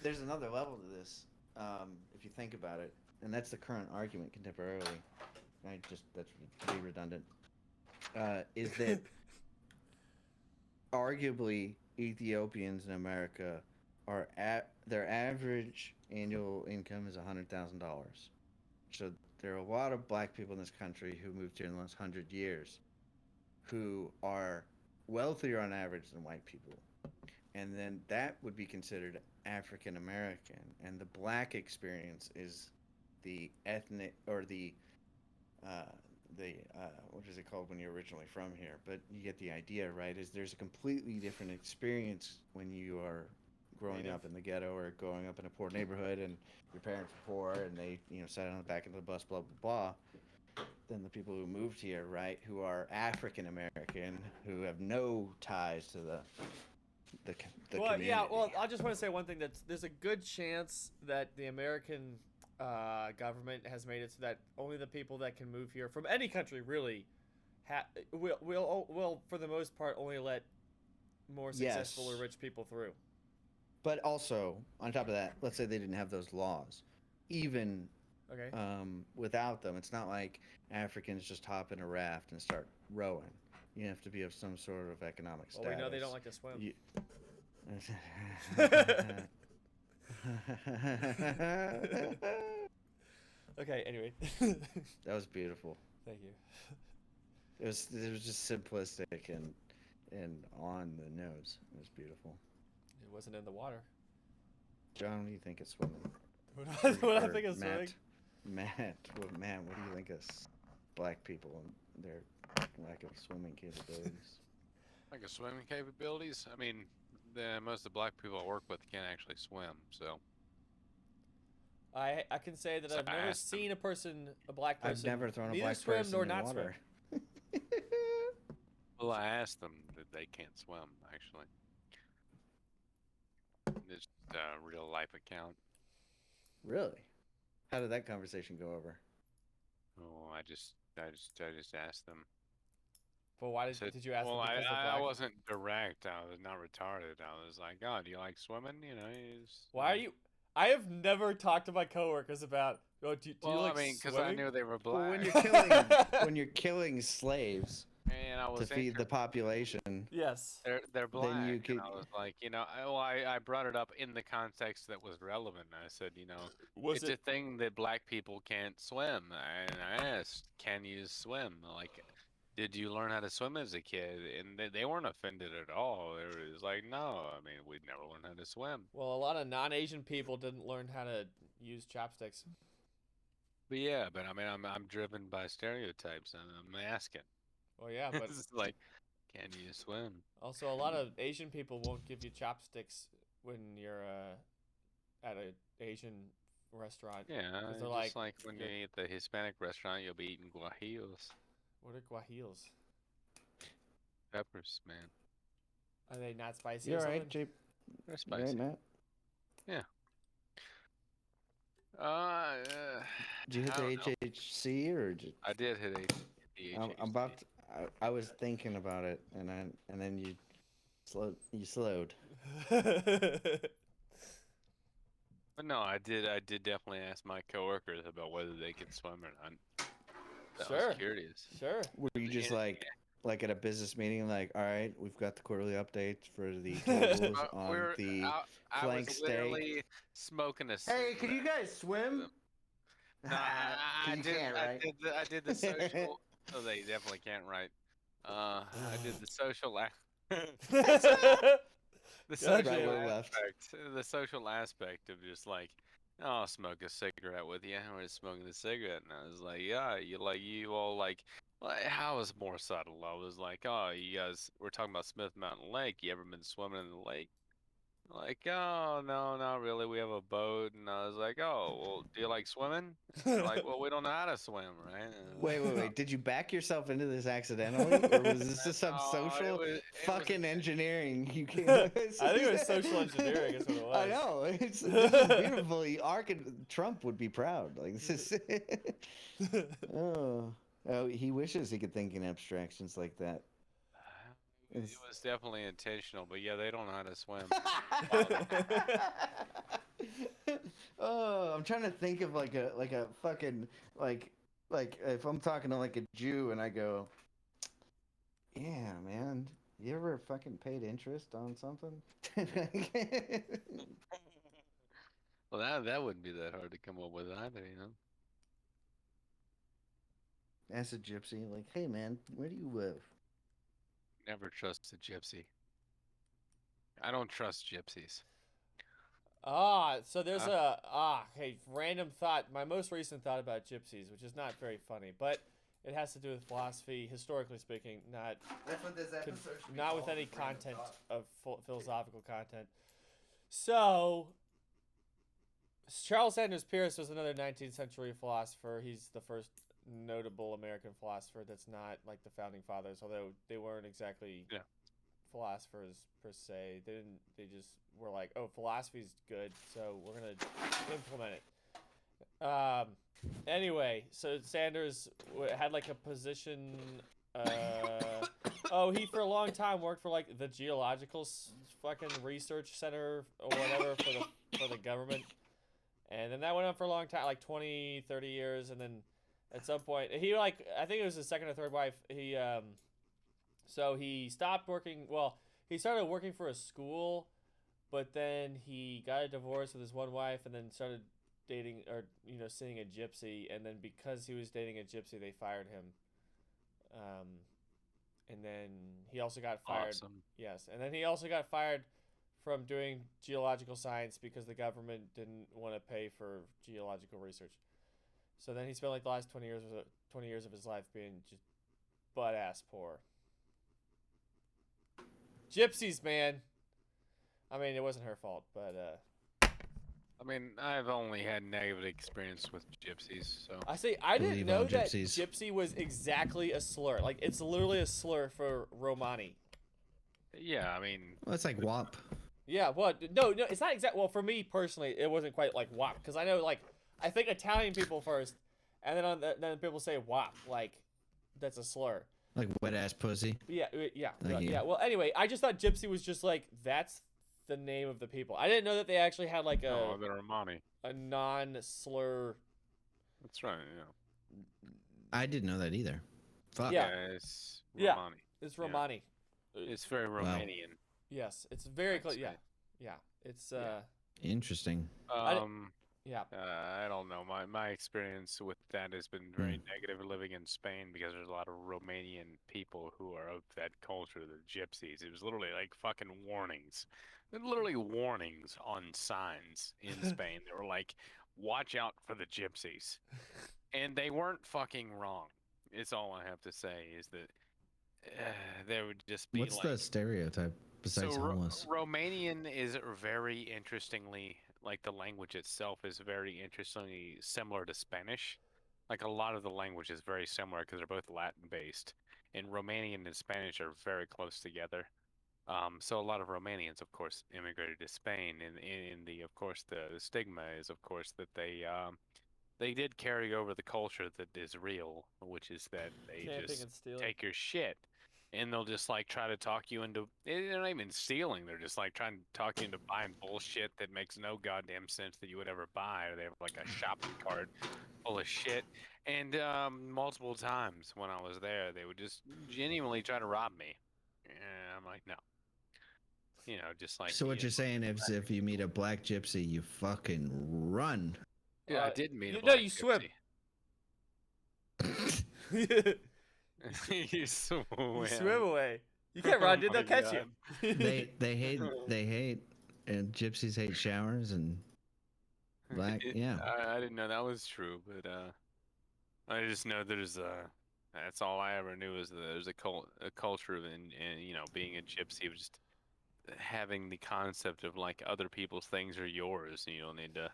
There's another level to this, if you think about it, and that's the current argument contemporarily. That's to be redundant. Is that arguably Ethiopians in America are their average annual income is $100,000. So there are a lot of black people in this country who moved here in the last 100 years who are wealthier on average than white people. And then that would be considered African American. And the black experience is the ethnic, or the what is it called when you're originally from here? But you get the idea, right? Is there's a completely different experience when you are growing up in the ghetto or growing up in a poor neighborhood and your parents were poor and they, sat on the back of the bus, blah, blah, blah, than the people who moved here, right? Who are African American, who have no ties to the community. Yeah, well, I just want to say one thing. There's a good chance that the American government has made it so that only the people that can move here from any country really will for the most part only let more successful or rich people through. But also, on top of that, let's say they didn't have those laws. Even without them, it's not like Africans just hop in a raft and start rowing. You have to be of some sort of economic status. Well, we know they don't like to swim. Okay, anyway. That was beautiful. Thank you. It was just simplistic and on the nose. It was beautiful. It wasn't in the water. John, what do you think of swimming? What I think of swimming? Matt, what do you think of black people and their lack of swimming capabilities? Like swimming capabilities? I mean, most of the black people I work with can't actually swim, so. I can say that I've never seen a black person. I've never thrown a neither black swim person nor in not water. swim. Well, I asked them that they can't swim, actually. It's a real life account. Really? How did that conversation go over? Oh, I just asked them. But why I said, did you ask well, them because of I black? wasn't direct. I was not retarded. I was like, oh, do you like swimming? You know, Why are you? I have never talked to my coworkers about. Oh, do you Well, like I mean, because I swimming? knew they were Well, black. when you're killing slaves And I to was feed the interested. population, Yes. They're black, then you and could. I was like, I brought it up in the context that was relevant. I said, Was it's it? a thing that black people can't swim, and I asked, can you swim? Like, did you learn how to swim as a kid? And they weren't offended at all. It was like, no, I mean, we'd never learned how to swim. Well, a lot of non-Asian people didn't learn how to use chopsticks. But yeah, but I mean, I'm driven by stereotypes, and I'm asking. Well, yeah, but It's like, can you swim? also a lot of Asian people won't give you chopsticks when you're at an Asian restaurant. Yeah, 'Cause they're just like when you "You're- eat at the Hispanic restaurant, you'll be eating guajillos. What are guajillos? Peppers, man. Are they not spicy You or all something? right, Jay? They're You all right, spicy. Matt? Did you hit I the don't know. HHC or just? I did hit the I'm about. To, I was thinking about it, and then you slowed. But no, I did definitely ask my coworkers about whether they could swim or not. I Sure. was curious. Sure. Were you just Yeah. like at a business meeting, like, all right, we've got the quarterly updates for the tables on the I flank was steak. literally smoking a. Hey, can you guys swim? No, I You did. can't, right? I did the social. Oh, they definitely can't write. I did the social. The Gotcha. social Right, left. aspect. The social aspect of just like, oh, I'll smoke a cigarette with you. We're just smoking a cigarette, and I was like, yeah, you all like. How was more subtle? I was like, oh, you guys, we're talking about Smith Mountain Lake. You ever been swimming in the lake? Like, oh, no, not really. We have a boat. And I was like, oh, well, do you like swimming? They're like, well, we don't know how to swim, right? And Wait. Did you back yourself into this accidentally, or was this just some No, social it fucking was- engineering you came? I think it was social engineering is what it was. I know. This is beautiful. Trump would be proud. Like this is. Oh, he wishes he could think in abstractions like that. It was definitely intentional, but yeah, they don't know how to swim. Oh, I'm trying to think of like a fucking like if I'm talking to like a Jew and I go, yeah, man, you ever fucking paid interest on something? Well, that wouldn't be that hard to come up with either. Ask a gypsy, like, hey man, where do you live? Never trust a gypsy. I don't trust gypsies. So there's hey, random thought. My most recent thought about gypsies, which is not very funny, but it has to do with philosophy, historically speaking, not That's what this episode should be not with called, any random content thought. of philosophical content. So, Charles Sanders Peirce was another 19th century philosopher. He's the first notable American philosopher that's not like the founding fathers, although they weren't exactly philosophers per se. They just were like, oh, philosophy's good, so we're gonna implement it. Anyway, so Sanders had like a position. He for a long time worked for like the geological fucking research center or whatever for the government, and then that went on for a long time, like 20, 30 years, and then at some point he I think it was his second or third wife. So he stopped working. Well, he started working for a school, but then he got a divorce with his one wife, and then started dating or seeing a gypsy, and then because he was dating a gypsy, they fired him. And then he also got fired. Awesome. Yes, and then he also got fired from doing geological science because the government didn't want to pay for geological research. So then he spent like the last 20 years of his life being just butt ass poor. Gypsies, man. I mean, it wasn't her fault, but I mean, I've only had negative experience with gypsies, so. I say I didn't Believe know all that gypsies. gypsy was exactly a slur. Like it's literally a slur for Romani. Yeah, I mean, Well, it's like WAP. Yeah, well, no, it's not exact. Well, for me personally, it wasn't quite like WAP because I know like I think Italian people first, and then people say WAP like that's a slur. Like wet ass pussy. Yeah, Like, yeah. Well, anyway, I just thought gypsy was just like that's the name of the people. I didn't know that they actually had like oh, they're Romani. a non-slur. That's right, yeah. I didn't know that either. Fuck. Yeah. It's Yeah. Romani. It's Yeah. Romani. It's very Romanian. Yes, it's very I'd close. say. Yeah. It's Interesting. yeah. I don't know. My experience with that has been very negative living in Spain because there's a lot of Romanian people who are of that culture, the gypsies. It was literally like fucking warnings. Literally warnings on signs in Spain. They were like, watch out for the gypsies. And they weren't fucking wrong. It's all I have to say is that there would just be What's like... the stereotype besides homeless? Romanian is very interestingly, like the language itself is very interestingly similar to Spanish. Like a lot of the language is very similar because they're both Latin based. And Romanian and Spanish are very close together. So a lot of Romanians, of course, immigrated to Spain, and of course, the stigma is, of course, that they did carry over the culture that is real, which is that they Camping just and stealing. take your shit, and they'll just like try to talk you into. They're not even stealing; they're just like trying to talk you into buying bullshit that makes no goddamn sense that you would ever buy. Or they have like a shopping cart full of shit, and multiple times when I was there, they would just genuinely try to rob me. And I'm like, no. You know, just like. So what you're saying is if you meet a black gypsy, you fucking run. Yeah, I did meet a No, black you swim. gypsy. You swim. You swim away. You can't run, dude. They'll catch you. They hate and gypsies hate showers and black. Yeah. I didn't know that was true, but I just know there's that's all I ever knew is that there's a culture of and you know being a gypsy was just having the concept of like other people's things are yours and you don't need to.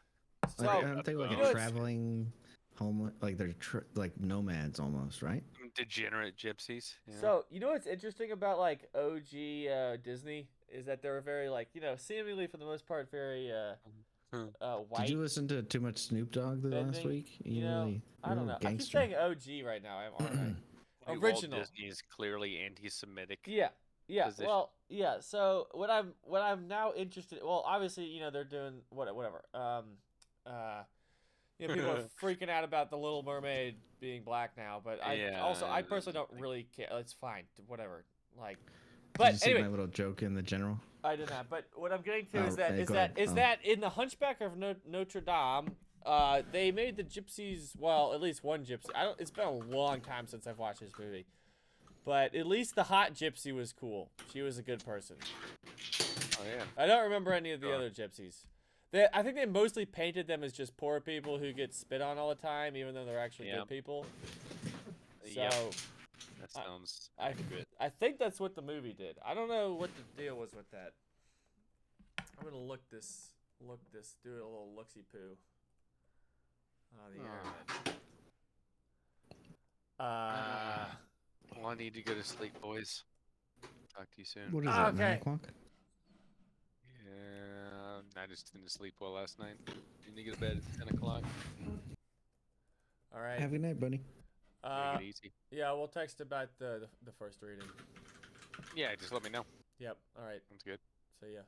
So, Aren't they like you a know, traveling homeless? Like they're like nomads almost, right? Degenerate gypsies. Yeah. So you know what's interesting about like OG Disney is that they were very like seemingly for the most part very white. Did you listen to too much Snoop Dogg the last bending, week? You know, really, I don't know. I keep gangster. saying OG right now. Aren't I? Walt Original. Disney is clearly anti-Semitic. Yeah. Position. Well, yeah. So what I'm now interested. Well, obviously, they're doing whatever. People are freaking out about the Little Mermaid being black now, but I personally don't really care. It's fine, whatever. Like, but Did you see anyway, my little joke in the general? I did not. But what I'm getting to Oh, is that hey, is go that ahead. is that in the Hunchback of Notre Dame, they made the gypsies. Well, at least one gypsy. It's been a long time since I've watched this movie. But at least the hot gypsy was cool. She was a good person. Oh yeah. I don't remember any of the other gypsies. I think they mostly painted them as just poor people who get spit on all the time, even though they're actually good people. So that sounds good. I think that's what the movie did. I don't know what the deal was with that. I'm gonna look this, do a little looksy poo on the internet. Well, I need to go to sleep, boys. Talk to you soon. What is it, 9 o'clock? Yeah, I just didn't sleep well last night. Didn't get to bed at 10 o'clock. All right. Have a good night, buddy. Take it easy. Yeah, we'll text about the first reading. Yeah, just let me know. Yep. All right. Sounds good. See ya.